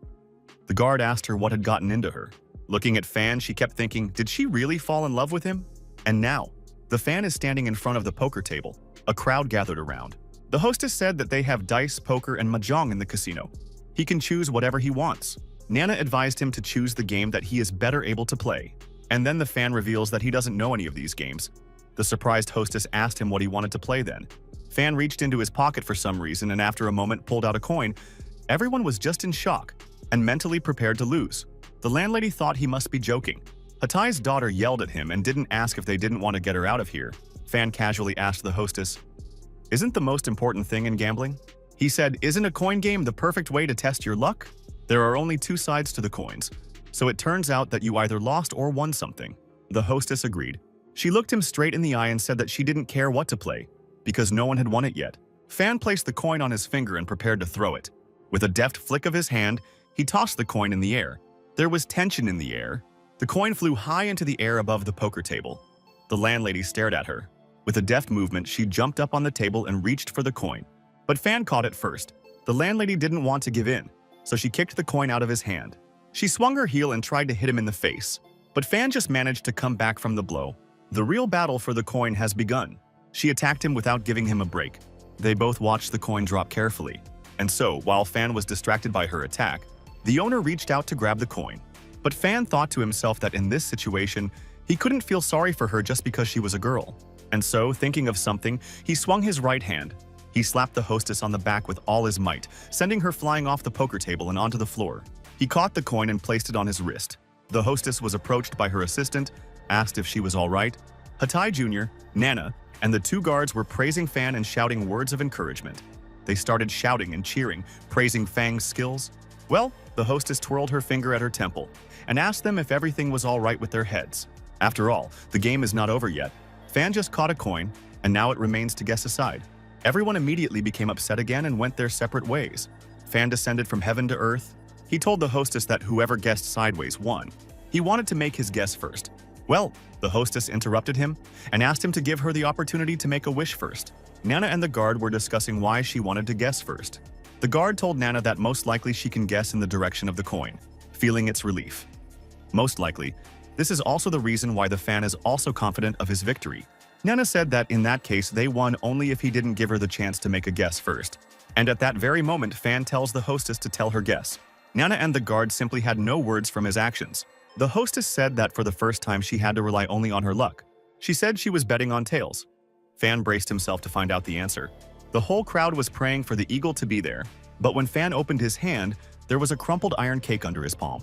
The guard asked her what had gotten into her. Looking at Fan, she kept thinking, did she really fall in love with him? And now, the Fan is standing in front of the poker table. A crowd gathered around. The hostess said that they have dice, poker, and mahjong in the casino. He can choose whatever he wants. Nana advised him to choose the game that he is better able to play. And then the Fan reveals that he doesn't know any of these games. The surprised hostess asked him what he wanted to play then. Fan reached into his pocket for some reason and after a moment pulled out a coin. Everyone was just in shock and mentally prepared to lose. The landlady thought he must be joking. Hatai's daughter yelled at him and didn't ask if they didn't want to get her out of here. Fan casually asked the hostess, "Isn't the most important thing in gambling?" He said, "Isn't a coin game the perfect way to test your luck? There are only two sides to the coins, so it turns out that you either lost or won something." The hostess agreed. She looked him straight in the eye and said that she didn't care what to play, because no one had won it yet. Fan placed the coin on his finger and prepared to throw it. With a deft flick of his hand, he tossed the coin in the air. There was tension in the air. The coin flew high into the air above the poker table. The landlady stared at her. With a deft movement, she jumped up on the table and reached for the coin. But Fan caught it first. The landlady didn't want to give in, so she kicked the coin out of his hand. She swung her heel and tried to hit him in the face, but Fan just managed to come back from the blow. The real battle for the coin has begun. She attacked him without giving him a break. They both watched the coin drop carefully. And so, while Fan was distracted by her attack, the owner reached out to grab the coin. But Fan thought to himself that in this situation, he couldn't feel sorry for her just because she was a girl. And so, thinking of something, he swung his right hand. He slapped the hostess on the back with all his might, sending her flying off the poker table and onto the floor. He caught the coin and placed it on his wrist. The hostess was approached by her assistant, asked if she was all right. Hatai Jr., Nana, and the two guards were praising Fan and shouting words of encouragement. They started shouting and cheering, praising Fang's skills. Well, the hostess twirled her finger at her temple and asked them if everything was all right with their heads. After all, the game is not over yet. Fan just caught a coin, and now it remains to guess a side. Everyone immediately became upset again and went their separate ways. Fan descended from heaven to earth. He told the hostess that whoever guessed sideways won. He wanted to make his guess first. Well, the hostess interrupted him and asked him to give her the opportunity to make a wish first. Nana and the guard were discussing why she wanted to guess first. The guard told Nana that most likely she can guess in the direction of the coin, feeling its relief. Most likely, this is also the reason why the fan is also confident of his victory. Nana said that in that case they won only if he didn't give her the chance to make a guess first. And at that very moment, Fan tells the hostess to tell her guess. Nana and the guard simply had no words from his actions. The hostess said that for the first time she had to rely only on her luck. She said she was betting on tails. Fan braced himself to find out the answer. The whole crowd was praying for the eagle to be there, but when Fan opened his hand, there was a crumpled iron cake under his palm.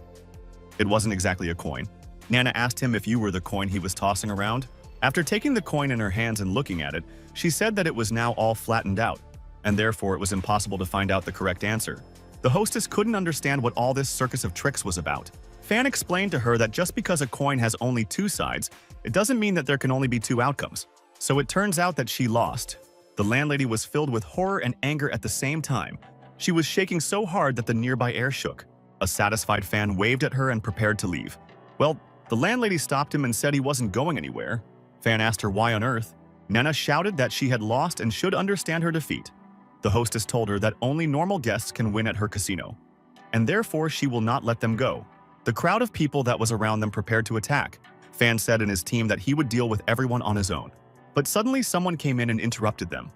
It wasn't exactly a coin. Nana asked him if you were the coin he was tossing around. After taking the coin in her hands and looking at it, she said that it was now all flattened out, and therefore it was impossible to find out the correct answer. The hostess couldn't understand what all this circus of tricks was about. Fan explained to her that just because a coin has only two sides, it doesn't mean that there can only be two outcomes. So it turns out that she lost. The landlady was filled with horror and anger at the same time. She was shaking so hard that the nearby air shook. A satisfied Fan waved at her and prepared to leave. Well, the landlady stopped him and said he wasn't going anywhere. Fan asked her why on earth. Nana shouted that she had lost and should understand her defeat. The hostess told her that only normal guests can win at her casino, and therefore she will not let them go. The crowd of people that was around them prepared to attack. Fan said in his team that he would deal with everyone on his own. But suddenly someone came in and interrupted them.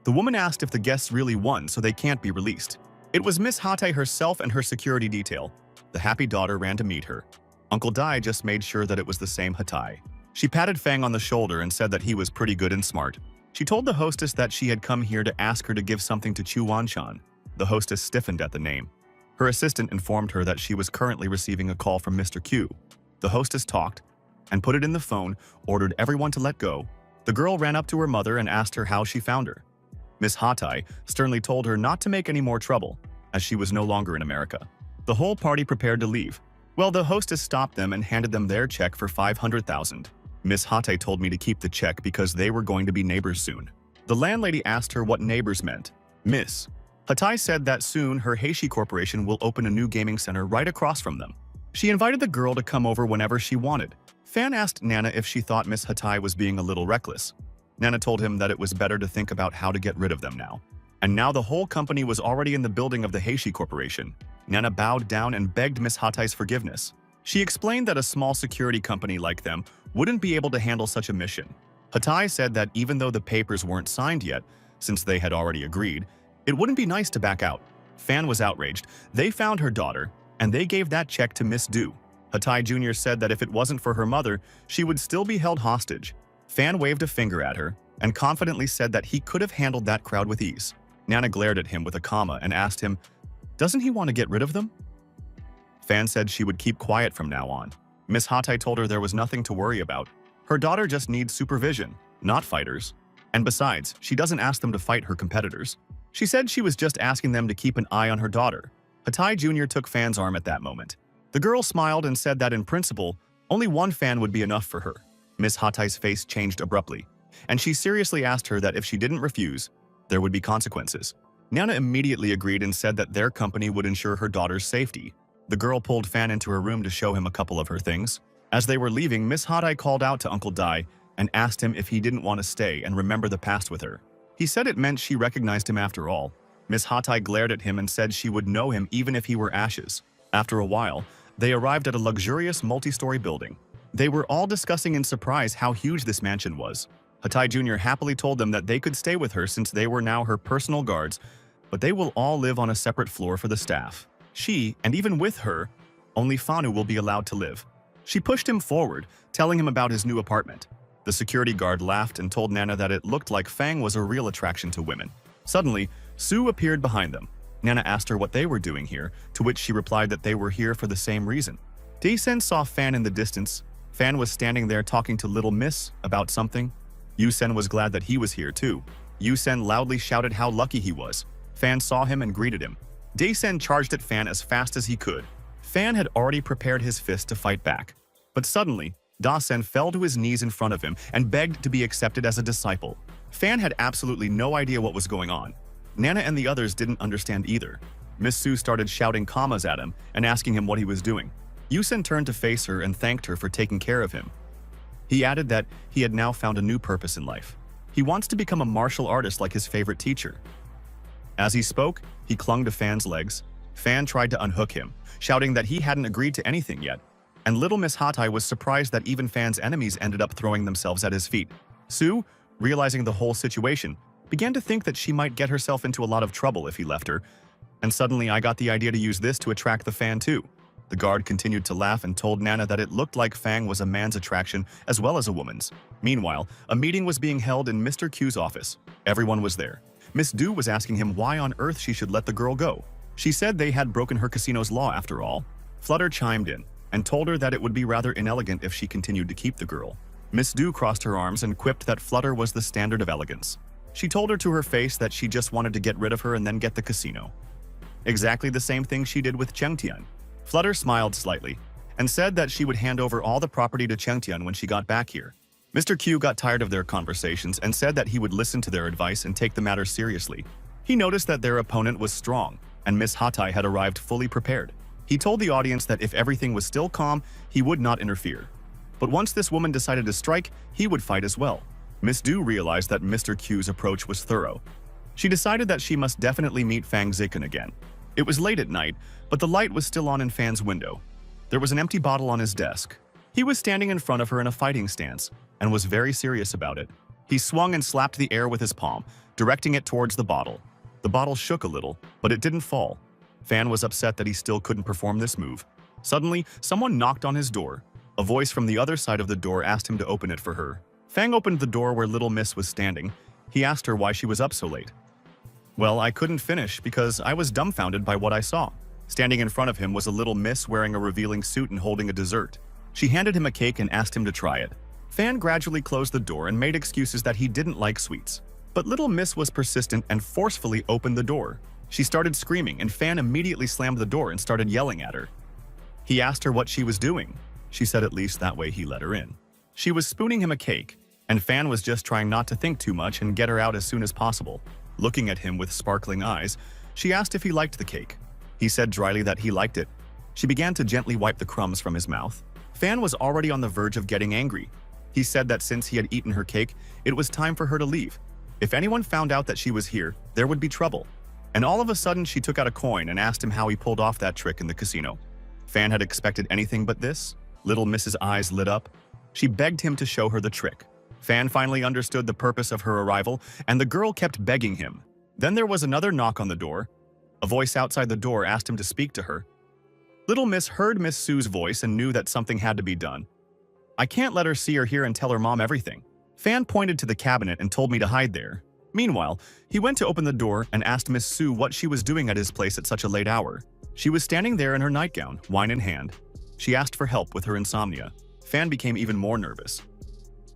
The woman asked if the guests really won so they can't be released. It was Miss Hatay herself and her security detail. The happy daughter ran to meet her. Uncle Dai just made sure that it was the same Hatay. She patted Fang on the shoulder and said that he was pretty good and smart. She told the hostess that she had come here to ask her to give something to Chu Wanchan. The hostess stiffened at the name. Her assistant informed her that she was currently receiving a call from Mr. Q. The hostess talked and put it in the phone, ordered everyone to let go. The girl ran up to her mother and asked her how she found her. Miss Hatay sternly told her not to make any more trouble, as she was no longer in America. The whole party prepared to leave. Well, the hostess stopped them and handed them their check for 500,000. Miss Hatay told me to keep the check because they were going to be neighbors soon. The landlady asked her what neighbors meant. Miss Hatay said that soon her Heishi Corporation will open a new gaming center right across from them. She invited the girl to come over whenever she wanted. Fan asked Nana if she thought Miss Hatay was being a little reckless. Nana told him that it was better to think about how to get rid of them now. And now the whole company was already in the building of the Heishi Corporation. Nana bowed down and begged Miss Hatay's forgiveness. She explained that a small security company like them wouldn't be able to handle such a mission. Hatay said that even though the papers weren't signed yet, since they had already agreed, it wouldn't be nice to back out. Fan was outraged. They found her daughter, and they gave that check to Miss Du. Hatay Jr. said that if it wasn't for her mother, she would still be held hostage. Fan waved a finger at her and confidently said that he could have handled that crowd with ease. Nana glared at him with a comma and asked him, "Doesn't he want to get rid of them?" Fan said she would keep quiet from now on. Miss Hatay told her there was nothing to worry about. Her daughter just needs supervision, not fighters. And besides, she doesn't ask them to fight her competitors. She said she was just asking them to keep an eye on her daughter. Hatay Jr. took Fan's arm at that moment. The girl smiled and said that in principle, only one fan would be enough for her. Miss Hatay's face changed abruptly, and she seriously asked her that if she didn't refuse, there would be consequences. Nana immediately agreed and said that their company would ensure her daughter's safety. The girl pulled Fan into her room to show him a couple of her things. As they were leaving, Miss Hatay called out to Uncle Dai and asked him if he didn't want to stay and remember the past with her. He said it meant she recognized him after all. Miss Hatay glared at him and said she would know him even if he were ashes. After a while, they arrived at a luxurious multi-story building. They were all discussing in surprise how huge this mansion was. Hatay Jr. happily told them that they could stay with her since they were now her personal guards, but they will all live on a separate floor for the staff. She, and even with her, only Fanu will be allowed to live. She pushed him forward, telling him about his new apartment. The security guard laughed and told Nana that it looked like Fang was a real attraction to women. Suddenly, Sue appeared behind them. Nana asked her what they were doing here, to which she replied that they were here for the same reason. Dae-sen saw Fan in the distance. Fan was standing there talking to Little Miss about something. Yu-sen was glad that he was here too. Yu-sen loudly shouted how lucky he was. Fan saw him and greeted him. Dae-sen charged at Fan as fast as he could. Fan had already prepared his fist to fight back. But suddenly, Da-sen fell to his knees in front of him and begged to be accepted as a disciple. Fan had absolutely no idea what was going on. Nana and the others didn't understand either. Miss Su started shouting commas at him and asking him what he was doing. Yusen turned to face her and thanked her for taking care of him. He added that he had now found a new purpose in life. He wants to become a martial artist like his favorite teacher. As he spoke, he clung to Fan's legs. Fan tried to unhook him, shouting that he hadn't agreed to anything yet. And little Miss Hatai was surprised that even Fan's enemies ended up throwing themselves at his feet. Su, realizing the whole situation, began to think that she might get herself into a lot of trouble if he left her. And suddenly I got the idea to use this to attract the Fan too. The guard continued to laugh and told Nana that it looked like Fang was a man's attraction as well as a woman's. Meanwhile, a meeting was being held in Mr. Q's office. Everyone was there. Miss Du was asking him why on earth she should let the girl go. She said they had broken her casino's law after all. Flutter chimed in and told her that it would be rather inelegant if she continued to keep the girl. Miss Du crossed her arms and quipped that Flutter was the standard of elegance. She told her to her face that she just wanted to get rid of her and then get the casino. Exactly the same thing she did with Chengtian. Flutter smiled slightly and said that she would hand over all the property to Chengtian when she got back here. Mr. Q got tired of their conversations and said that he would listen to their advice and take the matter seriously. He noticed that their opponent was strong, and Miss Hatai had arrived fully prepared. He told the audience that if everything was still calm, he would not interfere. But once this woman decided to strike, he would fight as well. Miss Du realized that Mr. Q's approach was thorough. She decided that she must definitely meet Fang Ziken again. It was late at night, but the light was still on in Fan's window. There was an empty bottle on his desk. He was standing in front of her in a fighting stance, and was very serious about it. He swung and slapped the air with his palm, directing it towards the bottle. The bottle shook a little, but it didn't fall. Fan was upset that he still couldn't perform this move. Suddenly, someone knocked on his door. A voice from the other side of the door asked him to open it for her. Fang opened the door where Little Miss was standing. He asked her why she was up so late. Well, I couldn't finish because I was dumbfounded by what I saw. Standing in front of him was a Little Miss wearing a revealing suit and holding a dessert. She handed him a cake and asked him to try it. Fan gradually closed the door and made excuses that he didn't like sweets. But Little Miss was persistent and forcefully opened the door. She started screaming and Fan immediately slammed the door and started yelling at her. He asked her what she was doing. She said at least that way he let her in. She was spooning him a cake, and Fan was just trying not to think too much and get her out as soon as possible. Looking at him with sparkling eyes, she asked if he liked the cake. He said dryly that he liked it. She began to gently wipe the crumbs from his mouth. Fan was already on the verge of getting angry. He said that since he had eaten her cake, it was time for her to leave. If anyone found out that she was here, there would be trouble. And all of a sudden, she took out a coin and asked him how he pulled off that trick in the casino. Fan had expected anything but this. Little Miss's eyes lit up. She begged him to show her the trick. Fan finally understood the purpose of her arrival, and the girl kept begging him. Then there was another knock on the door. A voice outside the door asked him to speak to her. Little Miss heard Miss Sue's voice and knew that something had to be done. I can't let her see or hear and tell her mom everything. Fan pointed to the cabinet and told me to hide there. Meanwhile, he went to open the door and asked Miss Sue what she was doing at his place at such a late hour. She was standing there in her nightgown, wine in hand. She asked for help with her insomnia. Fan became even more nervous.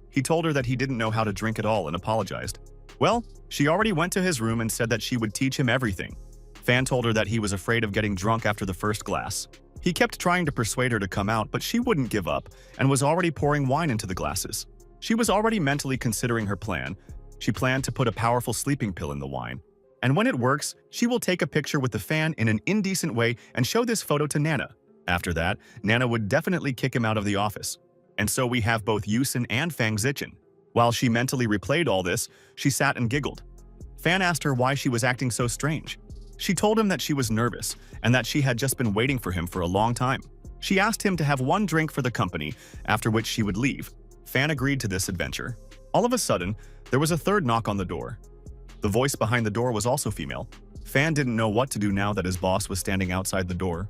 He told her that he didn't know how to drink at all and apologized. Well, she already went to his room and said that she would teach him everything. Fan told her that he was afraid of getting drunk after the first glass. He kept trying to persuade her to come out, but she wouldn't give up and was already pouring wine into the glasses. She was already mentally considering her plan. She planned to put a powerful sleeping pill in the wine. And when it works, she will take a picture with the Fan in an indecent way and show this photo to Nana. After that, Nana would definitely kick him out of the office. And so we have both Yusen and Fang Zichen. While she mentally replayed all this, she sat and giggled. Fan asked her why she was acting so strange. She told him that she was nervous and that she had just been waiting for him for a long time. She asked him to have one drink for the company, after which she would leave. Fan agreed to this adventure. All of a sudden, there was a third knock on the door. The voice behind the door was also female. Fan didn't know what to do now that his boss was standing outside the door.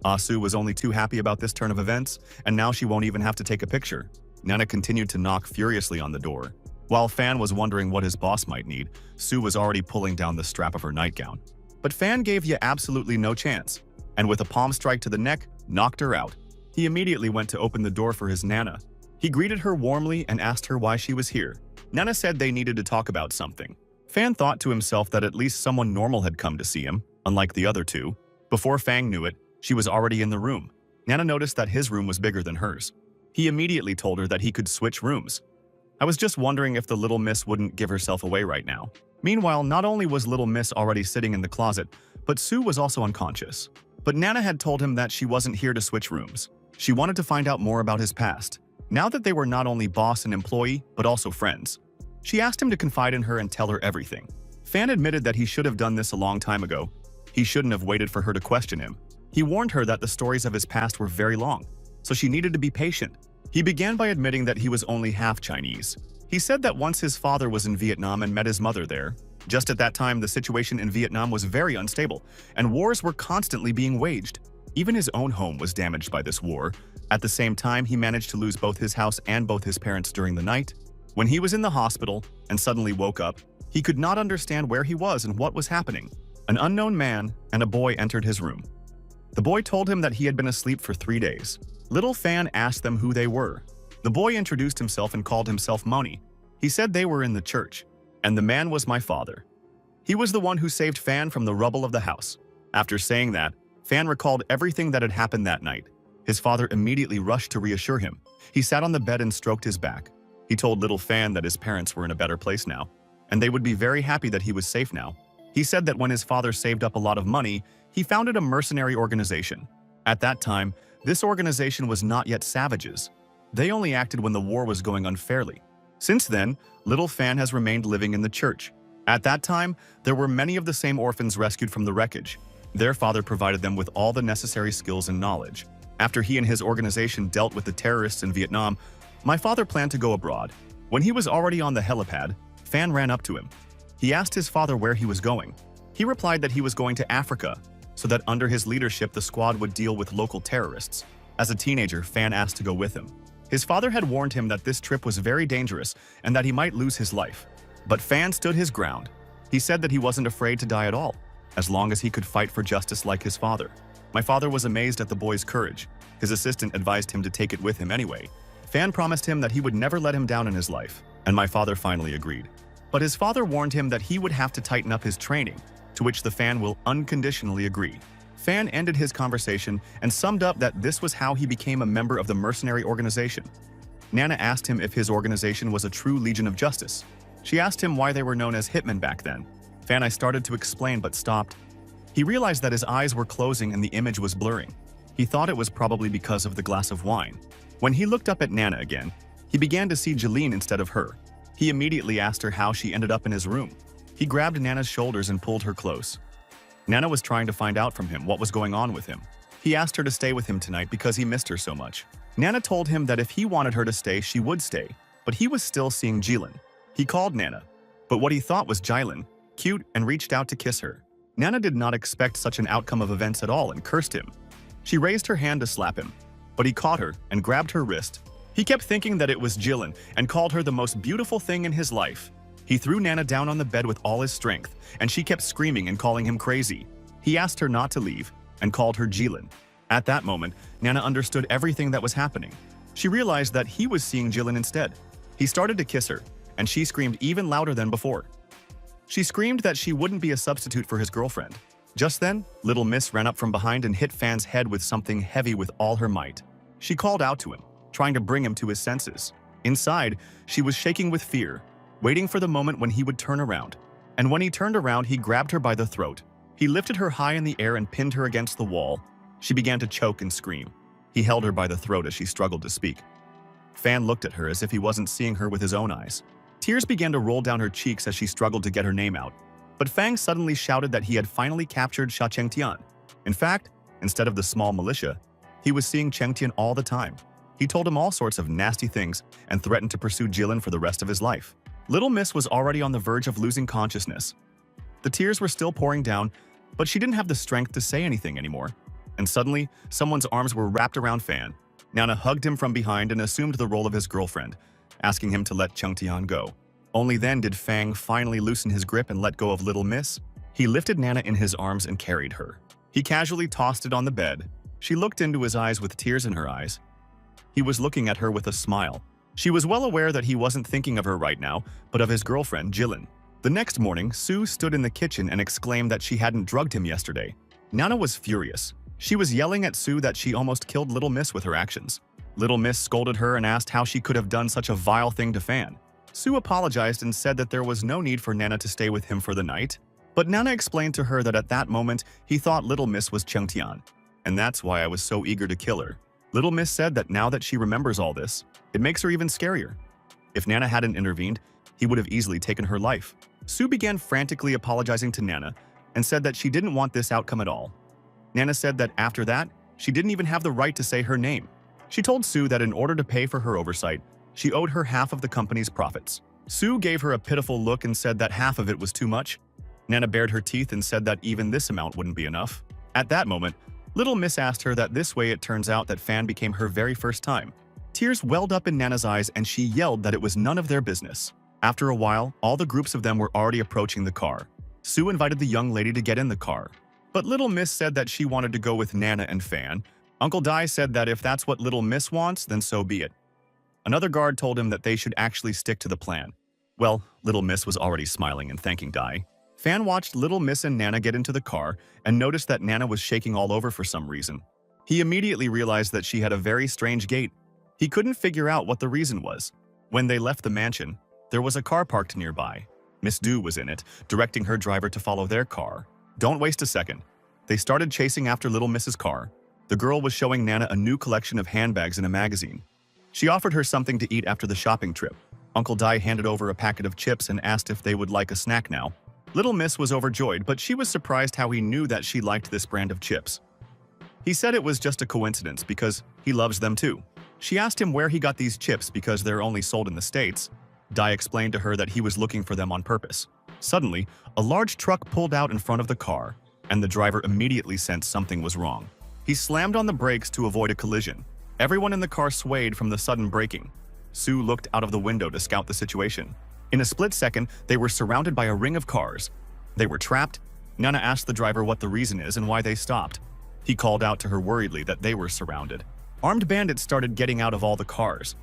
Asu was only too happy about this turn of events, and now she won't even have to take a picture. Nana continued to knock furiously on the door. While Fan was wondering what his boss might need, Sue was already pulling down the strap of her nightgown. But Fan gave you absolutely no chance, and with a palm strike to the neck, knocked her out. He immediately went to open the door for his Nana. He greeted her warmly and asked her why she was here. Nana said they needed to talk about something. Fan thought to himself that at least someone normal had come to see him, unlike the other two. Before Fang knew it, she was already in the room. Nana noticed that his room was bigger than hers. He immediately told her that he could switch rooms. I was just wondering if the little miss wouldn't give herself away right now. Meanwhile, not only was little miss already sitting in the closet, but Sue was also unconscious. But Nana had told him that she wasn't here to switch rooms. She wanted to find out more about his past, now that they were not only boss and employee, but also friends. She asked him to confide in her and tell her everything. Fan admitted that he should have done this a long time ago. He shouldn't have waited for her to question him. He warned her that the stories of his past were very long, so she needed to be patient. He began by admitting that he was only half Chinese. He said that once his father was in Vietnam and met his mother there. Just at that time, the situation in Vietnam was very unstable, and wars were constantly being waged. Even his own home was damaged by this war. At the same time, he managed to lose both his house and both his parents during the night. When he was in the hospital and suddenly woke up, he could not understand where he was and what was happening. An unknown man and a boy entered his room. The boy told him that he had been asleep for 3 days. Little Fan asked them who they were. The boy introduced himself and called himself Moni. He said they were in the church, and the man was my father. He was the one who saved Fan from the rubble of the house. After saying that, Fan recalled everything that had happened that night. His father immediately rushed to reassure him. He sat on the bed and stroked his back. He told little Fan that his parents were in a better place now, and they would be very happy that he was safe now. He said that when his father saved up a lot of money, he founded a mercenary organization. At that time, this organization was not yet savages. They only acted when the war was going unfairly. Since then, little Fan has remained living in the church. At that time, there were many of the same orphans rescued from the wreckage. Their father provided them with all the necessary skills and knowledge. After he and his organization dealt with the terrorists in Vietnam, my father planned to go abroad. When he was already on the helipad, Fan ran up to him. He asked his father where he was going. He replied that he was going to Africa, so that under his leadership the squad would deal with local terrorists. As a teenager, Fan asked to go with him. His father had warned him that this trip was very dangerous and that he might lose his life. But Fan stood his ground. He said that he wasn't afraid to die at all, as long as he could fight for justice like his father. My father was amazed at the boy's courage. His assistant advised him to take it with him anyway. Fan promised him that he would never let him down in his life, and my father finally agreed. But his father warned him that he would have to tighten up his training, to which the Fan will unconditionally agree. Fan ended his conversation and summed up that this was how he became a member of the mercenary organization. Nana asked him if his organization was a true Legion of Justice. She asked him why they were known as hitmen back then. Fan started to explain but stopped. He realized that his eyes were closing and the image was blurring. He thought it was probably because of the glass of wine. When he looked up at Nana again, he began to see Jeline instead of her. He immediately asked her how she ended up in his room. He grabbed Nana's shoulders and pulled her close. Nana was trying to find out from him what was going on with him. He asked her to stay with him tonight because he missed her so much. Nana told him that if he wanted her to stay, she would stay, but he was still seeing Jilin. He called Nana, but what he thought was Jilin, cute, and reached out to kiss her. Nana did not expect such an outcome of events at all and cursed him. She raised her hand to slap him, but he caught her and grabbed her wrist. He kept thinking that it was Jilin and called her the most beautiful thing in his life. He threw Nana down on the bed with all his strength, and she kept screaming and calling him crazy. He asked her not to leave and called her Jilin. At that moment, Nana understood everything that was happening. She realized that he was seeing Jilin instead. He started to kiss her, and she screamed even louder than before. She screamed that she wouldn't be a substitute for his girlfriend. Just then, Little Miss ran up from behind and hit Fan's head with something heavy with all her might. She called out to him, trying to bring him to his senses. Inside, she was shaking with fear, waiting for the moment when he would turn around. And when he turned around, he grabbed her by the throat. He lifted her high in the air and pinned her against the wall. She began to choke and scream. He held her by the throat as she struggled to speak. Fan looked at her as if he wasn't seeing her with his own eyes. Tears began to roll down her cheeks as she struggled to get her name out. But Fang suddenly shouted that he had finally captured Sha Chengtian. In fact, instead of the small militia, he was seeing Chengtian all the time. He told him all sorts of nasty things and threatened to pursue Jilin for the rest of his life. Little Miss was already on the verge of losing consciousness. The tears were still pouring down, but she didn't have the strength to say anything anymore. And suddenly, someone's arms were wrapped around Fan. Nana hugged him from behind and assumed the role of his girlfriend, asking him to let Chengtian go. Only then did Fang finally loosen his grip and let go of Little Miss. He lifted Nana in his arms and carried her. He casually tossed it on the bed. She looked into his eyes with tears in her eyes. He was looking at her with a smile. She was well aware that he wasn't thinking of her right now, but of his girlfriend, Jilin. The next morning, Sue stood in the kitchen and exclaimed that she hadn't drugged him yesterday. Nana was furious. She was yelling at Sue that she almost killed Little Miss with her actions. Little Miss scolded her and asked how she could have done such a vile thing to Fan. Sue apologized and said that there was no need for Nana to stay with him for the night, but Nana explained to her that at that moment he thought Little Miss was Chengtian, and that's why I was so eager to kill her. Little Miss said that now that she remembers all this, it makes her even scarier. If Nana hadn't intervened, he would have easily taken her life. Sue began frantically apologizing to Nana and said that she didn't want this outcome at all. Nana said that after that, she didn't even have the right to say her name. She told Sue that in order to pay for her oversight, she owed her half of the company's profits. Sue gave her a pitiful look and said that half of it was too much. Nana bared her teeth and said that even this amount wouldn't be enough. At that moment, Little Miss asked her that this way it turns out that Fan became her very first time. Tears welled up in Nana's eyes and she yelled that it was none of their business. After a while, all the groups of them were already approaching the car. Sue invited the young lady to get in the car, but Little Miss said that she wanted to go with Nana and Fan. Uncle Dai said that if that's what Little Miss wants, then so be it. Another guard told him that they should actually stick to the plan. Well, Little Miss was already smiling and thanking Dai. Fan watched Little Miss and Nana get into the car and noticed that Nana was shaking all over for some reason. He immediately realized that she had a very strange gait. He couldn't figure out what the reason was. When they left the mansion, there was a car parked nearby. Miss Du was in it, directing her driver to follow their car. Don't waste a second. They started chasing after Little Miss's car. The girl was showing Nana a new collection of handbags in a magazine. She offered her something to eat after the shopping trip. Uncle Dai handed over a packet of chips and asked if they would like a snack now. Little Miss was overjoyed, but she was surprised how he knew that she liked this brand of chips. He said it was just a coincidence because he loves them too. She asked him where he got these chips because they're only sold in the States. Dai explained to her that he was looking for them on purpose. Suddenly, a large truck pulled out in front of the car, and the driver immediately sensed something was wrong. He slammed on the brakes to avoid a collision. Everyone in the car swayed from the sudden braking. Sue looked out of the window to scout the situation. In a split second, they were surrounded by a ring of cars. They were trapped. Nana asked the driver what the reason is and why they stopped. He called out to her worriedly that they were surrounded. Armed bandits started getting out of all the cars.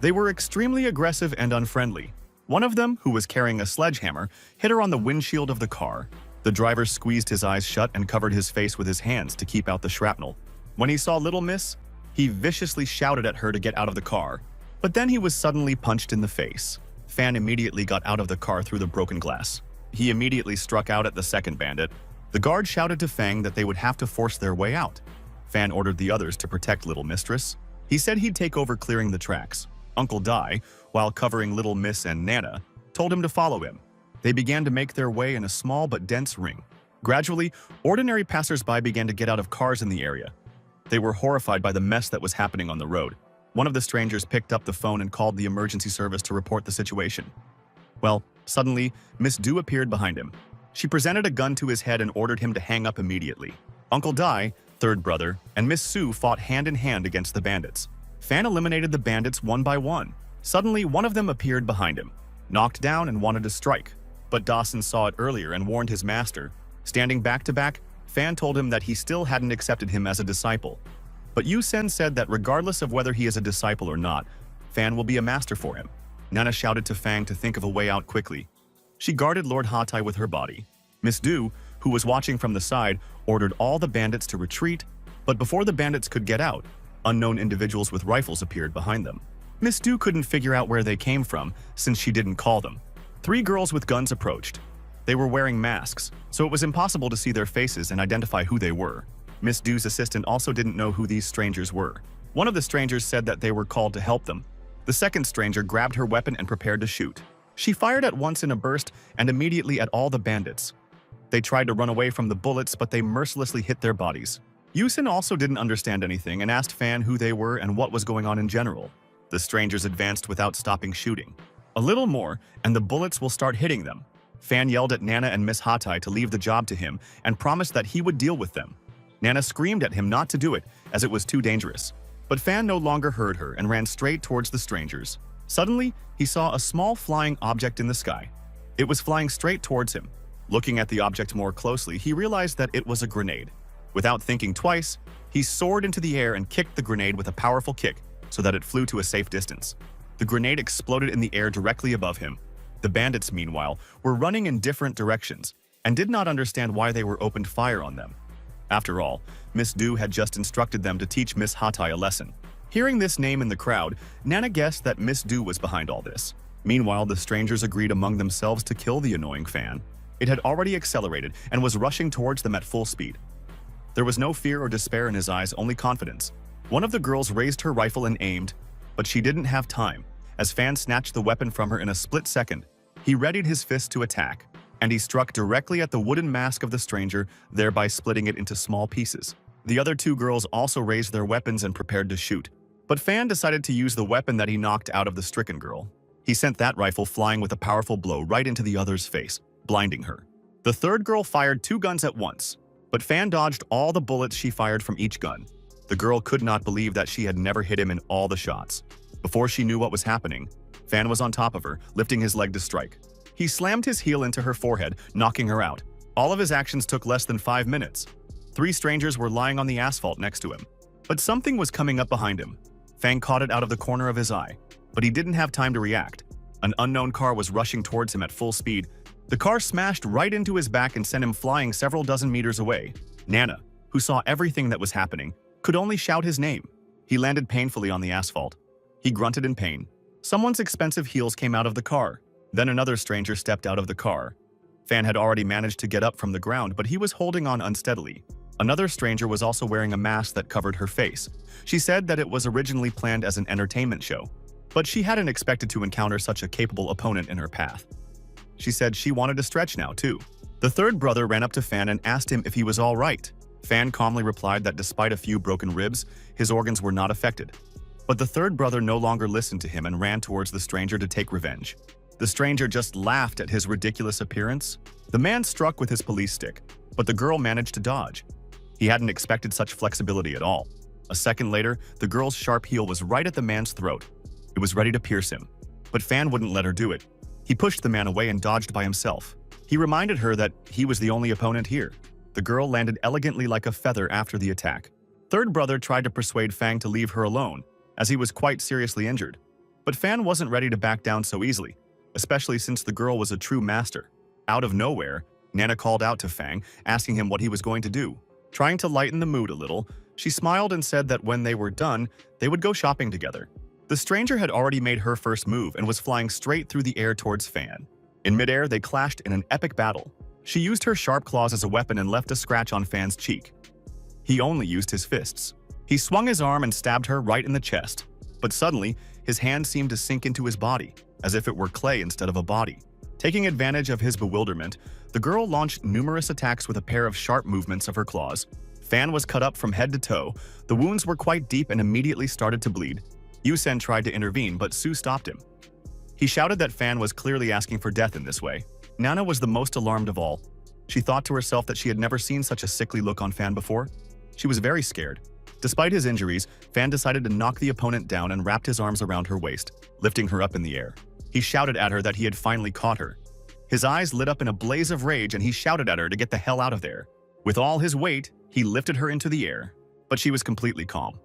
They were extremely aggressive and unfriendly. One of them, who was carrying a sledgehammer, hit her on the windshield of the car. The driver squeezed his eyes shut and covered his face with his hands to keep out the shrapnel. When he saw Little Miss, he viciously shouted at her to get out of the car. But then he was suddenly punched in the face. Fan immediately got out of the car through the broken glass. He immediately struck out at the second bandit. The guard shouted to Fang that they would have to force their way out. Fan ordered the others to protect Little Mistress. He said he'd take over clearing the tracks. Uncle Dai, while covering Little Miss and Nana, told him to follow him. They began to make their way in a small but dense ring. Gradually, ordinary passers-by began to get out of cars in the area. They were horrified by the mess that was happening on the road. One of the strangers picked up the phone and called the emergency service to report the situation. Well, suddenly, Miss Du appeared behind him. She presented a gun to his head and ordered him to hang up immediately. Uncle Dai, third brother, and Miss Sue fought hand in hand against the bandits. Fan eliminated the bandits one by one. Suddenly, one of them appeared behind him, knocked down and wanted to strike. But Dawson saw it earlier and warned his master. Standing back to back, Fan told him that he still hadn't accepted him as a disciple. But Yu Sen said that regardless of whether he is a disciple or not, Fan will be a master for him. Nana shouted to Fang to think of a way out quickly. She guarded Lord Hatai with her body. Miss Du, who was watching from the side, ordered all the bandits to retreat, but before the bandits could get out, unknown individuals with rifles appeared behind them. Miss Du couldn't figure out where they came from since she didn't call them. 3 girls with guns approached. They were wearing masks, so it was impossible to see their faces and identify who they were. Miss Du's assistant also didn't know who these strangers were. One of the strangers said that they were called to help them. The second stranger grabbed her weapon and prepared to shoot. She fired at once in a burst and immediately at all the bandits. They tried to run away from the bullets, but they mercilessly hit their bodies. Yusin also didn't understand anything and asked Fan who they were and what was going on in general. The strangers advanced without stopping shooting. A little more, and the bullets will start hitting them. Fan yelled at Nana and Miss Hatai to leave the job to him and promised that he would deal with them. Nana screamed at him not to do it, as it was too dangerous. But Fan no longer heard her and ran straight towards the strangers. Suddenly, he saw a small flying object in the sky. It was flying straight towards him. Looking at the object more closely, he realized that it was a grenade. Without thinking twice, he soared into the air and kicked the grenade with a powerful kick so that it flew to a safe distance. The grenade exploded in the air directly above him. The bandits, meanwhile, were running in different directions and did not understand why they were opened fire on them. After all, Miss Du had just instructed them to teach Miss Hatai a lesson. Hearing this name in the crowd, Nana guessed that Miss Du was behind all this. Meanwhile, the strangers agreed among themselves to kill the annoying fan. It had already accelerated and was rushing towards them at full speed. There was no fear or despair in his eyes, only confidence. One of the girls raised her rifle and aimed, but she didn't have time, as Fan snatched the weapon from her in a split second. He readied his fist to attack, and he struck directly at the wooden mask of the stranger, thereby splitting it into small pieces. The other two girls also raised their weapons and prepared to shoot. But Fan decided to use the weapon that he knocked out of the stricken girl. He sent that rifle flying with a powerful blow right into the other's face, blinding her. The third girl fired 2 guns at once, but Fan dodged all the bullets she fired from each gun. The girl could not believe that she had never hit him in all the shots. Before she knew what was happening, Fan was on top of her, lifting his leg to strike. He slammed his heel into her forehead, knocking her out. All of his actions took less than 5 minutes. 3 strangers were lying on the asphalt next to him. But something was coming up behind him. Fang caught it out of the corner of his eye, but he didn't have time to react. An unknown car was rushing towards him at full speed. The car smashed right into his back and sent him flying several dozen meters away. Nana, who saw everything that was happening, could only shout his name. He landed painfully on the asphalt. He grunted in pain. Someone's expensive heels came out of the car. Then another stranger stepped out of the car. Fan had already managed to get up from the ground, but he was holding on unsteadily. Another stranger was also wearing a mask that covered her face. She said that it was originally planned as an entertainment show, but she hadn't expected to encounter such a capable opponent in her path. She said she wanted to stretch now, too. The third brother ran up to Fan and asked him if he was all right. Fan calmly replied that despite a few broken ribs, his organs were not affected. But the third brother no longer listened to him and ran towards the stranger to take revenge. The stranger just laughed at his ridiculous appearance. The man struck with his police stick, but the girl managed to dodge. He hadn't expected such flexibility at all. A second later, the girl's sharp heel was right at the man's throat. It was ready to pierce him, but Fan wouldn't let her do it. He pushed the man away and dodged by himself. He reminded her that he was the only opponent here. The girl landed elegantly like a feather after the attack. Third brother tried to persuade Fang to leave her alone, as he was quite seriously injured. But Fan wasn't ready to back down so easily, especially since the girl was a true master. Out of nowhere, Nana called out to Fang, asking him what he was going to do. Trying to lighten the mood a little, she smiled and said that when they were done, they would go shopping together. The stranger had already made her first move and was flying straight through the air towards Fan. In midair, they clashed in an epic battle. She used her sharp claws as a weapon and left a scratch on Fan's cheek. He only used his fists. He swung his arm and stabbed her right in the chest. But suddenly, his hand seemed to sink into his body, as if it were clay instead of a body. Taking advantage of his bewilderment, the girl launched numerous attacks with a pair of sharp movements of her claws. Fan was cut up from head to toe. The wounds were quite deep and immediately started to bleed. Yusen tried to intervene, but Su stopped him. He shouted that Fan was clearly asking for death in this way. Nana was the most alarmed of all. She thought to herself that she had never seen such a sickly look on Fan before. She was very scared. Despite his injuries, Fan decided to knock the opponent down and wrapped his arms around her waist, lifting her up in the air. He shouted at her that he had finally caught her. His eyes lit up in a blaze of rage and he shouted at her to get the hell out of there. With all his weight, he lifted her into the air, but she was completely calm.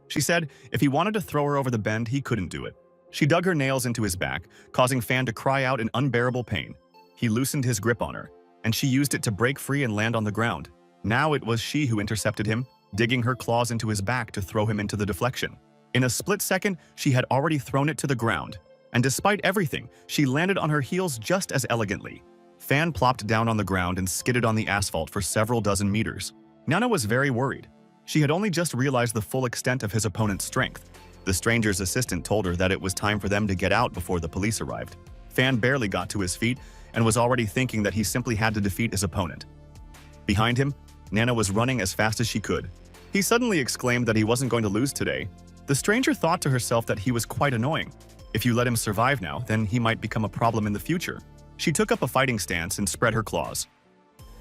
She said if he wanted to throw her over the bend, he couldn't do it. She dug her nails into his back, causing Fan to cry out in unbearable pain. He loosened his grip on her, and she used it to break free and land on the ground. Now it was she who intercepted him, digging her claws into his back to throw him into the deflection. In a split second, she had already thrown it to the ground. And despite everything, she landed on her heels just as elegantly. Fan plopped down on the ground and skidded on the asphalt for several dozen meters. Nana was very worried. She had only just realized the full extent of his opponent's strength. The stranger's assistant told her that it was time for them to get out before the police arrived. Fan barely got to his feet and was already thinking that he simply had to defeat his opponent. Behind him, Nana was running as fast as she could. He suddenly exclaimed that he wasn't going to lose today. The stranger thought to herself that he was quite annoying. If you let him survive now, then he might become a problem in the future. She took up a fighting stance and spread her claws.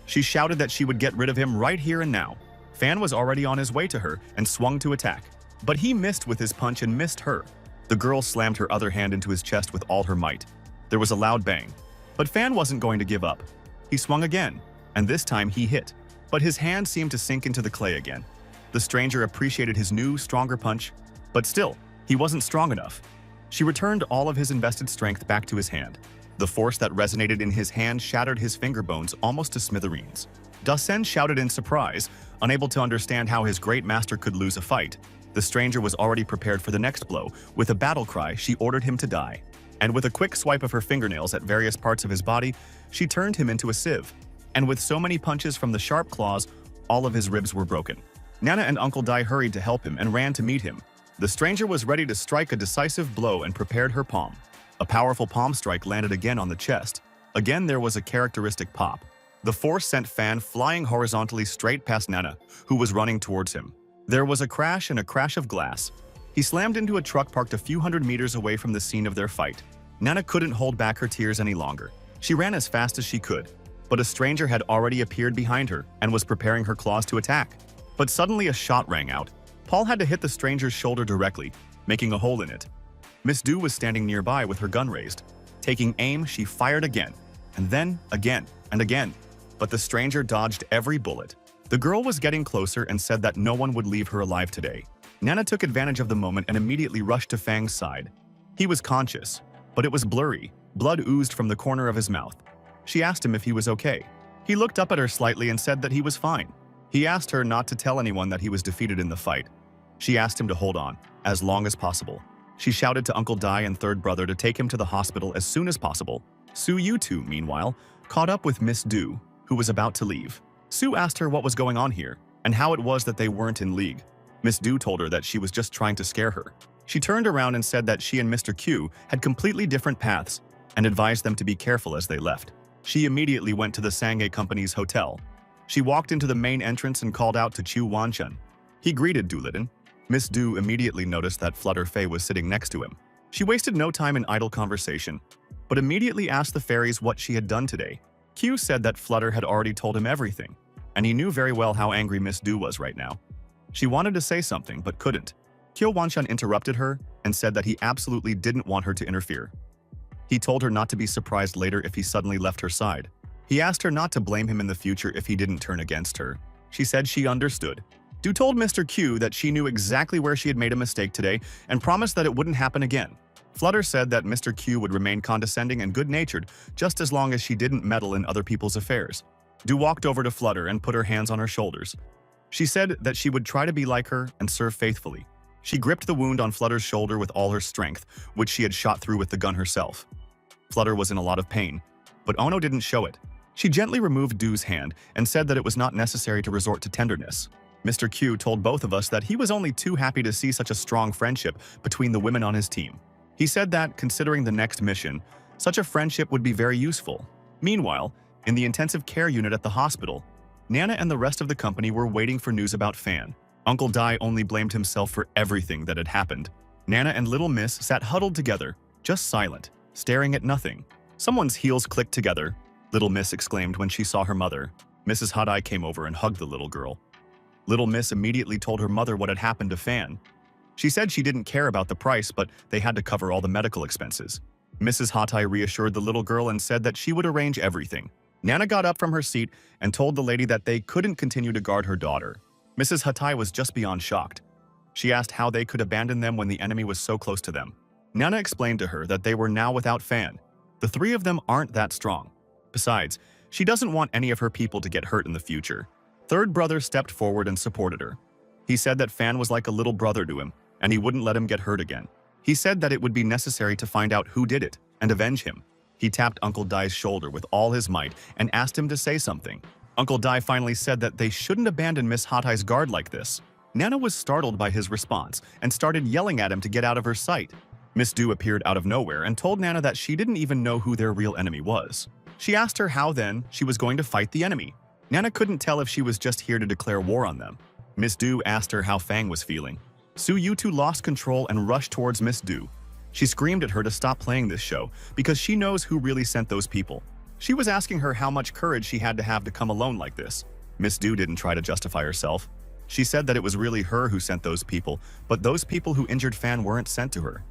She shouted that she would get rid of him right here and now. Fan was already on his way to her and swung to attack. But he missed with his punch and missed her. The girl slammed her other hand into his chest with all her might. There was a loud bang. But Fan wasn't going to give up. He swung again, and this time he hit. But his hand seemed to sink into the clay again. The stranger appreciated his new, stronger punch, but still, he wasn't strong enough. She returned all of his invested strength back to his hand. The force that resonated in his hand shattered his finger bones almost to smithereens. Dasen shouted in surprise, unable to understand how his great master could lose a fight. The stranger was already prepared for the next blow. With a battle cry, she ordered him to die. And with a quick swipe of her fingernails at various parts of his body, she turned him into a sieve. And with so many punches from the sharp claws, all of his ribs were broken. Nana and Uncle Dai hurried to help him and ran to meet him. The stranger was ready to strike a decisive blow and prepared her palm. A powerful palm strike landed again on the chest. Again, there was a characteristic pop. The force sent Fan flying horizontally straight past Nana, who was running towards him. There was a crash and a crash of glass. He slammed into a truck parked a few hundred meters away from the scene of their fight. Nana couldn't hold back her tears any longer. She ran as fast as she could, but a stranger had already appeared behind her and was preparing her claws to attack. But suddenly a shot rang out. Paul had to hit the stranger's shoulder directly, making a hole in it. Miss Du was standing nearby with her gun raised. Taking aim, she fired again, and then again and again. But the stranger dodged every bullet. The girl was getting closer and said that no one would leave her alive today. Nana took advantage of the moment and immediately rushed to Fang's side. He was conscious, but it was blurry. Blood oozed from the corner of his mouth. She asked him if he was okay. He looked up at her slightly and said that he was fine. He asked her not to tell anyone that he was defeated in the fight. She asked him to hold on, as long as possible. She shouted to Uncle Dai and third brother to take him to the hospital as soon as possible. Su Yutu, meanwhile, caught up with Miss Du, who was about to leave. Su asked her what was going on here, and how it was that they weren't in league. Miss Du told her that she was just trying to scare her. She turned around and said that she and Mr. Q had completely different paths, and advised them to be careful as they left. She immediately went to the Sangay Company's hotel. She walked into the main entrance and called out to Chu Wanchun. He greeted Doolittle. Miss Du immediately noticed that Flutter Fei was sitting next to him. She wasted no time in idle conversation, but immediately asked the fairies what she had done today. Q said that Flutter had already told him everything, and he knew very well how angry Miss Du was right now. She wanted to say something, but couldn't. Kyo Wanchun interrupted her and said that he absolutely didn't want her to interfere. He told her not to be surprised later if he suddenly left her side. He asked her not to blame him in the future if he didn't turn against her. She said she understood. Du told Mr. Q that she knew exactly where she had made a mistake today and promised that it wouldn't happen again. Flutter said that Mr. Q would remain condescending and good-natured just as long as she didn't meddle in other people's affairs. Du walked over to Flutter and put her hands on her shoulders. She said that she would try to be like her and serve faithfully. She gripped the wound on Flutter's shoulder with all her strength, which she had shot through with the gun herself. Flutter was in a lot of pain, but Ono didn't show it. She gently removed Du's hand and said that it was not necessary to resort to tenderness. Mr. Q told both of us that he was only too happy to see such a strong friendship between the women on his team. He said that, considering the next mission, such a friendship would be very useful. Meanwhile, in the intensive care unit at the hospital, Nana and the rest of the company were waiting for news about Fan. Uncle Dai only blamed himself for everything that had happened. Nana and Little Miss sat huddled together, just silent, staring at nothing. Someone's heels clicked together, Little Miss exclaimed when she saw her mother. Mrs. Hadai came over and hugged the little girl. Little Miss immediately told her mother what had happened to Fan. She said she didn't care about the price, but they had to cover all the medical expenses. Mrs. Hatai reassured the little girl and said that she would arrange everything. Nana got up from her seat and told the lady that they couldn't continue to guard her daughter. Mrs. Hatai was just beyond shocked. She asked how they could abandon them when the enemy was so close to them. Nana explained to her that they were now without Fan. The three of them aren't that strong. Besides, she doesn't want any of her people to get hurt in the future. Third brother stepped forward and supported her. He said that Fan was like a little brother to him, and he wouldn't let him get hurt again. He said that it would be necessary to find out who did it and avenge him. He tapped Uncle Dai's shoulder with all his might and asked him to say something. Uncle Dai finally said that they shouldn't abandon Miss Hatai's guard like this. Nana was startled by his response and started yelling at him to get out of her sight. Miss Du appeared out of nowhere and told Nana that she didn't even know who their real enemy was. She asked her how then she was going to fight the enemy. Nana couldn't tell if she was just here to declare war on them. Miss Du asked her how Fang was feeling. Su Yutu lost control and rushed towards Miss Du. She screamed at her to stop playing this show because she knows who really sent those people. She was asking her how much courage she had to have to come alone like this. Miss Du didn't try to justify herself. She said that it was really her who sent those people, but those people who injured Fan weren't sent to her.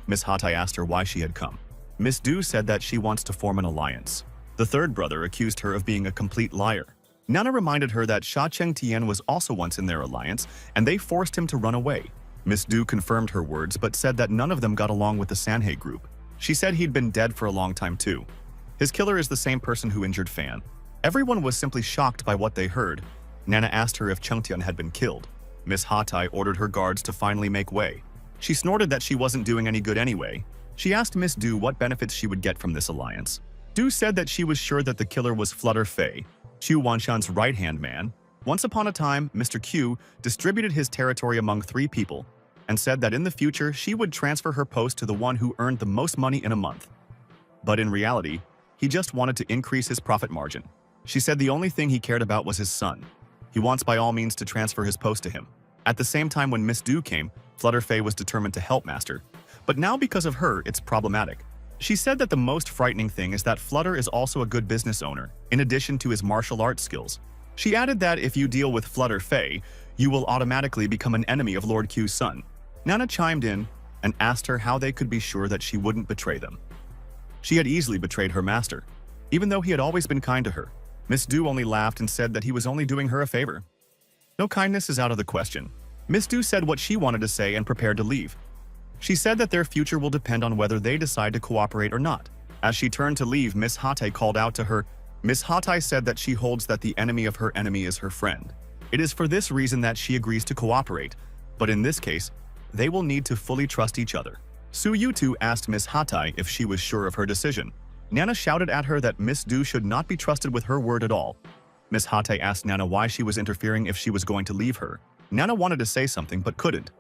Miss Hatai asked her why she had come. Miss Du said that she wants to form an alliance. The third brother accused her of being a complete liar. Nana reminded her that Sha Cheng Tian was also once in their alliance, and they forced him to run away. Miss Du confirmed her words but said that none of them got along with the Sanhei group. She said he'd been dead for a long time too. His killer is the same person who injured Fan. Everyone was simply shocked by what they heard. Nana asked her if Chungtian had been killed. Miss Hatai ordered her guards to finally make way. She snorted that she wasn't doing any good anyway. She asked Miss Du what benefits she would get from this alliance. Du said that she was sure that the killer was Flutter Fei, Qiu Wanshan's right-hand man. Once upon a time, Mr. Qiu distributed his territory among 3 people and said that in the future she would transfer her post to the one who earned the most money in a month. But in reality, he just wanted to increase his profit margin. She said the only thing he cared about was his son. He wants by all means to transfer his post to him. At the same time when Miss Du came, Flutter Fei was determined to help Master. But now because of her, it's problematic. She said that the most frightening thing is that Flutter is also a good business owner, in addition to his martial arts skills. She added that if you deal with Flutter Fei, you will automatically become an enemy of Lord Q's son. Nana chimed in and asked her how they could be sure that she wouldn't betray them. She had easily betrayed her master, even though he had always been kind to her. Miss Du only laughed and said that he was only doing her a favor. No kindness is out of the question. Miss Du said what she wanted to say and prepared to leave. She said that their future will depend on whether they decide to cooperate or not. As she turned to leave, Miss Hatai called out to her. Miss Hatai said that she holds that the enemy of her enemy is her friend. It is for this reason that she agrees to cooperate, but in this case, they will need to fully trust each other. Su Yutu asked Miss Hatai if she was sure of her decision. Nana shouted at her that Miss Du should not be trusted with her word at all. Miss Hatai asked Nana why she was interfering if she was going to leave her. Nana wanted to say something but couldn't.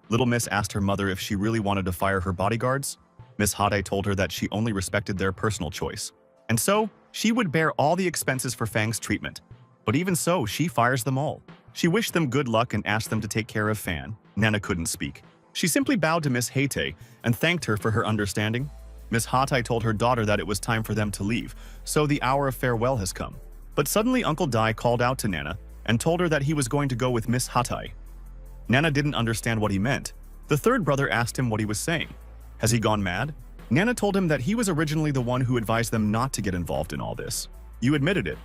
Little Miss asked her mother if she really wanted to fire her bodyguards. Miss Hatai told her that she only respected their personal choice. And so, she would bear all the expenses for Fang's treatment. But even so, she fires them all. She wished them good luck and asked them to take care of Fan. Nana couldn't speak. She simply bowed to Miss Hatai and thanked her for her understanding. Miss Hatai told her daughter that it was time for them to leave, so the hour of farewell has come. But suddenly Uncle Dai called out to Nana and told her that he was going to go with Miss Hatai. Nana didn't understand what he meant. The third brother asked him what he was saying. Has he gone mad? Nana told him that he was originally the one who advised them not to get involved in all this. You admitted it,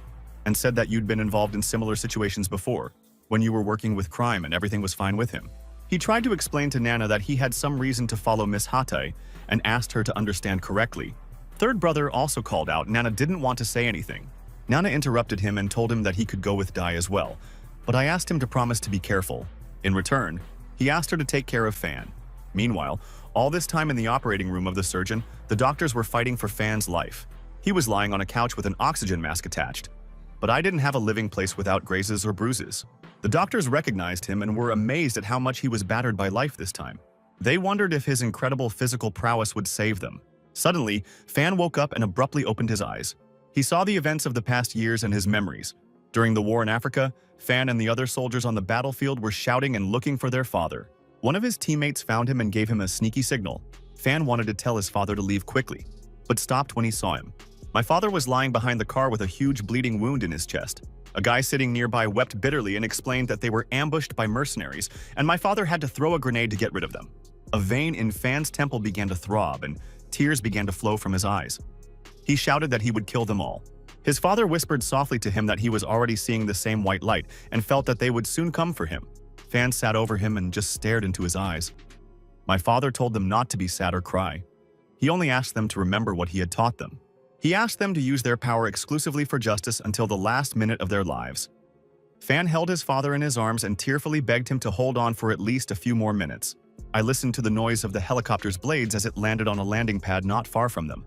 and said that you'd been involved in similar situations before, when you were working with crime and everything was fine with him. He tried to explain to Nana that he had some reason to follow Miss Hatai and asked her to understand correctly. Third brother also called out. Nana didn't want to say anything. Nana interrupted him and told him that he could go with Dai as well, but I asked him to promise to be careful. In return, he asked her to take care of Fan. Meanwhile, all this time in the operating room of the surgeon, the doctors were fighting for Fan's life. He was lying on a couch with an oxygen mask attached. But I didn't have a living place without grazes or bruises. The doctors recognized him and were amazed at how much he was battered by life this time. They wondered if his incredible physical prowess would save them. Suddenly, Fan woke up and abruptly opened his eyes. He saw the events of the past years and his memories. During the war in Africa, Fan and the other soldiers on the battlefield were shouting and looking for their father. One of his teammates found him and gave him a sneaky signal. Fan wanted to tell his father to leave quickly, but stopped when he saw him. My father was lying behind the car with a huge bleeding wound in his chest. A guy sitting nearby wept bitterly and explained that they were ambushed by mercenaries, and my father had to throw a grenade to get rid of them. A vein in Fan's temple began to throb, and tears began to flow from his eyes. He shouted that he would kill them all. His father whispered softly to him that he was already seeing the same white light and felt that they would soon come for him. Fan sat over him and just stared into his eyes. My father told them not to be sad or cry. He only asked them to remember what he had taught them. He asked them to use their power exclusively for justice until the last minute of their lives. Fan held his father in his arms and tearfully begged him to hold on for at least a few more minutes. I listened to the noise of the helicopter's blades as it landed on a landing pad not far from them.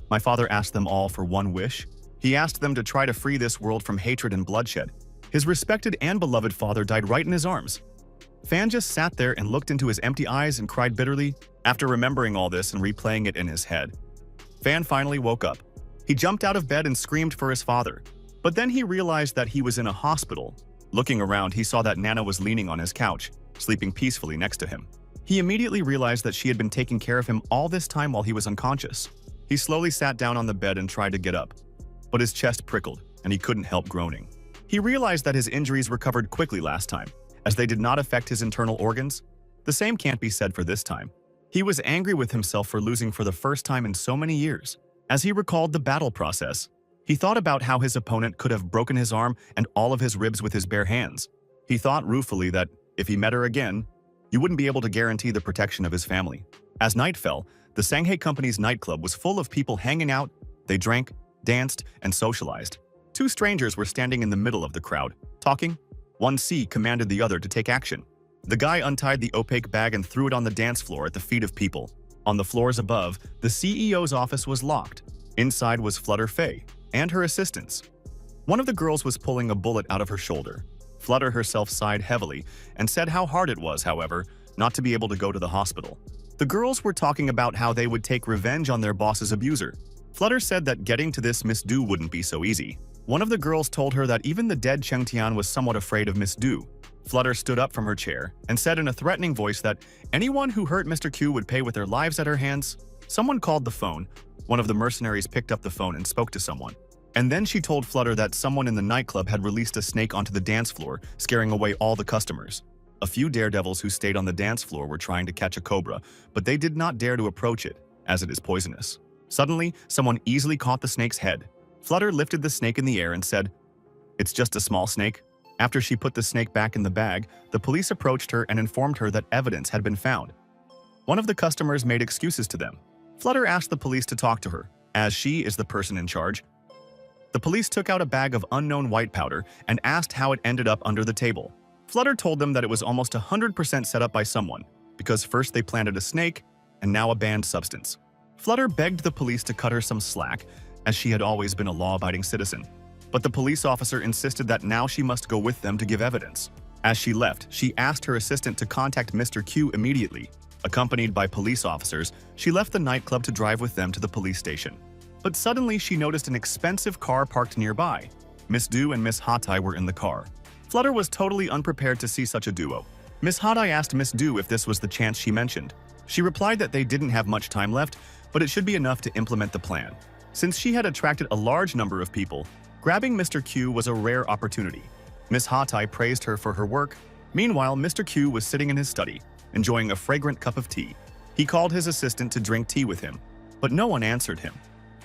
My father asked them all for one wish. He asked them to try to free this world from hatred and bloodshed. His respected and beloved father died right in his arms. Fan just sat there and looked into his empty eyes and cried bitterly. After remembering all this and replaying it in his head, Fan finally woke up. He jumped out of bed and screamed for his father. But then he realized that he was in a hospital. Looking around, he saw that Nana was leaning on his couch, sleeping peacefully next to him. He immediately realized that she had been taking care of him all this time while he was unconscious. He slowly sat down on the bed and tried to get up, but his chest prickled and he couldn't help groaning. He realized that his injuries recovered quickly last time, as they did not affect his internal organs. The same can't be said for this time. He was angry with himself for losing for the first time in so many years. As he recalled the battle process, he thought about how his opponent could have broken his arm and all of his ribs with his bare hands. He thought ruefully that if he met her again, he wouldn't be able to guarantee the protection of his family. As night fell, the Shanghai Company's nightclub was full of people hanging out. They drank, danced, and socialized. Two strangers were standing in the middle of the crowd, talking. One C commanded the other to take action. The guy untied the opaque bag and threw it on the dance floor at the feet of people. On the floors above, the CEO's office was locked. Inside was Flutter Fay and her assistants. One of the girls was pulling a bullet out of her shoulder. Flutter herself sighed heavily and said how hard it was, however, not to be able to go to the hospital. The girls were talking about how they would take revenge on their boss's abuser. Flutter said that getting to this Miss Du wouldn't be so easy. One of the girls told her that even the dead Cheng Tian was somewhat afraid of Miss Du. Flutter stood up from her chair and said in a threatening voice that anyone who hurt Mr. Q would pay with their lives at her hands. Someone called the phone. One of the mercenaries picked up the phone and spoke to someone. And then she told Flutter that someone in the nightclub had released a snake onto the dance floor, scaring away all the customers. A few daredevils who stayed on the dance floor were trying to catch a cobra, but they did not dare to approach it, as it is poisonous. Suddenly, someone easily caught the snake's head. Flutter lifted the snake in the air and said, "It's just a small snake." After she put the snake back in the bag, the police approached her and informed her that evidence had been found. One of the customers made excuses to them. Flutter asked the police to talk to her, as she is the person in charge. The police took out a bag of unknown white powder and asked how it ended up under the table. Flutter told them that it was almost 100% set up by someone, because first they planted a snake and now a banned substance. Flutter begged the police to cut her some slack, as she had always been a law-abiding citizen. But the police officer insisted that now she must go with them to give evidence. As she left, she asked her assistant to contact Mr. Q immediately. Accompanied by police officers, she left the nightclub to drive with them to the police station. But suddenly she noticed an expensive car parked nearby. Miss Du and Miss Hatai were in the car. Flutter was totally unprepared to see such a duo. Miss Hatai asked Miss Du if this was the chance she mentioned. She replied that they didn't have much time left, but it should be enough to implement the plan. Since she had attracted a large number of people, grabbing Mr. Q was a rare opportunity. Miss Hatai praised her for her work. Meanwhile, Mr. Q was sitting in his study, enjoying a fragrant cup of tea. He called his assistant to drink tea with him, but no one answered him.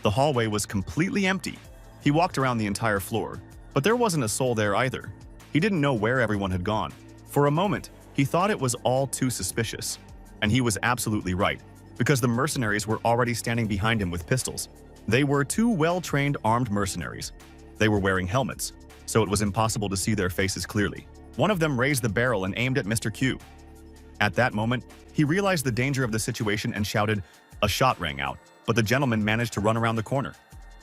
The hallway was completely empty. He walked around the entire floor, but there wasn't a soul there either. He didn't know where everyone had gone. For a moment, he thought it was all too suspicious. And he was absolutely right, because the mercenaries were already standing behind him with pistols. They were two well-trained armed mercenaries. They were wearing helmets, so it was impossible to see their faces clearly. One of them raised the barrel and aimed at Mr. Q. At that moment, he realized the danger of the situation and shouted. A shot rang out, but the gentleman managed to run around the corner.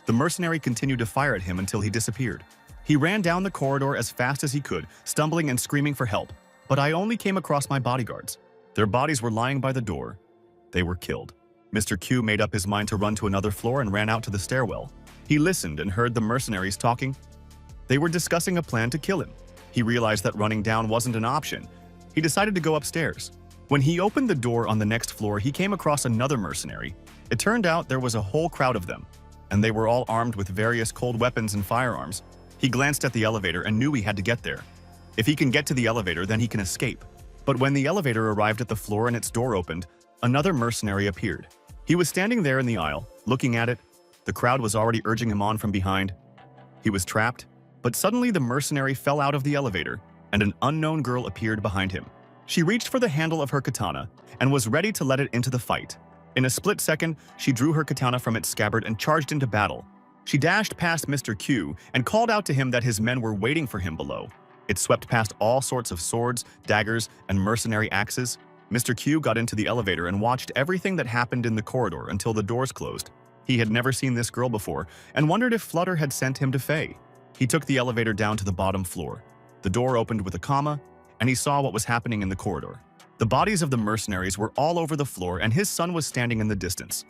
The mercenary continued to fire at him until he disappeared. He ran down the corridor as fast as he could, stumbling and screaming for help. But I only came across my bodyguards. Their bodies were lying by the door. They were killed. Mr. Q made up his mind to run to another floor and ran out to the stairwell. He listened and heard the mercenaries talking. They were discussing a plan to kill him. He realized that running down wasn't an option. He decided to go upstairs. When he opened the door on the next floor, he came across another mercenary. It turned out there was a whole crowd of them, and they were all armed with various cold weapons and firearms. He glanced at the elevator and knew he had to get there. If he can get to the elevator, then he can escape. But when the elevator arrived at the floor and its door opened, another mercenary appeared. He was standing there in the aisle, looking at it. The crowd was already urging him on from behind. He was trapped, but suddenly the mercenary fell out of the elevator, and an unknown girl appeared behind him. She reached for the handle of her katana and was ready to let it into the fight. In a split second, she drew her katana from its scabbard and charged into battle. She dashed past Mr. Q and called out to him that his men were waiting for him below. It swept past all sorts of swords, daggers, and mercenary axes. Mr. Q got into the elevator and watched everything that happened in the corridor until the doors closed. He had never seen this girl before and wondered if Flutter had sent him to Faye. He took the elevator down to the bottom floor. The door opened with a comma, and he saw what was happening in the corridor. The bodies of the mercenaries were all over the floor, and his son was standing in the distance.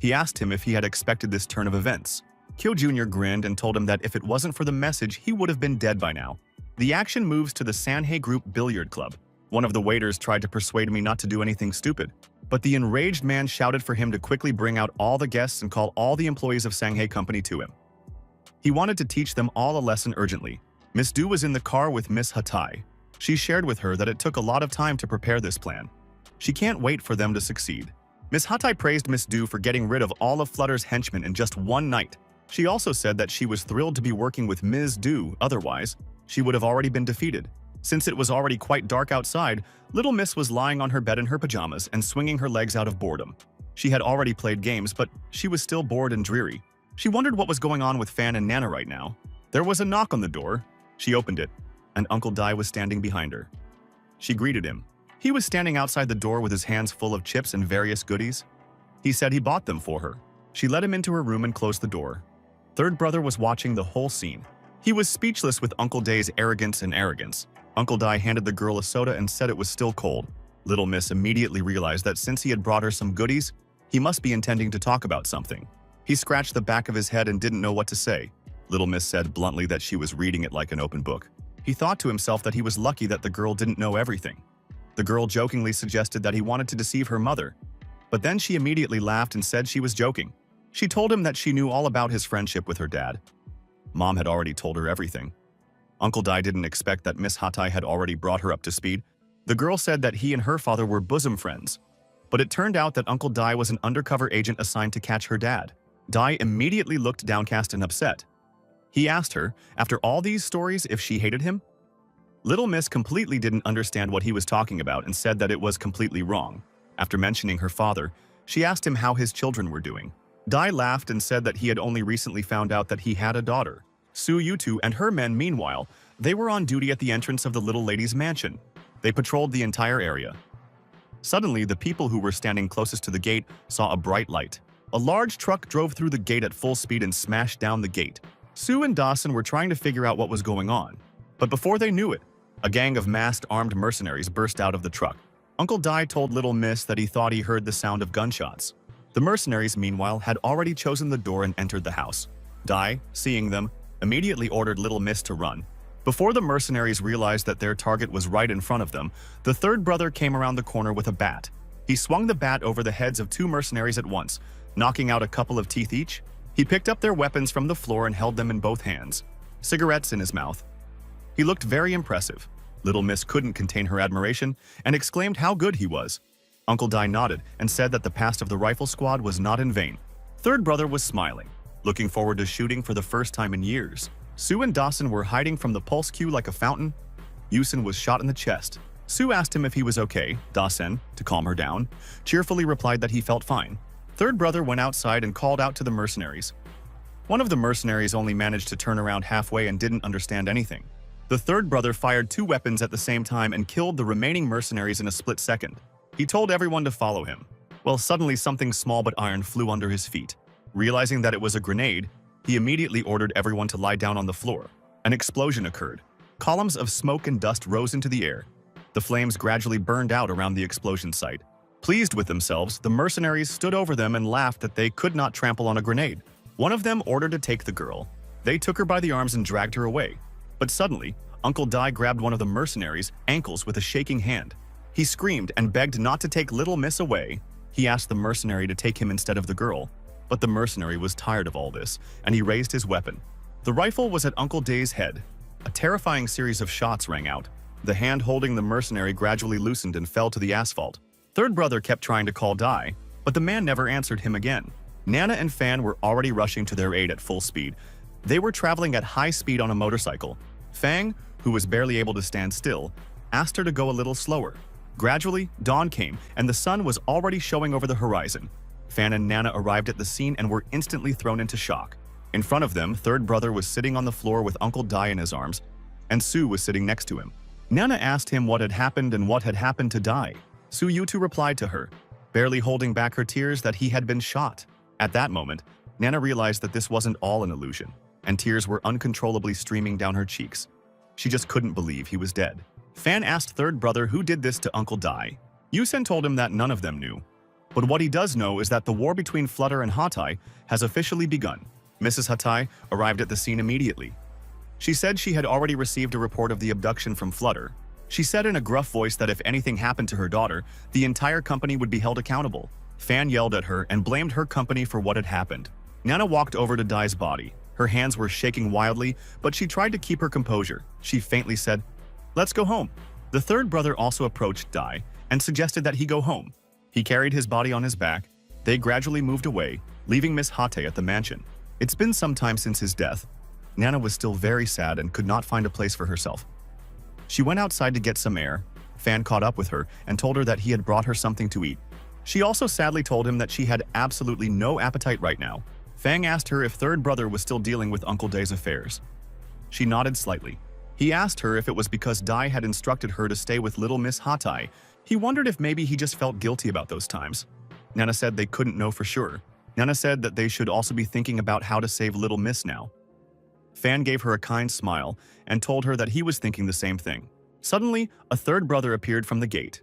He asked him if he had expected this turn of events. Kyo Jr. grinned and told him that if it wasn't for the message, he would have been dead by now. The action moves to the Sanhei Group Billiard Club. One of the waiters tried to persuade me not to do anything stupid, but the enraged man shouted for him to quickly bring out all the guests and call all the employees of Sanhei Company to him. He wanted to teach them all a lesson urgently. Miss Du was in the car with Miss Hatai. She shared with her that it took a lot of time to prepare this plan. She can't wait for them to succeed. Miss Hatai praised Miss Du for getting rid of all of Flutter's henchmen in just one night. She also said that she was thrilled to be working with Ms. Du, otherwise, she would have already been defeated. Since it was already quite dark outside, Little Miss was lying on her bed in her pajamas and swinging her legs out of boredom. She had already played games, but she was still bored and dreary. She wondered what was going on with Fan and Nana right now. There was a knock on the door. She opened it, and Uncle Dai was standing behind her. She greeted him. He was standing outside the door with his hands full of chips and various goodies. He said he bought them for her. She led him into her room and closed the door. Third brother was watching the whole scene. He was speechless with Uncle Dai's arrogance and arrogance. Uncle Dai handed the girl a soda and said it was still cold. Little Miss immediately realized that since he had brought her some goodies, he must be intending to talk about something. He scratched the back of his head and didn't know what to say. Little Miss said bluntly that she was reading it like an open book. He thought to himself that he was lucky that the girl didn't know everything. The girl jokingly suggested that he wanted to deceive her mother, but then she immediately laughed and said she was joking. She told him that she knew all about his friendship with her dad. Mom had already told her everything. Uncle Dai didn't expect that Miss Hatai had already brought her up to speed. The girl said that he and her father were bosom friends, but it turned out that Uncle Dai was an undercover agent assigned to catch her dad. Dai immediately looked downcast and upset. He asked her, after all these stories, if she hated him. Little Miss completely didn't understand what he was talking about and said that it was completely wrong. After mentioning her father, she asked him how his children were doing. Dai laughed and said that he had only recently found out that he had a daughter. Su Yutu and her men, meanwhile, they were on duty at the entrance of the little lady's mansion. They patrolled the entire area. Suddenly, the people who were standing closest to the gate saw a bright light. A large truck drove through the gate at full speed and smashed down the gate. Sue and Dawson were trying to figure out what was going on, but before they knew it, a gang of masked armed mercenaries burst out of the truck. Uncle Dai told Little Miss that he thought he heard the sound of gunshots. The mercenaries, meanwhile, had already chosen the door and entered the house. Dai, seeing them, immediately ordered Little Miss to run. Before the mercenaries realized that their target was right in front of them, the third brother came around the corner with a bat. He swung the bat over the heads of two mercenaries at once, knocking out a couple of teeth each. He picked up their weapons from the floor and held them in both hands, cigarettes in his mouth. He looked very impressive. Little Miss couldn't contain her admiration and exclaimed how good he was. Uncle Dai nodded and said that the past of the rifle squad was not in vain. Third brother was smiling, looking forward to shooting for the first time in years. Sue and Dawson were hiding from the pulse cue like a fountain. Yusin was shot in the chest. Sue asked him if he was okay. Dawson, to calm her down, cheerfully replied that he felt fine. Third brother went outside and called out to the mercenaries. One of the mercenaries only managed to turn around halfway and didn't understand anything. The third brother fired two weapons at the same time and killed the remaining mercenaries in a split second. He told everyone to follow him. Well, suddenly something small but iron flew under his feet. Realizing that it was a grenade, he immediately ordered everyone to lie down on the floor. An explosion occurred. Columns of smoke and dust rose into the air. The flames gradually burned out around the explosion site. Pleased with themselves, the mercenaries stood over them and laughed that they could not trample on a grenade. One of them ordered to take the girl. They took her by the arms and dragged her away. But suddenly, Uncle Dai grabbed one of the mercenaries' ankles with a shaking hand. He screamed and begged not to take Little Miss away. He asked the mercenary to take him instead of the girl. But the mercenary was tired of all this, and he raised his weapon. The rifle was at Uncle Dai's head. A terrifying series of shots rang out. The hand holding the mercenary gradually loosened and fell to the asphalt. Third brother kept trying to call Dai, but the man never answered him again. Nana and Fan were already rushing to their aid at full speed. They were traveling at high speed on a motorcycle. Fang, who was barely able to stand still, asked her to go a little slower. Gradually, dawn came, and the sun was already showing over the horizon. Fan and Nana arrived at the scene and were instantly thrown into shock. In front of them, third brother was sitting on the floor with Uncle Dai in his arms, and Sue was sitting next to him. Nana asked him what had happened and what had happened to Dai. Su Yutu replied to her, barely holding back her tears, that he had been shot. At that moment, Nana realized that this wasn't all an illusion, and tears were uncontrollably streaming down her cheeks. She just couldn't believe he was dead. Fan asked third brother who did this to Uncle Dai. Yusen told him that none of them knew. But what he does know is that the war between Flutter and Hatai has officially begun. Mrs. Hatai arrived at the scene immediately. She said she had already received a report of the abduction from Flutter. She said in a gruff voice that if anything happened to her daughter, the entire company would be held accountable. Fan yelled at her and blamed her company for what had happened. Nana walked over to Dai's body. Her hands were shaking wildly, but she tried to keep her composure. She faintly said, "Let's go home." The third brother also approached Dai and suggested that he go home. He carried his body on his back. They gradually moved away, leaving Miss Hate at the mansion. It's been some time since his death. Nana was still very sad and could not find a place for herself. She went outside to get some air. Fan caught up with her and told her that he had brought her something to eat. She also sadly told him that she had absolutely no appetite right now. Fang asked her if third brother was still dealing with Uncle Dai's affairs. She nodded slightly. He asked her if it was because Dai had instructed her to stay with little Miss Hatai. He wondered if maybe he just felt guilty about those times. Nana said they couldn't know for sure. Nana said that they should also be thinking about how to save little Miss now. Fan gave her a kind smile and told her that he was thinking the same thing. Suddenly, a third brother appeared from the gate.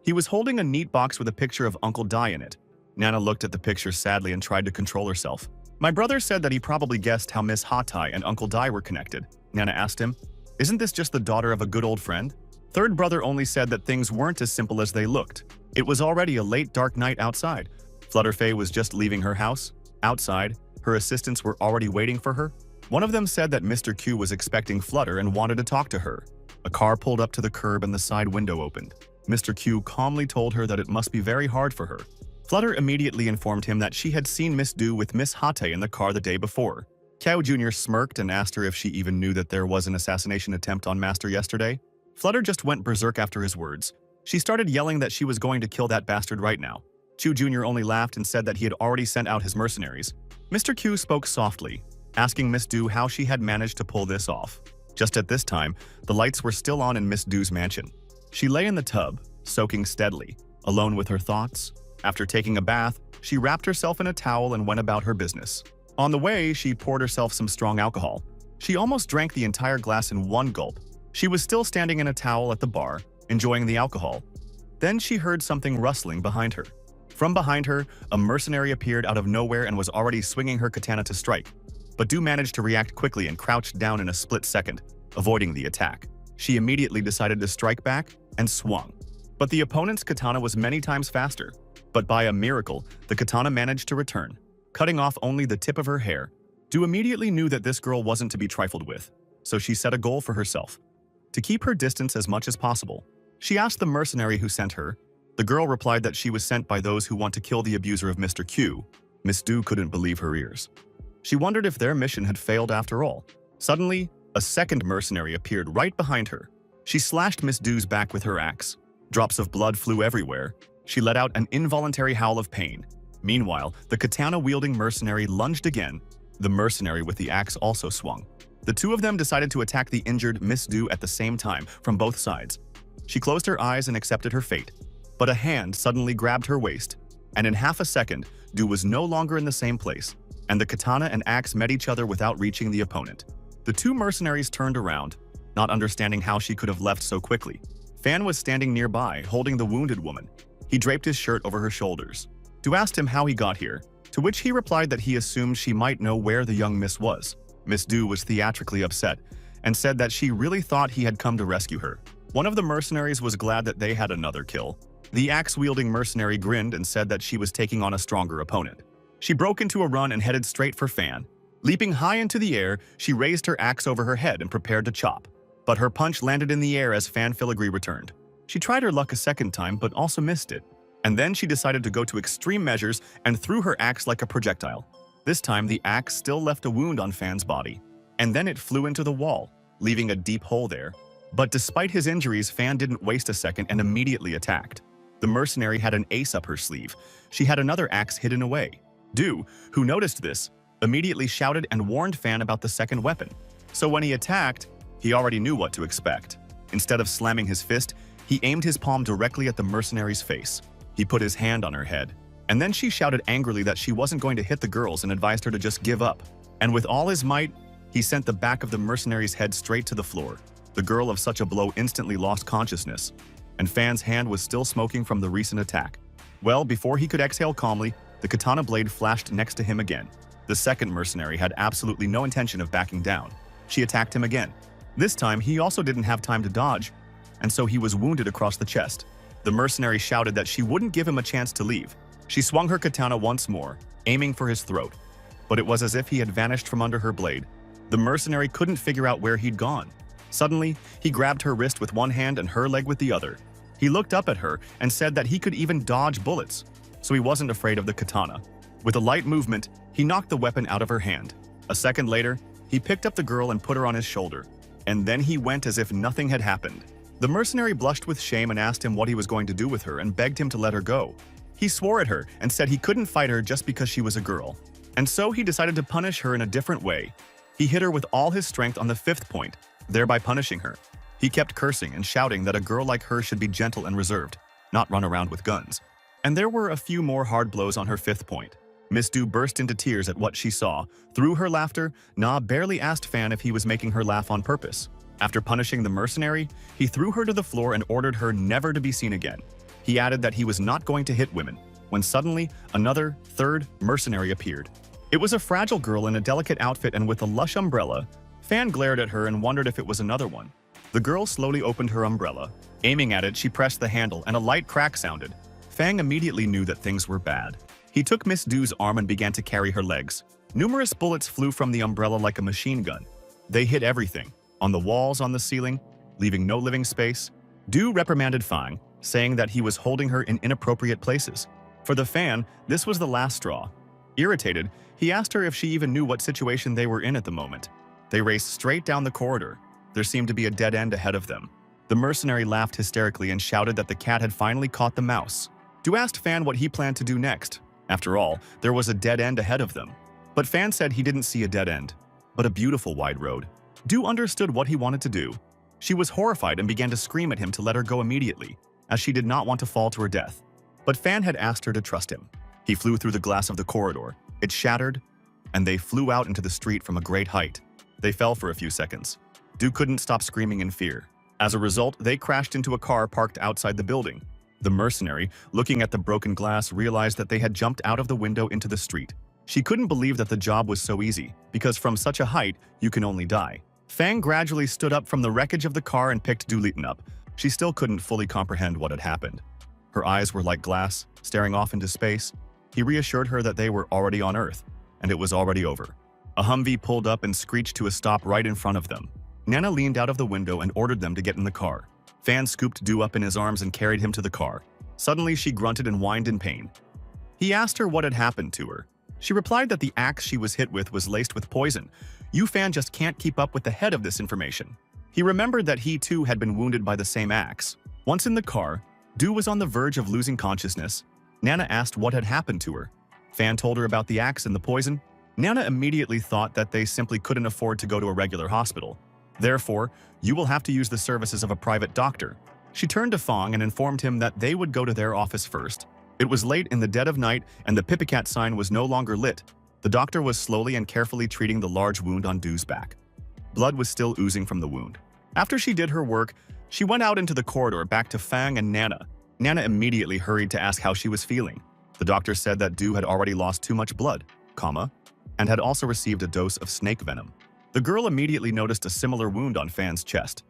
He was holding a neat box with a picture of Uncle Dai in it. Nana looked at the picture sadly and tried to control herself. My brother said that he probably guessed how Miss Hatai and Uncle Dai were connected. Nana asked him, "Isn't this just the daughter of a good old friend?" Third brother only said that things weren't as simple as they looked. It was already a late dark night outside. Flutterfay was just leaving her house. Outside, her assistants were already waiting for her. One of them said that Mr. Q was expecting Flutter and wanted to talk to her. A car pulled up to the curb and the side window opened. Mr. Q calmly told her that it must be very hard for her. Flutter immediately informed him that she had seen Miss Du with Miss Hate in the car the day before. Kiao Jr. smirked and asked her if she even knew that there was an assassination attempt on Master yesterday. Flutter just went berserk after his words. She started yelling that she was going to kill that bastard right now. Chu Jr. only laughed and said that he had already sent out his mercenaries. Mr. Q spoke softly, asking Miss Du how she had managed to pull this off. Just at this time, the lights were still on in Miss Du's mansion. She lay in the tub, soaking steadily, alone with her thoughts. After taking a bath, she wrapped herself in a towel and went about her business. On the way, she poured herself some strong alcohol. She almost drank the entire glass in one gulp. She was still standing in a towel at the bar, enjoying the alcohol. Then she heard something rustling behind her. From behind her, a mercenary appeared out of nowhere and was already swinging her katana to strike. But Du managed to react quickly and crouched down in a split second, avoiding the attack. She immediately decided to strike back and swung. But the opponent's katana was many times faster. But by a miracle, the katana managed to return, cutting off only the tip of her hair. Du immediately knew that this girl wasn't to be trifled with, so she set a goal for herself: to keep her distance as much as possible. She asked the mercenary who sent her. The girl replied that she was sent by those who want to kill the abuser of Mr. Q. Miss Du couldn't believe her ears. She wondered if their mission had failed after all. Suddenly, a second mercenary appeared right behind her. She slashed Miss Du's back with her axe. Drops of blood flew everywhere. She let out an involuntary howl of pain. Meanwhile, the katana-wielding mercenary lunged again. The mercenary with the axe also swung. The two of them decided to attack the injured Miss Du at the same time, from both sides. She closed her eyes and accepted her fate. But a hand suddenly grabbed her waist, and in half a second, Du was no longer in the same place, and the katana and axe met each other without reaching the opponent. The two mercenaries turned around, not understanding how she could have left so quickly. Fan was standing nearby, holding the wounded woman. He draped his shirt over her shoulders. Du asked him how he got here, to which he replied that he assumed she might know where the young miss was. Miss Du was theatrically upset, and said that she really thought he had come to rescue her. One of the mercenaries was glad that they had another kill. The axe-wielding mercenary grinned and said that she was taking on a stronger opponent. She broke into a run and headed straight for Fan. Leaping high into the air, she raised her axe over her head and prepared to chop. But her punch landed in the air as Fan Filigree returned. She tried her luck a second time but also missed it. And then she decided to go to extreme measures and threw her axe like a projectile. This time, the axe still left a wound on Fan's body. And then it flew into the wall, leaving a deep hole there. But despite his injuries, Fan didn't waste a second and immediately attacked. The mercenary had an ace up her sleeve. She had another axe hidden away. Du, who noticed this, immediately shouted and warned Fan about the second weapon. So when he attacked, he already knew what to expect. Instead of slamming his fist, he aimed his palm directly at the mercenary's face. He put his hand on her head. And then she shouted angrily that she wasn't going to hit the girls and advised her to just give up. And with all his might, he sent the back of the mercenary's head straight to the floor. The girl of such a blow instantly lost consciousness, and Fan's hand was still smoking from the recent attack. Well, before he could exhale calmly, the katana blade flashed next to him again. The second mercenary had absolutely no intention of backing down. She attacked him again. This time, he also didn't have time to dodge, and so he was wounded across the chest. The mercenary shouted that she wouldn't give him a chance to leave. She swung her katana once more, aiming for his throat. But it was as if he had vanished from under her blade. The mercenary couldn't figure out where he'd gone. Suddenly, he grabbed her wrist with one hand and her leg with the other. He looked up at her and said that he could even dodge bullets, so he wasn't afraid of the katana. With a light movement, he knocked the weapon out of her hand. A second later, he picked up the girl and put her on his shoulder. And then he went as if nothing had happened. The mercenary blushed with shame and asked him what he was going to do with her and begged him to let her go. He swore at her and said he couldn't fight her just because she was a girl. And so he decided to punish her in a different way. He hit her with all his strength on the 5th point, thereby punishing her. He kept cursing and shouting that a girl like her should be gentle and reserved, not run around with guns. And there were a few more hard blows on her 5th point. Miss Du burst into tears at what she saw. Through her laughter, Na barely asked Fan if he was making her laugh on purpose. After punishing the mercenary, he threw her to the floor and ordered her never to be seen again. He added that he was not going to hit women, when suddenly, another, 3rd, mercenary appeared. It was a fragile girl in a delicate outfit and with a lush umbrella. Fan glared at her and wondered if it was another one. The girl slowly opened her umbrella. Aiming at it, she pressed the handle and a light crack sounded. Fang immediately knew that things were bad. He took Miss Du's arm and began to carry her legs. Numerous bullets flew from the umbrella like a machine gun. They hit everything, on the walls, on the ceiling, leaving no living space. Du reprimanded Fang, saying that he was holding her in inappropriate places. For the Fan, this was the last straw. Irritated, he asked her if she even knew what situation they were in at the moment. They raced straight down the corridor. There seemed to be a dead end ahead of them. The mercenary laughed hysterically and shouted that the cat had finally caught the mouse. Du asked Fan what he planned to do next. After all, there was a dead end ahead of them. But Fan said he didn't see a dead end, but a beautiful wide road. Du understood what he wanted to do. She was horrified and began to scream at him to let her go immediately, as she did not want to fall to her death. But Fan had asked her to trust him. He flew through the glass of the corridor. It shattered, and they flew out into the street from a great height. They fell for a few seconds. Du couldn't stop screaming in fear. As a result, they crashed into a car parked outside the building. The mercenary, looking at the broken glass, realized that they had jumped out of the window into the street. She couldn't believe that the job was so easy, because from such a height, you can only die. Fang gradually stood up from the wreckage of the car and picked Du Litan up. She still couldn't fully comprehend what had happened. Her eyes were like glass, staring off into space. He reassured her that they were already on Earth, and it was already over. A Humvee pulled up and screeched to a stop right in front of them. Nana leaned out of the window and ordered them to get in the car. Fan scooped Du up in his arms and carried him to the car. Suddenly, she grunted and whined in pain. He asked her what had happened to her. She replied that the axe she was hit with was laced with poison. Fan just can't keep up with the head of this information. He remembered that he too had been wounded by the same axe. Once in the car, Du was on the verge of losing consciousness. Nana asked what had happened to her. Fan told her about the axe and the poison. Nana immediately thought that they simply couldn't afford to go to a regular hospital. Therefore, you will have to use the services of a private doctor. She turned to Fang and informed him that they would go to their office first. It was late in the dead of night and the Pipicat sign was no longer lit. The doctor was slowly and carefully treating the large wound on Du's back. Blood was still oozing from the wound. After she did her work, she went out into the corridor back to Fang and Nana. Nana immediately hurried to ask how she was feeling. The doctor said that Du had already lost too much blood, and had also received a dose of snake venom. The girl immediately noticed a similar wound on Fan's chest.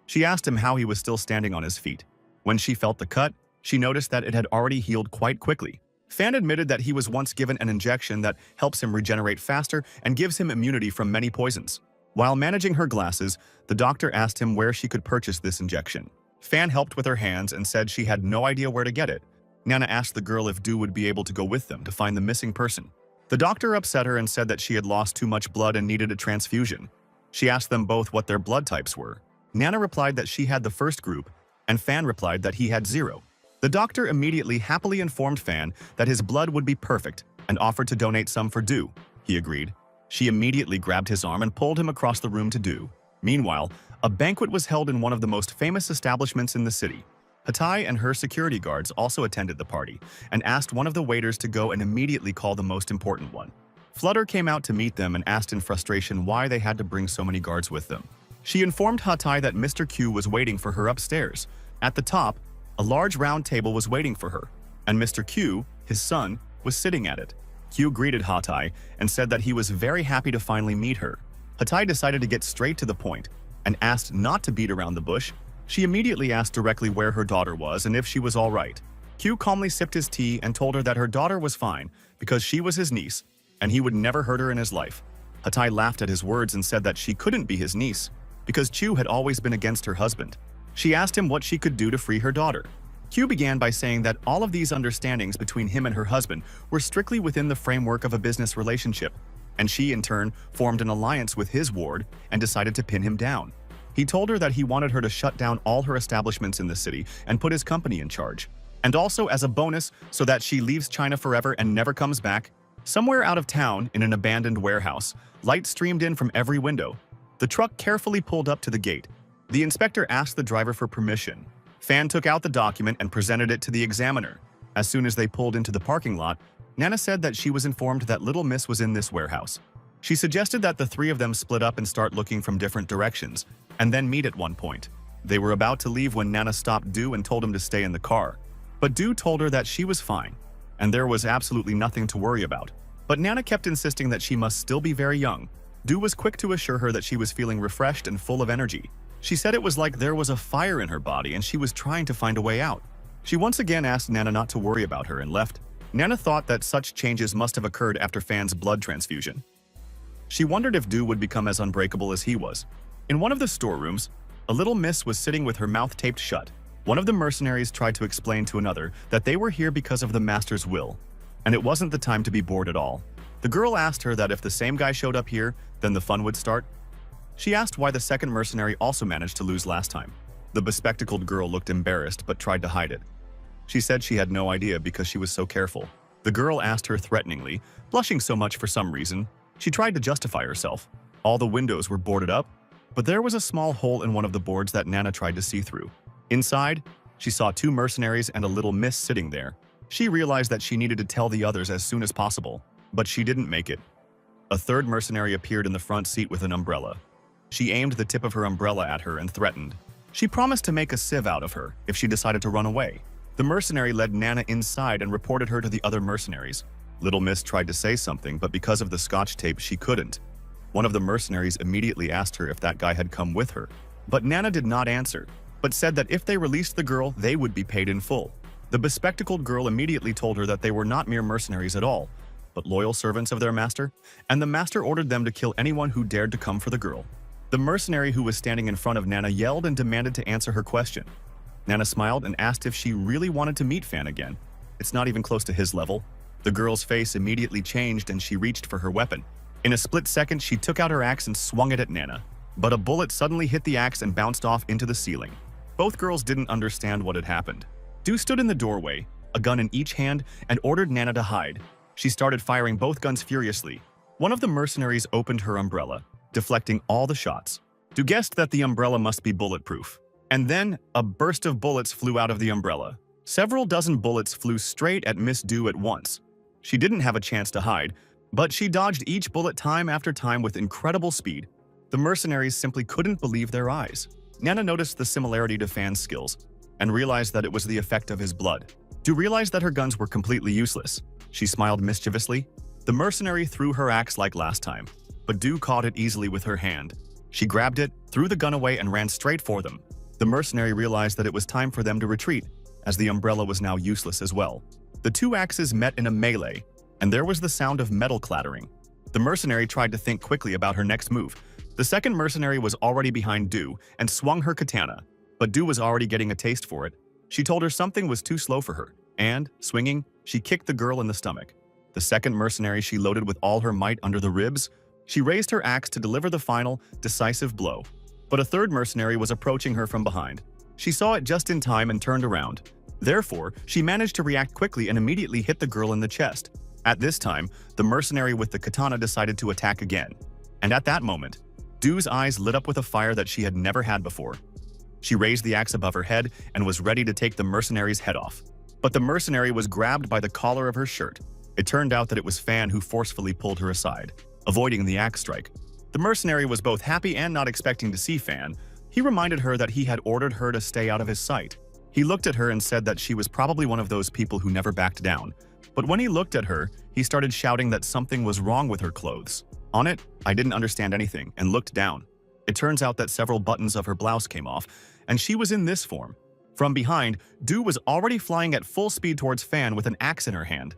She asked him how he was still standing on his feet. When she felt the cut, she noticed that it had already healed quite quickly. Fan admitted that he was once given an injection that helps him regenerate faster and gives him immunity from many poisons. While managing her glasses, the doctor asked him where she could purchase this injection. Fan helped with her hands and said she had no idea where to get it. Nana asked the girl if Du would be able to go with them to find the missing person. The doctor upset her and said that she had lost too much blood and needed a transfusion. She asked them both what their blood types were. Nana replied that she had the first group, and Fan replied that he had 0. The doctor immediately happily informed Fan that his blood would be perfect and offered to donate some for Du. He agreed. She immediately grabbed his arm and pulled him across the room to Du. Meanwhile, a banquet was held in one of the most famous establishments in the city. Hatai and her security guards also attended the party and asked one of the waiters to go and immediately call the most important one. Flutter came out to meet them and asked in frustration why they had to bring so many guards with them. She informed Hatai that Mr. Q was waiting for her upstairs. At the top, a large round table was waiting for her, and Mr. Q, his son, was sitting at it. Q greeted Hatai and said that he was very happy to finally meet her. Hatai decided to get straight to the point and asked not to beat around the bush. She immediately asked directly where her daughter was and if she was all right. Q calmly sipped his tea and told her that her daughter was fine because she was his niece and he would never hurt her in his life. Hatai laughed at his words and said that she couldn't be his niece because Chu had always been against her husband. She asked him what she could do to free her daughter. Q began by saying that all of these understandings between him and her husband were strictly within the framework of a business relationship, and she in turn formed an alliance with his ward and decided to pin him down. He told her that he wanted her to shut down all her establishments in the city and put his company in charge. And also as a bonus, so that she leaves China forever and never comes back, Somewhere out of town, in an abandoned warehouse, light streamed in from every window. The truck carefully pulled up to the gate. The inspector asked the driver for permission. Fan took out the document and presented it to the examiner. As soon as they pulled into the parking lot, Nana said that she was informed that Little Miss was in this warehouse. She suggested that the three of them split up and start looking from different directions, and then meet at one point. They were about to leave when Nana stopped Du and told him to stay in the car. But Du told her that she was fine, and there was absolutely nothing to worry about. But Nana kept insisting that she must still be very young. Du was quick to assure her that she was feeling refreshed and full of energy. She said it was like there was a fire in her body and she was trying to find a way out. She once again asked Nana not to worry about her and left. Nana thought that such changes must have occurred after Fan's blood transfusion. She wondered if Du would become as unbreakable as he was. In one of the storerooms, a Little Miss was sitting with her mouth taped shut. One of the mercenaries tried to explain to another that they were here because of the master's will, and it wasn't the time to be bored at all. The girl asked her that if the same guy showed up here, then the fun would start. She asked why the second mercenary also managed to lose last time. The bespectacled girl looked embarrassed but tried to hide it. She said she had no idea because she was so careful. The girl asked her threateningly, blushing so much for some reason. She tried to justify herself. All the windows were boarded up, but there was a small hole in one of the boards that Nana tried to see through. Inside, she saw two mercenaries and a Little Miss sitting there. She realized that she needed to tell the others as soon as possible, but she didn't make it. A third mercenary appeared in the front seat with an umbrella. She aimed the tip of her umbrella at her and threatened. She promised to make a sieve out of her if she decided to run away. The mercenary led Nana inside and reported her to the other mercenaries. Little Miss tried to say something, but because of the scotch tape, she couldn't. One of the mercenaries immediately asked her if that guy had come with her, but Nana did not answer, but said that if they released the girl, they would be paid in full. The bespectacled girl immediately told her that they were not mere mercenaries at all, but loyal servants of their master, and the master ordered them to kill anyone who dared to come for the girl. The mercenary who was standing in front of Nana yelled and demanded to answer her question. Nana smiled and asked if she really wanted to meet Fan again. It's not even close to his level. The girl's face immediately changed and she reached for her weapon. In a split second, she took out her axe and swung it at Nana. But a bullet suddenly hit the axe and bounced off into the ceiling. Both girls didn't understand what had happened. Du stood in the doorway, a gun in each hand, and ordered Nana to hide. She started firing both guns furiously. One of the mercenaries opened her umbrella, deflecting all the shots. Du guessed that the umbrella must be bulletproof. And then, a burst of bullets flew out of the umbrella. Several dozen bullets flew straight at Miss Du at once. She didn't have a chance to hide, but she dodged each bullet time after time with incredible speed. The mercenaries simply couldn't believe their eyes. Nana noticed the similarity to Fan's skills and realized that it was the effect of his blood. Du realized that her guns were completely useless. She smiled mischievously. The mercenary threw her axe like last time, but Du caught it easily with her hand. She grabbed it, threw the gun away, and ran straight for them. The mercenary realized that it was time for them to retreat, as the umbrella was now useless as well. The two axes met in a melee, and there was the sound of metal clattering. The mercenary tried to think quickly about her next move. The second mercenary was already behind Du and swung her katana, but Du was already getting a taste for it. She told her something was too slow for her, and, swinging, she kicked the girl in the stomach. The second mercenary she loaded with all her might under the ribs. She raised her axe to deliver the final, decisive blow. But a third mercenary was approaching her from behind. She saw it just in time and turned around. Therefore, she managed to react quickly and immediately hit the girl in the chest. At this time, the mercenary with the katana decided to attack again. And at that moment, Du's eyes lit up with a fire that she had never had before. She raised the axe above her head and was ready to take the mercenary's head off. But the mercenary was grabbed by the collar of her shirt. It turned out that it was Fan who forcefully pulled her aside, avoiding the axe strike. The mercenary was both happy and not expecting to see Fan. He reminded her that he had ordered her to stay out of his sight. He looked at her and said that she was probably one of those people who never backed down. But when he looked at her, he started shouting that something was wrong with her clothes. On it, I didn't understand anything and looked down. It turns out that several buttons of her blouse came off, and she was in this form. From behind, Du was already flying at full speed towards Fan with an axe in her hand.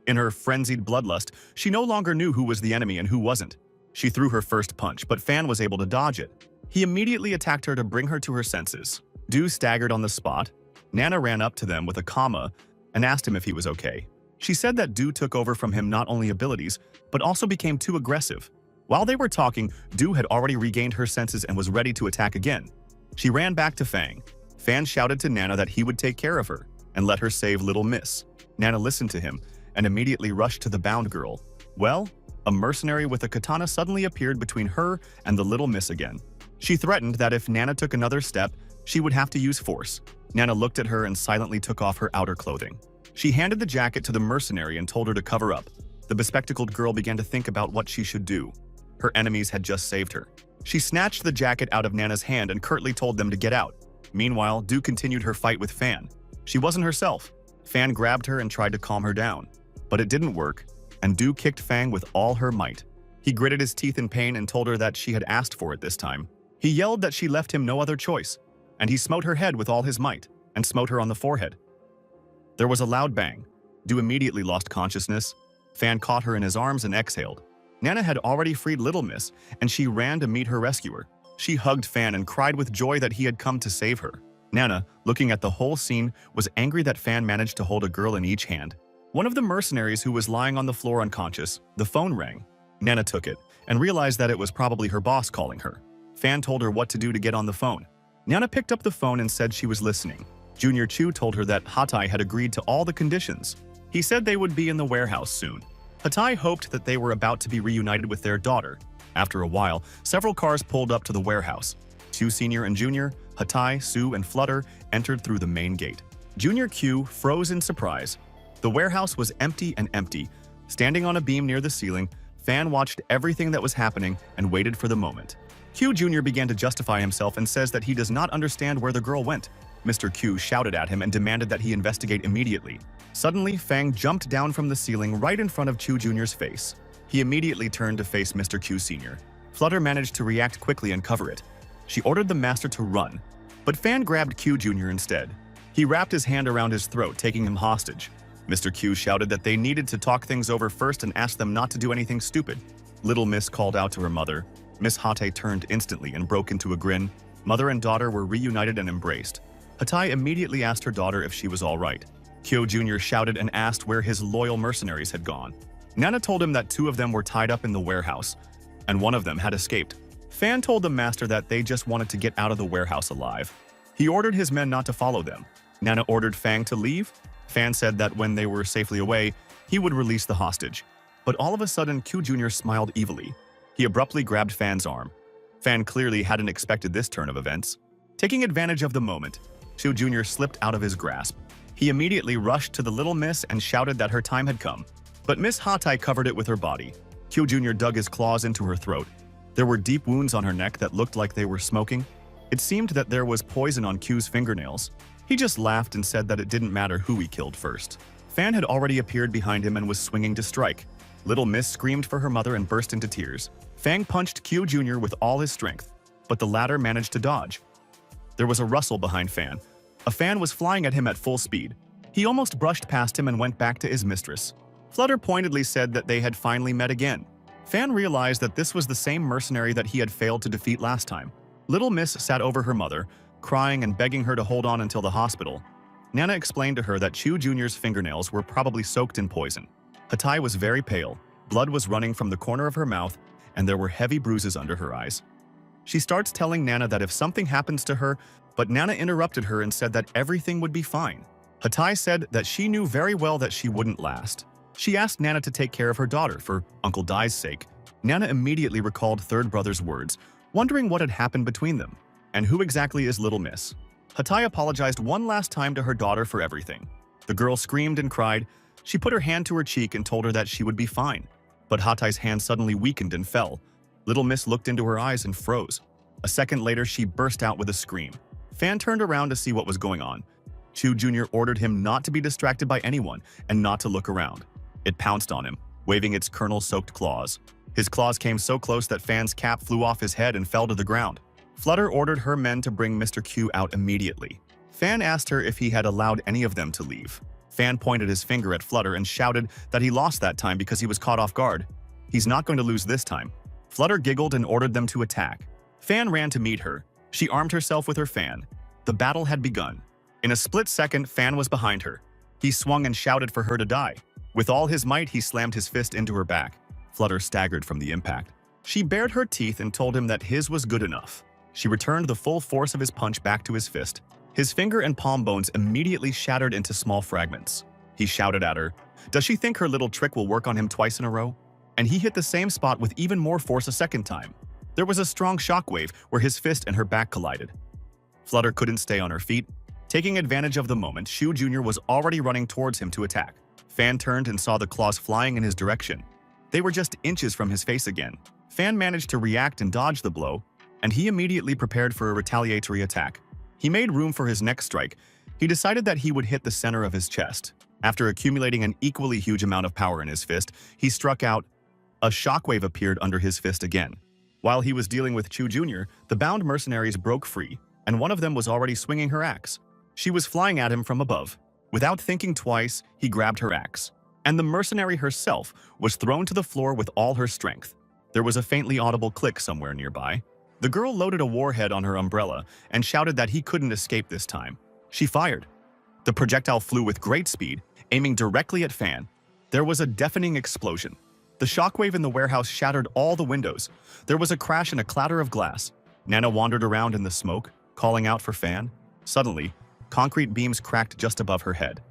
In her frenzied bloodlust, she no longer knew who was the enemy and who wasn't. She threw her first punch, but Fan was able to dodge it. He immediately attacked her to bring her to her senses. Du staggered on the spot. Nana ran up to them with a comma and asked him if he was okay. She said that Du took over from him not only abilities, but also became too aggressive. While they were talking, Du had already regained her senses and was ready to attack again. She ran back to Fang. Fan shouted to Nana that he would take care of her and let her save Little Miss. Nana listened to him and immediately rushed to the bound girl. Well, a mercenary with a katana suddenly appeared between her and the little miss again. She threatened that if Nana took another step, she would have to use force. Nana looked at her and silently took off her outer clothing. She handed the jacket to the mercenary and told her to cover up. The bespectacled girl began to think about what she should do. Her enemies had just saved her. She snatched the jacket out of Nana's hand and curtly told them to get out. Meanwhile, Du continued her fight with Fan. She wasn't herself. Fan grabbed her and tried to calm her down. But it didn't work, and Du kicked Fang with all her might. He gritted his teeth in pain and told her that she had asked for it this time. He yelled that she left him no other choice, and he smote her head with all his might, and smote her on the forehead. There was a loud bang. Du immediately lost consciousness. Fan caught her in his arms and exhaled. Nana had already freed Little Miss, and she ran to meet her rescuer. She hugged Fan and cried with joy that he had come to save her. Nana, looking at the whole scene, was angry that Fan managed to hold a girl in each hand. One of the mercenaries who was lying on the floor unconscious, the phone rang. Nana took it, and realized that it was probably her boss calling her. Fan told her what to do to get on the phone. Nana picked up the phone and said she was listening. Junior Chu told her that Hatai had agreed to all the conditions. He said they would be in the warehouse soon. Hatai hoped that they were about to be reunited with their daughter. After a while, several cars pulled up to the warehouse. Chu Senior and Junior, Hatai, Sue, and Flutter entered through the main gate. Junior Q froze in surprise. The warehouse was empty and empty. Standing on a beam near the ceiling, Fan watched everything that was happening and waited for the moment. Q Jr. began to justify himself and says that he does not understand where the girl went. Mr. Q shouted at him and demanded that he investigate immediately. Suddenly, Fang jumped down from the ceiling right in front of Chu Jr.'s face. He immediately turned to face Mr. Q Sr. Flutter managed to react quickly and cover it. She ordered the master to run, but Fan grabbed Q Jr. instead. He wrapped his hand around his throat, taking him hostage. Mr. Q shouted that they needed to talk things over first and asked them not to do anything stupid. Little Miss called out to her mother. Miss Hate turned instantly and broke into a grin. Mother and daughter were reunited and embraced. Hatai immediately asked her daughter if she was all right. Kyo Jr. shouted and asked where his loyal mercenaries had gone. Nana told him that 2 of them were tied up in the warehouse, and 1 of them had escaped. Fan told the master that they just wanted to get out of the warehouse alive. He ordered his men not to follow them. Nana ordered Fang to leave. Fan said that when they were safely away, he would release the hostage. But all of a sudden, Q Jr. smiled evilly. He abruptly grabbed Fan's arm. Fan clearly hadn't expected this turn of events. Taking advantage of the moment, Q Jr. slipped out of his grasp. He immediately rushed to the little miss and shouted that her time had come. But Miss Hatai covered it with her body. Q Jr. dug his claws into her throat. There were deep wounds on her neck that looked like they were smoking. It seemed that there was poison on Q's fingernails. He just laughed and said that it didn't matter who he killed first. Fan had already appeared behind him and was swinging to strike. Little Miss screamed for her mother and burst into tears. Fang punched Q Jr. with all his strength, but the latter managed to dodge. There was a rustle behind Fan. A fan was flying at him at full speed. He almost brushed past him and went back to his mistress. Flutter pointedly said that they had finally met again. Fan realized that this was the same mercenary that he had failed to defeat last time. Little Miss sat over her mother, crying and begging her to hold on until the hospital. Nana explained to her that Chu Jr.'s fingernails were probably soaked in poison. Hatai was very pale, blood was running from the corner of her mouth, and there were heavy bruises under her eyes. She starts telling Nana that if something happens to her, but Nana interrupted her and said that everything would be fine. Hatai said that she knew very well that she wouldn't last. She asked Nana to take care of her daughter for Uncle Dai's sake. Nana immediately recalled third brother's words, wondering what had happened between them, and who exactly is Little Miss. Hatai apologized one last time to her daughter for everything. The girl screamed and cried. She put her hand to her cheek and told her that she would be fine. But Hatai's hand suddenly weakened and fell. Little Miss looked into her eyes and froze. A second later, she burst out with a scream. Fan turned around to see what was going on. Chu Jr. ordered him not to be distracted by anyone and not to look around. It pounced on him, waving its kernel-soaked claws. His claws came so close that Fan's cap flew off his head and fell to the ground. Flutter ordered her men to bring Mr. Q out immediately. Fan asked her if he had allowed any of them to leave. Fan pointed his finger at Flutter and shouted that he lost that time because he was caught off guard. He's not going to lose this time. Flutter giggled and ordered them to attack. Fan ran to meet her. She armed herself with her fan. The battle had begun. In a split second, Fan was behind her. He swung and shouted for her to die. With all his might, he slammed his fist into her back. Flutter staggered from the impact. She bared her teeth and told him that his was good enough. She returned the full force of his punch back to his fist. His finger and palm bones immediately shattered into small fragments. He shouted at her. Does she think her little trick will work on him twice in a row? and he hit the same spot with even more force a second time. There was a strong shockwave where his fist and her back collided. Flutter couldn't stay on her feet. Taking advantage of the moment, Shu Jr. was already running towards him to attack. Fan turned and saw the claws flying in his direction. They were just inches from his face again. Fan managed to react and dodge the blow, and he immediately prepared for a retaliatory attack. He made room for his next strike. He decided that he would hit the center of his chest. After accumulating an equally huge amount of power in his fist, he struck out. A shockwave appeared under his fist again. While he was dealing with Chu Jr., the bound mercenaries broke free, and one of them was already swinging her axe. She was flying at him from above. Without thinking twice, he grabbed her axe, and the mercenary herself was thrown to the floor with all her strength. There was a faintly audible click somewhere nearby. The girl loaded a warhead on her umbrella and shouted that he couldn't escape this time. She fired. The projectile flew with great speed, aiming directly at Fan. There was a deafening explosion. The shockwave in the warehouse shattered all the windows. There was a crash and a clatter of glass. Nana wandered around in the smoke, calling out for Fan. Suddenly, concrete beams cracked just above her head.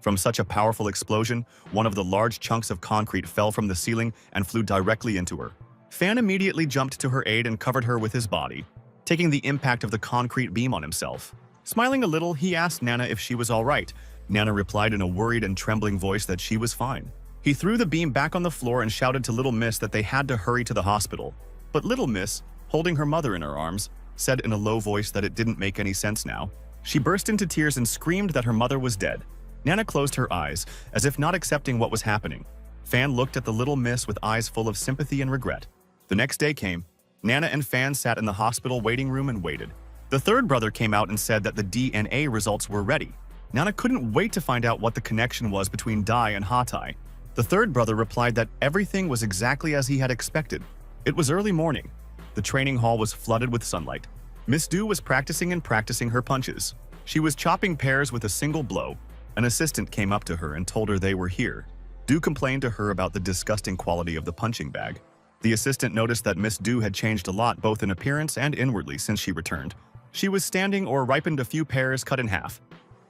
From such a powerful explosion, one of the large chunks of concrete fell from the ceiling and flew directly into her. Fan immediately jumped to her aid and covered her with his body, taking the impact of the concrete beam on himself. Smiling a little, he asked Nana if she was all right. Nana replied in a worried and trembling voice that she was fine. He threw the beam back on the floor and shouted to Little Miss that they had to hurry to the hospital. But Little Miss, holding her mother in her arms, said in a low voice that it didn't make any sense now. She burst into tears and screamed that her mother was dead. Nana closed her eyes, as if not accepting what was happening. Fan looked at the Little Miss with eyes full of sympathy and regret. The next day came. Nana and Fan sat in the hospital waiting room and waited. The third brother came out and said that the DNA results were ready. Nana couldn't wait to find out what the connection was between Dai and Hatai. The third brother replied that everything was exactly as he had expected. It was early morning. The training hall was flooded with sunlight. Miss Du was practicing her punches. She was chopping pears with a single blow. An assistant came up to her and told her they were here. Du complained to her about the disgusting quality of the punching bag. The assistant noticed that Miss Du had changed a lot both in appearance and inwardly since she returned. She was standing or ripened a few pears cut in half.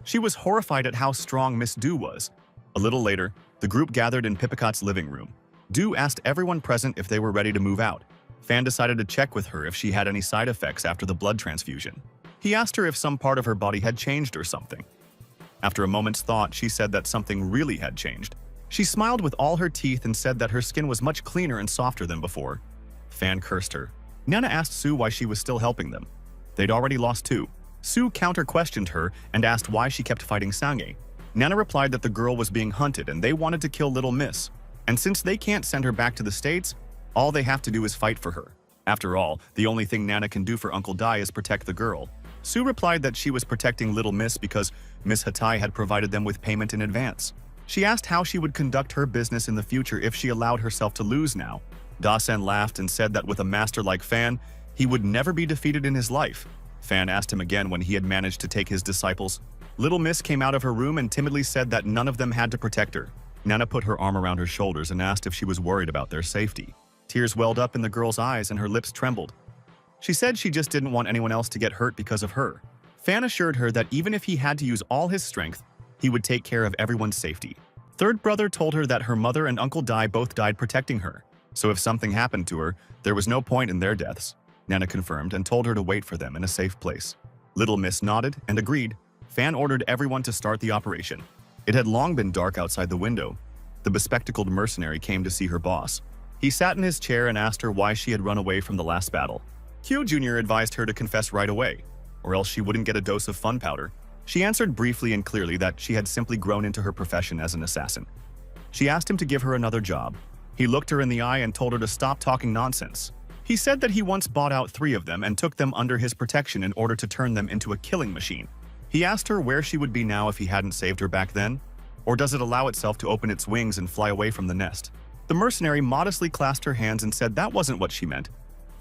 She was horrified at how strong Miss Du was. A little later, the group gathered in Pipicot's living room. Du asked everyone present if they were ready to move out. Fan decided to check with her if she had any side effects after the blood transfusion. He asked her if some part of her body had changed or something. After a moment's thought, she said that something really had changed. She smiled with all her teeth and said that her skin was much cleaner and softer than before. Fan cursed her. Nana asked Sue why she was still helping them. They'd already lost two. Sue counter-questioned her and asked why she kept fighting Sange. Nana replied that the girl was being hunted and they wanted to kill Little Miss. And since they can't send her back to the States, all they have to do is fight for her. After all, the only thing Nana can do for Uncle Dai is protect the girl. Sue replied that she was protecting Little Miss because Miss Hatai had provided them with payment in advance. She asked how she would conduct her business in the future if she allowed herself to lose now. Da-sen laughed and said that with a master like Fan, he would never be defeated in his life. Fan asked him again when he had managed to take his disciples. Little Miss came out of her room and timidly said that none of them had to protect her. Nana put her arm around her shoulders and asked if she was worried about their safety. Tears welled up in the girl's eyes and her lips trembled. She said she just didn't want anyone else to get hurt because of her. Fan assured her that even if he had to use all his strength, he would take care of everyone's safety. Third brother told her that her mother and Uncle Dai both died protecting her, so if something happened to her, there was no point in their deaths. Nana confirmed and told her to wait for them in a safe place. Little Miss nodded and agreed. Fan ordered everyone to start the operation. It had long been dark outside the window. The bespectacled mercenary came to see her boss. He sat in his chair and asked her why she had run away from the last battle. Q Jr. advised her to confess right away, or else she wouldn't get a dose of fun powder. She answered briefly and clearly that she had simply grown into her profession as an assassin. She asked him to give her another job. He looked her in the eye and told her to stop talking nonsense. He said that he once bought out 3 of them and took them under his protection in order to turn them into a killing machine. He asked her where she would be now if he hadn't saved her back then, or does it allow itself to open its wings and fly away from the nest? The mercenary modestly clasped her hands and said that wasn't what she meant.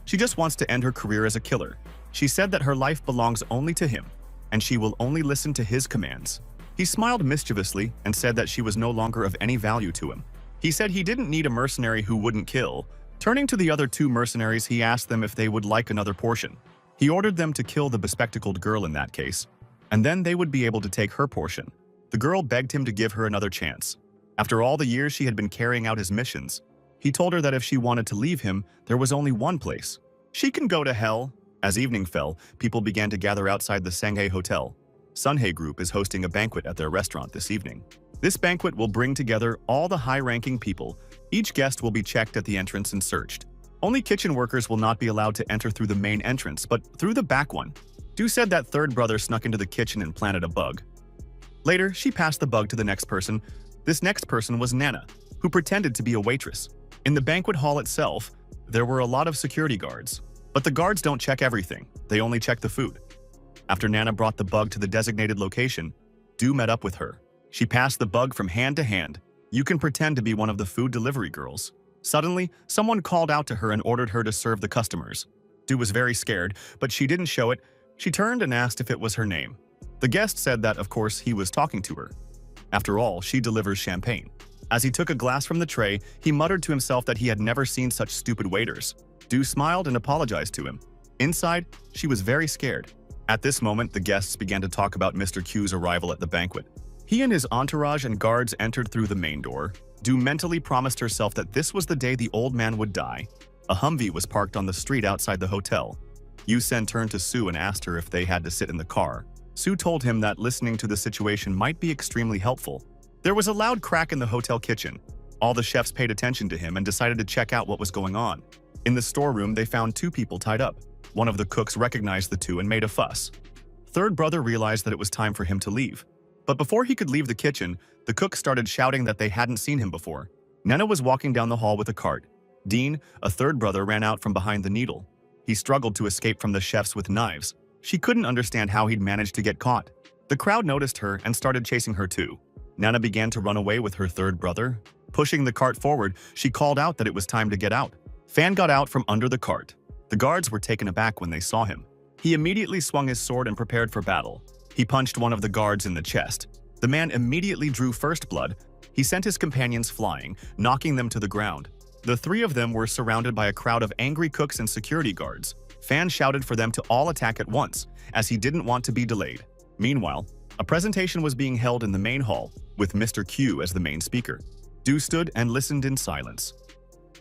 She just wants to end her career as a killer. She said that her life belongs only to him, and she will only listen to his commands. He smiled mischievously and said that she was no longer of any value to him. He said he didn't need a mercenary who wouldn't kill. Turning to the other 2 mercenaries, he asked them if they would like another portion. He ordered them to kill the bespectacled girl in that case, and then they would be able to take her portion. The girl begged him to give her another chance. After all the years she had been carrying out his missions, He told her that if she wanted to leave him, there was only one place. She can go to hell. As evening fell, people began to gather outside the Sanghae Hotel. Sunhae Group is hosting a banquet at their restaurant this evening. This banquet will bring together all the high-ranking people. Each guest will be checked at the entrance and searched. Only kitchen workers will not be allowed to enter through the main entrance, but through the back one. Du said that third brother snuck into the kitchen and planted a bug. Later, she passed the bug to the next person. This next person was Nana, who pretended to be a waitress. In the banquet hall itself, there were a lot of security guards. But the guards don't check everything, they only check the food. After Nana brought the bug to the designated location, Du met up with her. She passed the bug from hand to hand. You can pretend to be one of the food delivery girls. Suddenly, someone called out to her and ordered her to serve the customers. Du was very scared, but she didn't show it. She turned and asked if it was her name. The guest said that, of course, he was talking to her. After all, she delivers champagne. As he took a glass from the tray, he muttered to himself that he had never seen such stupid waiters. Du smiled and apologized to him. Inside, she was very scared. At this moment, the guests began to talk about Mr. Q's arrival at the banquet. He and his entourage and guards entered through the main door. Du mentally promised herself that this was the day the old man would die. A Humvee was parked on the street outside the hotel. Yu-sen turned to Sue and asked her if they had to sit in the car. Sue told him that listening to the situation might be extremely helpful. There was a loud crack in the hotel kitchen. All the chefs paid attention to him and decided to check out what was going on. In the storeroom, they found two people tied up. One of the cooks recognized the two and made a fuss. Third brother realized that it was time for him to leave. But before he could leave the kitchen, the cook started shouting that they hadn't seen him before. Nana was walking down the hall with a cart. Dean, a third brother, ran out from behind the needle. He struggled to escape from the chefs with knives. She couldn't understand how he'd managed to get caught. The crowd noticed her and started chasing her too. Nana began to run away with her third brother. Pushing the cart forward, she called out that it was time to get out. Fan got out from under the cart. The guards were taken aback when they saw him. He immediately swung his sword and prepared for battle. He punched one of the guards in the chest. The man immediately drew first blood. He sent his companions flying, knocking them to the ground. The three of them were surrounded by a crowd of angry cooks and security guards. Fan shouted for them to all attack at once, as he didn't want to be delayed. Meanwhile, a presentation was being held in the main hall, with Mr. Q as the main speaker. Du stood and listened in silence.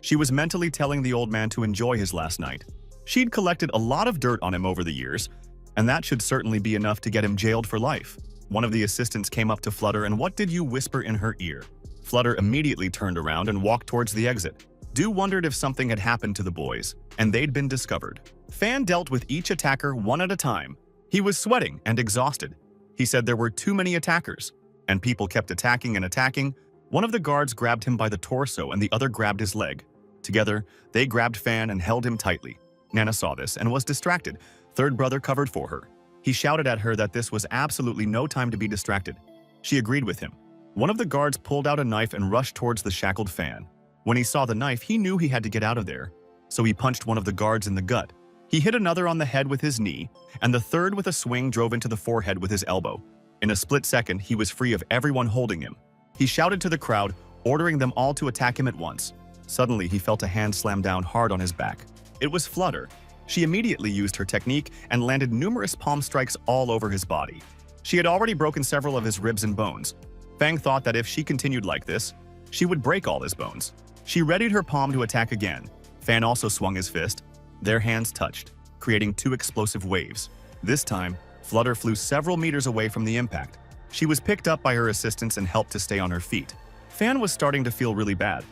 She was mentally telling the old man to enjoy his last night. She'd collected a lot of dirt on him over the years, and that should certainly be enough to get him jailed for life. One of the assistants came up to Flutter and what did you whisper in her ear? Flutter immediately turned around and walked towards the exit. Du wondered if something had happened to the boys, and they'd been discovered. Fan dealt with each attacker one at a time. He was sweating and exhausted. He said there were too many attackers, and people kept attacking and attacking. One of the guards grabbed him by the torso and the other grabbed his leg. Together, they grabbed Fan and held him tightly. Nana saw this and was distracted. Third brother covered for her. He shouted at her that this was absolutely no time to be distracted. She agreed with him. One of the guards pulled out a knife and rushed towards the shackled Fan. When he saw the knife, he knew he had to get out of there, so he punched one of the guards in the gut. He hit another on the head with his knee, and the third with a swing drove into the forehead with his elbow. In a split second, he was free of everyone holding him. He shouted to the crowd, ordering them all to attack him at once. Suddenly, he felt a hand slam down hard on his back. It was Flutter. She immediately used her technique and landed numerous palm strikes all over his body. She had already broken several of his ribs and bones. Fang thought that if she continued like this, she would break all his bones. She readied her palm to attack again. Fan also swung his fist. Their hands touched, creating two explosive waves. This time, Flutter flew several meters away from the impact. She was picked up by her assistants and helped to stay on her feet. Fan was starting to feel really bad,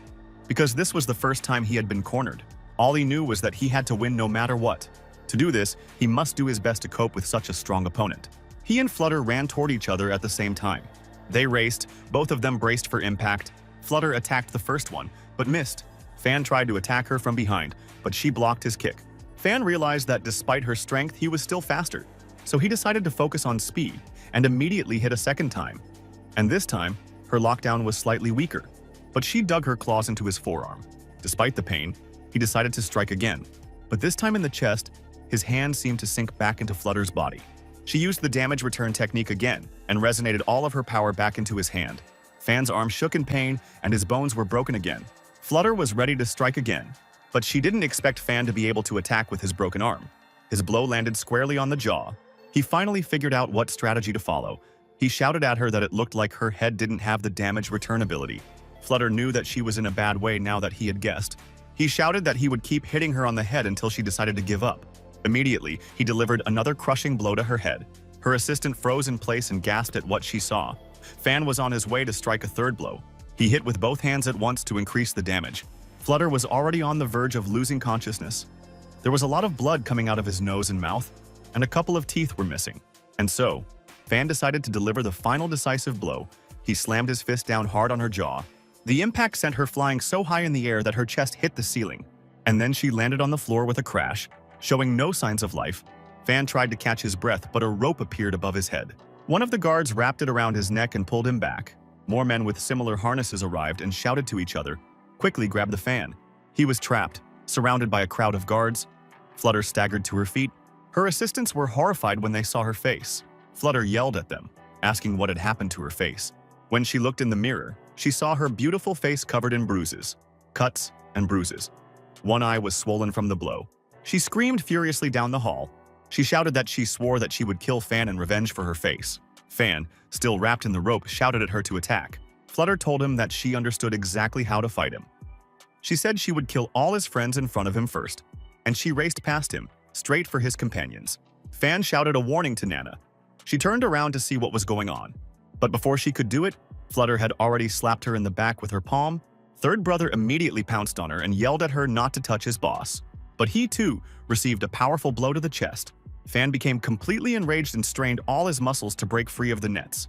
because this was the first time he had been cornered. All he knew was that he had to win no matter what. To do this, he must do his best to cope with such a strong opponent. He and Flutter ran toward each other at the same time. They raced, both of them braced for impact. Flutter attacked the first one, but missed. Fan tried to attack her from behind, but she blocked his kick. Fan realized that despite her strength, he was still faster, so he decided to focus on speed and immediately hit a second time. And this time, her lockdown was slightly weaker, but she dug her claws into his forearm. Despite the pain, he decided to strike again, but this time in the chest, his hand seemed to sink back into Flutter's body. She used the damage return technique again and resonated all of her power back into his hand. Fan's arm shook in pain and his bones were broken again. Flutter was ready to strike again, but she didn't expect Fan to be able to attack with his broken arm. His blow landed squarely on the jaw. He finally figured out what strategy to follow. He shouted at her that it looked like her head didn't have the damage return ability. Flutter knew that she was in a bad way now that he had guessed. He shouted that he would keep hitting her on the head until she decided to give up. Immediately, he delivered another crushing blow to her head. Her assistant froze in place and gasped at what she saw. Fan was on his way to strike a third blow. He hit with both hands at once to increase the damage. Flutter was already on the verge of losing consciousness. There was a lot of blood coming out of his nose and mouth, and a couple of teeth were missing. And so, Fan decided to deliver the final decisive blow. He slammed his fist down hard on her jaw. The impact sent her flying so high in the air that her chest hit the ceiling, and then she landed on the floor with a crash. Showing no signs of life, Fan tried to catch his breath, but a rope appeared above his head. One of the guards wrapped it around his neck and pulled him back. More men with similar harnesses arrived and shouted to each other, "Quickly grab the Fan." He was trapped, surrounded by a crowd of guards. Flutter staggered to her feet. Her assistants were horrified when they saw her face. Flutter yelled at them, asking what had happened to her face. When she looked in the mirror, she saw her beautiful face covered in bruises, cuts, and bruises. One eye was swollen from the blow. She screamed furiously down the hall. She shouted that she swore that she would kill Fan in revenge for her face. Fan, still wrapped in the rope, shouted at her to attack. Flutter told him that she understood exactly how to fight him. She said she would kill all his friends in front of him first, and she raced past him, straight for his companions. Fan shouted a warning to Nana. She turned around to see what was going on. But before she could do it, Flutter had already slapped her in the back with her palm. Third brother immediately pounced on her and yelled at her not to touch his boss. But he, too, received a powerful blow to the chest. Fan became completely enraged and strained all his muscles to break free of the nets.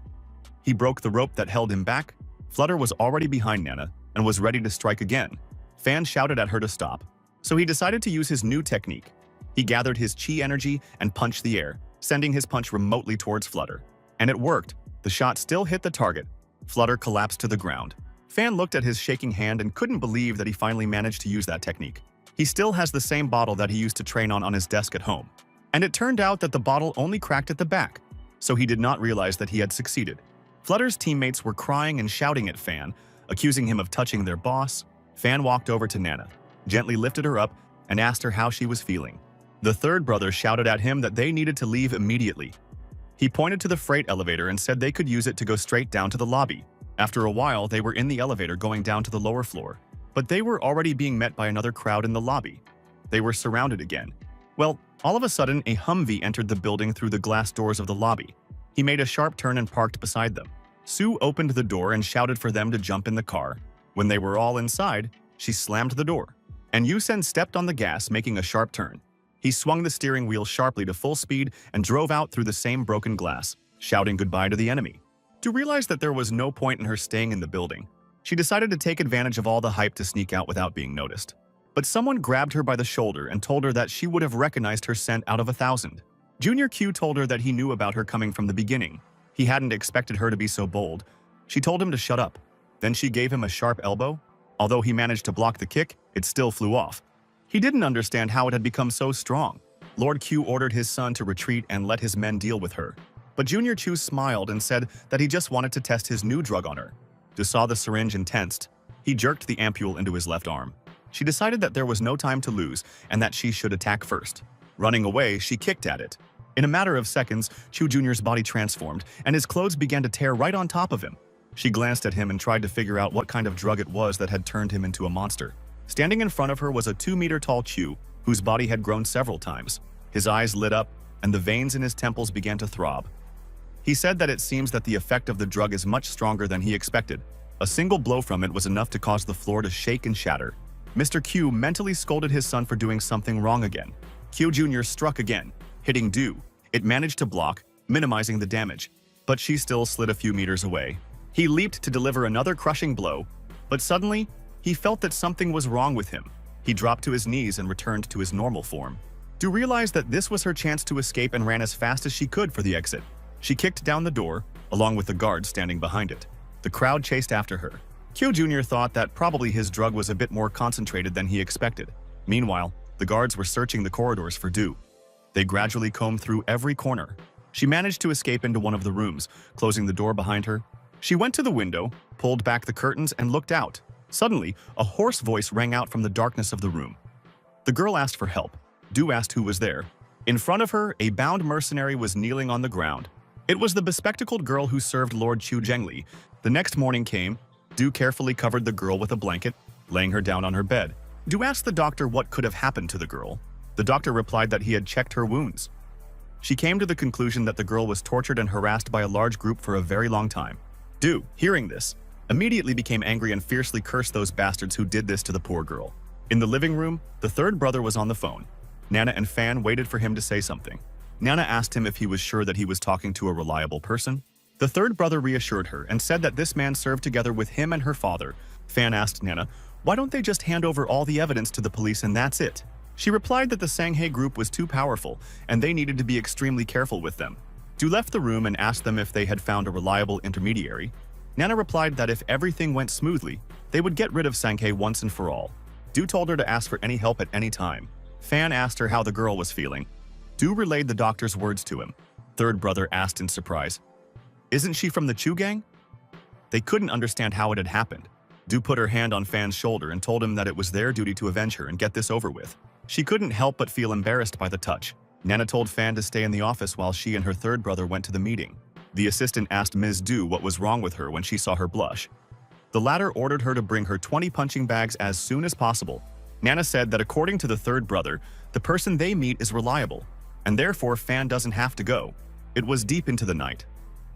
He broke the rope that held him back. Flutter was already behind Nana and was ready to strike again. Fan shouted at her to stop, so he decided to use his new technique. He gathered his chi energy and punched the air, sending his punch remotely towards Flutter. And it worked. The shot still hit the target. Flutter collapsed to the ground. Fan looked at his shaking hand and couldn't believe that he finally managed to use that technique. He still has the same bottle that he used to train on his desk at home. And it turned out that the bottle only cracked at the back, so he did not realize that he had succeeded. Flutter's teammates were crying and shouting at Fan, accusing him of touching their boss. Fan walked over to Nana, gently lifted her up, and asked her how she was feeling. The third brother shouted at him that they needed to leave immediately. He pointed to the freight elevator and said they could use it to go straight down to the lobby. After a while, they were in the elevator going down to the lower floor. But they were already being met by another crowd in the lobby. They were surrounded again. Well, all of a sudden, a Humvee entered the building through the glass doors of the lobby. He made a sharp turn and parked beside them. Sue opened the door and shouted for them to jump in the car. When they were all inside, she slammed the door. And Yusen stepped on the gas, making a sharp turn. He swung the steering wheel sharply to full speed and drove out through the same broken glass, shouting goodbye to the enemy. To realize that there was no point in her staying in the building, she decided to take advantage of all the hype to sneak out without being noticed. But someone grabbed her by the shoulder and told her that she would have recognized her scent out of 1,000. Junior Q told her that he knew about her coming from the beginning. He hadn't expected her to be so bold. She told him to shut up. Then she gave him a sharp elbow. Although he managed to block the kick, it still flew off. He didn't understand how it had become so strong. Lord Q ordered his son to retreat and let his men deal with her. But Junior Chu smiled and said that he just wanted to test his new drug on her. Du saw the syringe and tensed. He jerked the ampule into his left arm. She decided that there was no time to lose and that she should attack first. Running away, she kicked at it. In a matter of seconds, Chu Jr.'s body transformed and his clothes began to tear right on top of him. She glanced at him and tried to figure out what kind of drug it was that had turned him into a monster. Standing in front of her was a 2-meter-tall Chu, whose body had grown several times. His eyes lit up, and the veins in his temples began to throb. He said that it seems that the effect of the drug is much stronger than he expected. A single blow from it was enough to cause the floor to shake and shatter. Mr. Q mentally scolded his son for doing something wrong again. Q Jr. struck again, hitting Du. It managed to block, minimizing the damage, but she still slid a few meters away. He leaped to deliver another crushing blow, but suddenly, he felt that something was wrong with him. He dropped to his knees and returned to his normal form. Du realized that this was her chance to escape and ran as fast as she could for the exit. She kicked down the door, along with the guards standing behind it. The crowd chased after her. Q Jr. thought that probably his drug was a bit more concentrated than he expected. Meanwhile, the guards were searching the corridors for Du. They gradually combed through every corner. She managed to escape into one of the rooms, closing the door behind her. She went to the window, pulled back the curtains, and looked out. Suddenly, a hoarse voice rang out from the darkness of the room. The girl asked for help. Du asked who was there. In front of her, a bound mercenary was kneeling on the ground. It was the bespectacled girl who served Lord Chu Zhengli. The next morning came, Du carefully covered the girl with a blanket, laying her down on her bed. Du asked the doctor what could have happened to the girl. The doctor replied that he had checked her wounds. She came to the conclusion that the girl was tortured and harassed by a large group for a very long time. Du, hearing this, immediately became angry and fiercely cursed those bastards who did this to the poor girl. In the living room, the third brother was on the phone. Nana and Fan waited for him to say something. Nana asked him if he was sure that he was talking to a reliable person. The third brother reassured her and said that this man served together with him and her father. Fan asked Nana, "Why don't they just hand over all the evidence to the police and that's it?" She replied that the Sanghae group was too powerful and they needed to be extremely careful with them. Du left the room and asked them if they had found a reliable intermediary. Nana replied that if everything went smoothly, they would get rid of Sanghae once and for all. Du told her to ask for any help at any time. Fan asked her how the girl was feeling. Du relayed the doctor's words to him. Third brother asked in surprise, "Isn't she from the Chu gang?" They couldn't understand how it had happened. Du put her hand on Fan's shoulder and told him that it was their duty to avenge her and get this over with. She couldn't help but feel embarrassed by the touch. Nana told Fan to stay in the office while she and her third brother went to the meeting. The assistant asked Ms. Du what was wrong with her when she saw her blush. The latter ordered her to bring her 20 punching bags as soon as possible. Nana said that according to the third brother, the person they meet is reliable, and therefore Fan doesn't have to go. It was deep into the night.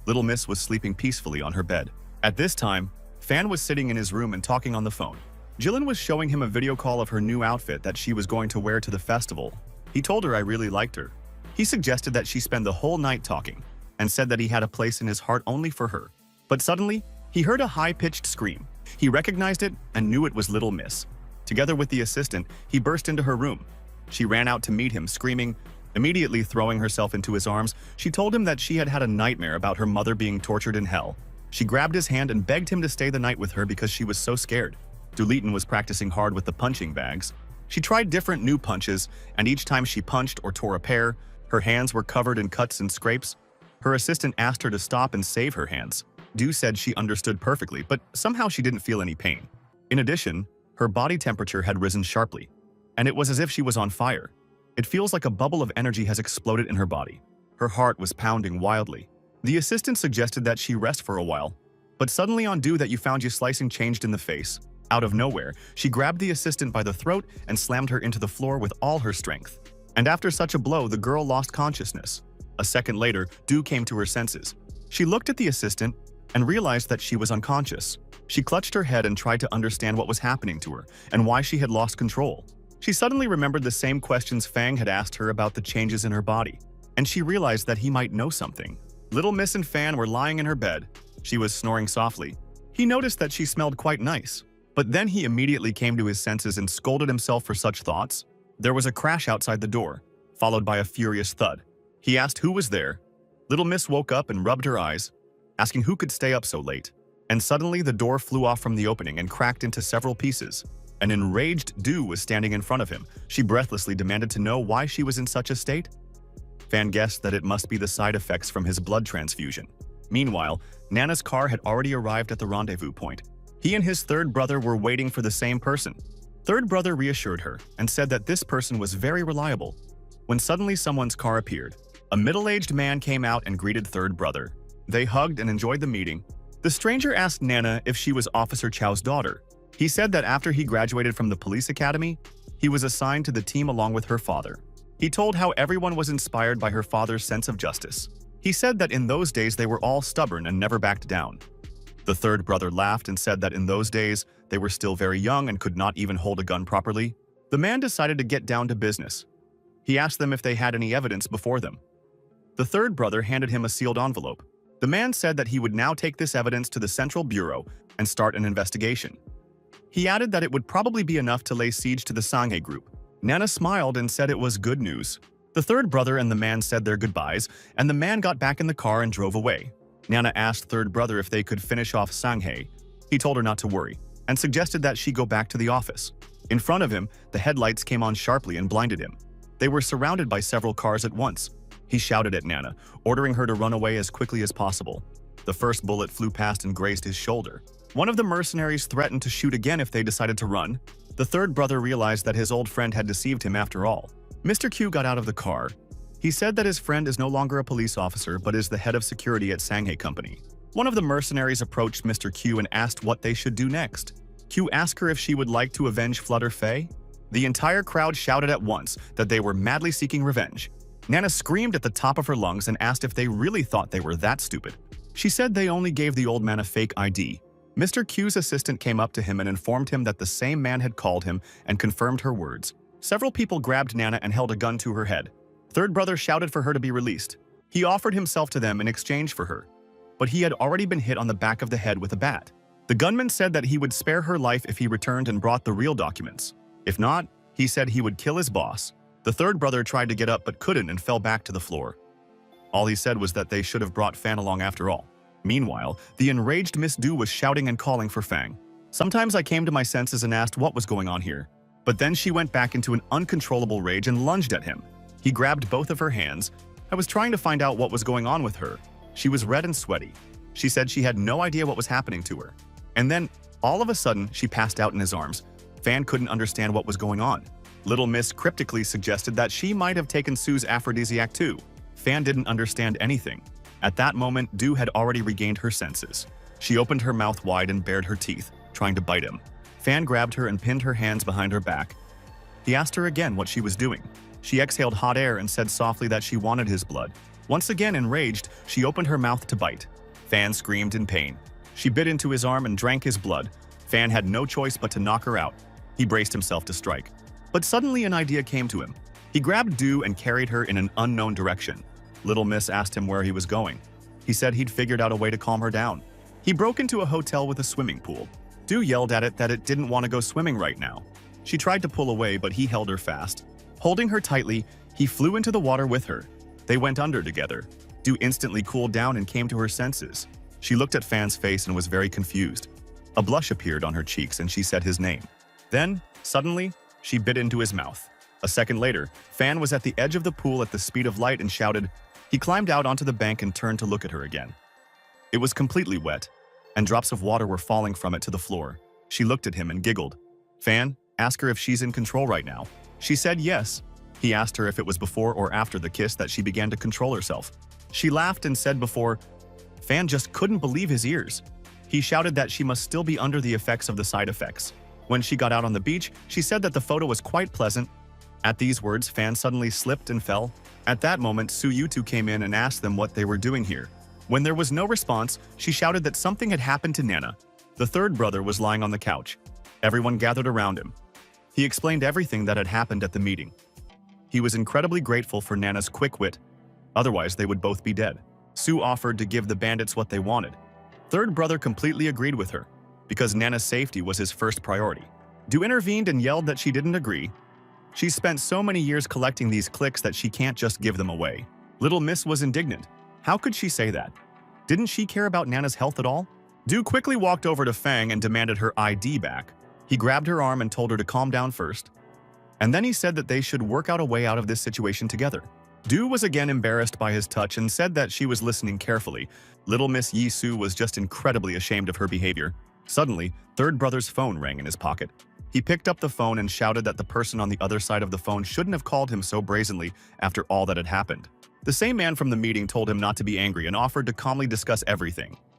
Little Miss was sleeping peacefully on her bed. At this time, Fan was sitting in his room and talking on the phone. Jillian was showing him a video call of her new outfit that she was going to wear to the festival. He told her I really liked her. He suggested that she spend the whole night talking, and said that he had a place in his heart only for her. But suddenly, he heard a high-pitched scream. He recognized it and knew it was Little Miss. Together with the assistant, he burst into her room. She ran out to meet him, screaming. Immediately throwing herself into his arms, she told him that she had had a nightmare about her mother being tortured in hell. She grabbed his hand and begged him to stay the night with her because she was so scared. Dulitan was practicing hard with the punching bags. She tried different new punches, and each time she punched or tore a pair, her hands were covered in cuts and scrapes. Her assistant asked her to stop and save her hands. Du said she understood perfectly, but somehow she didn't feel any pain. In addition, her body temperature had risen sharply, and it was as if she was on fire. It feels like a bubble of energy has exploded in her body. Her heart was pounding wildly. The assistant suggested that she rest for a while, but suddenly on Du that you found you slicing changed in the face. Out of nowhere, she grabbed the assistant by the throat and slammed her into the floor with all her strength. And after such a blow, the girl lost consciousness. A second later, Du came to her senses. She looked at the assistant and realized that she was unconscious. She clutched her head and tried to understand what was happening to her and why she had lost control. She suddenly remembered the same questions Fang had asked her about the changes in her body, and she realized that he might know something. Little Miss and Fan were lying in her bed. She was snoring softly. He noticed that she smelled quite nice, but then he immediately came to his senses and scolded himself for such thoughts. There was a crash outside the door, followed by a furious thud. He asked who was there. Little Miss woke up and rubbed her eyes, asking who could stay up so late. And suddenly the door flew off from the opening and cracked into several pieces. An enraged Du was standing in front of him. She breathlessly demanded to know why she was in such a state. Fan guessed that it must be the side effects from his blood transfusion. Meanwhile, Nana's car had already arrived at the rendezvous point. He and his third brother were waiting for the same person. Third brother reassured her and said that this person was very reliable. When suddenly someone's car appeared, a middle-aged man came out and greeted third brother. They hugged and enjoyed the meeting. The stranger asked Nana if she was Officer Chow's daughter. He said that after he graduated from the police academy, he was assigned to the team along with her father. He told how everyone was inspired by her father's sense of justice. He said that in those days they were all stubborn and never backed down. The third brother laughed and said that in those days they were still very young and could not even hold a gun properly. The man decided to get down to business. He asked them if they had any evidence before them. The third brother handed him a sealed envelope. The man said that he would now take this evidence to the Central Bureau and start an investigation. He added that it would probably be enough to lay siege to the Sanghae group. Nana smiled and said it was good news. The third brother and the man said their goodbyes, and the man got back in the car and drove away. Nana asked third brother if they could finish off Sanghae. He told her not to worry, and suggested that she go back to the office. In front of him, the headlights came on sharply and blinded him. They were surrounded by several cars at once. He shouted at Nana, ordering her to run away as quickly as possible. The first bullet flew past and grazed his shoulder. One of the mercenaries threatened to shoot again if they decided to run. The third brother realized that his old friend had deceived him after all. Mr. Q got out of the car. He said that his friend is no longer a police officer but is the head of security at Sanghae Company. One of the mercenaries approached Mr. Q and asked what they should do next. Q asked her if she would like to avenge Flutter Faye. The entire crowd shouted at once that they were madly seeking revenge. Nana screamed at the top of her lungs and asked if they really thought they were that stupid. She said they only gave the old man a fake ID. Mr. Q's assistant came up to him and informed him that the same man had called him and confirmed her words. Several people grabbed Nana and held a gun to her head. Third brother shouted for her to be released. He offered himself to them in exchange for her, but he had already been hit on the back of the head with a bat. The gunman said that he would spare her life if he returned and brought the real documents. If not, he said he would kill his boss. The third brother tried to get up but couldn't and fell back to the floor. All he said was that they should have brought Fan along after all. Meanwhile, the enraged Miss Du was shouting and calling for Fang. Sometimes I came to my senses and asked what was going on here. But then she went back into an uncontrollable rage and lunged at him. He grabbed both of her hands. I was trying to find out what was going on with her. She was red and sweaty. She said she had no idea what was happening to her. And then, all of a sudden, she passed out in his arms. Fan couldn't understand what was going on. Little Miss cryptically suggested that she might have taken Sue's aphrodisiac too. Fan didn't understand anything. At that moment, Du had already regained her senses. She opened her mouth wide and bared her teeth, trying to bite him. Fan grabbed her and pinned her hands behind her back. He asked her again what she was doing. She exhaled hot air and said softly that she wanted his blood. Once again enraged, she opened her mouth to bite. Fan screamed in pain. She bit into his arm and drank his blood. Fan had no choice but to knock her out. He braced himself to strike. But suddenly an idea came to him. He grabbed Du and carried her in an unknown direction. Little Miss asked him where he was going. He said he'd figured out a way to calm her down. He broke into a hotel with a swimming pool. Du yelled at it that it didn't want to go swimming right now. She tried to pull away, but he held her fast. Holding her tightly, he flew into the water with her. They went under together. Du instantly cooled down and came to her senses. She looked at Fan's face and was very confused. A blush appeared on her cheeks and she said his name. Then, suddenly, she bit into his mouth. A second later, Fan was at the edge of the pool at the speed of light and shouted. He climbed out onto the bank and turned to look at her again. It was completely wet, and drops of water were falling from it to the floor. She looked at him and giggled. Fan, ask her if she's in control right now. She said yes. He asked her if it was before or after the kiss that she began to control herself. She laughed and said before. Fan just couldn't believe his ears. He shouted that she must still be under the effects of the side effects. When she got out on the beach, she said that the photo was quite pleasant. At these words, Fan suddenly slipped and fell. At that moment, Su Yutu came in and asked them what they were doing here. When there was no response, she shouted that something had happened to Nana. The third brother was lying on the couch. Everyone gathered around him. He explained everything that had happened at the meeting. He was incredibly grateful for Nana's quick wit. Otherwise, they would both be dead. Su offered to give the bandits what they wanted. Third brother completely agreed with her, because Nana's safety was his first priority. Du intervened and yelled that she didn't agree. She spent so many years collecting these clicks that she can't just give them away. Little Miss was indignant. How could she say that? Didn't she care about Nana's health at all? Du quickly walked over to Fang and demanded her ID back. He grabbed her arm and told her to calm down first. And then he said that they should work out a way out of this situation together. Du was again embarrassed by his touch and said that she was listening carefully. Little Miss Yi Su was just incredibly ashamed of her behavior. Suddenly, third brother's phone rang in his pocket. He picked up the phone and shouted that the person on the other side of the phone shouldn't have called him so brazenly after all that had happened. The same man from the meeting told him not to be angry and offered to calmly discuss everything.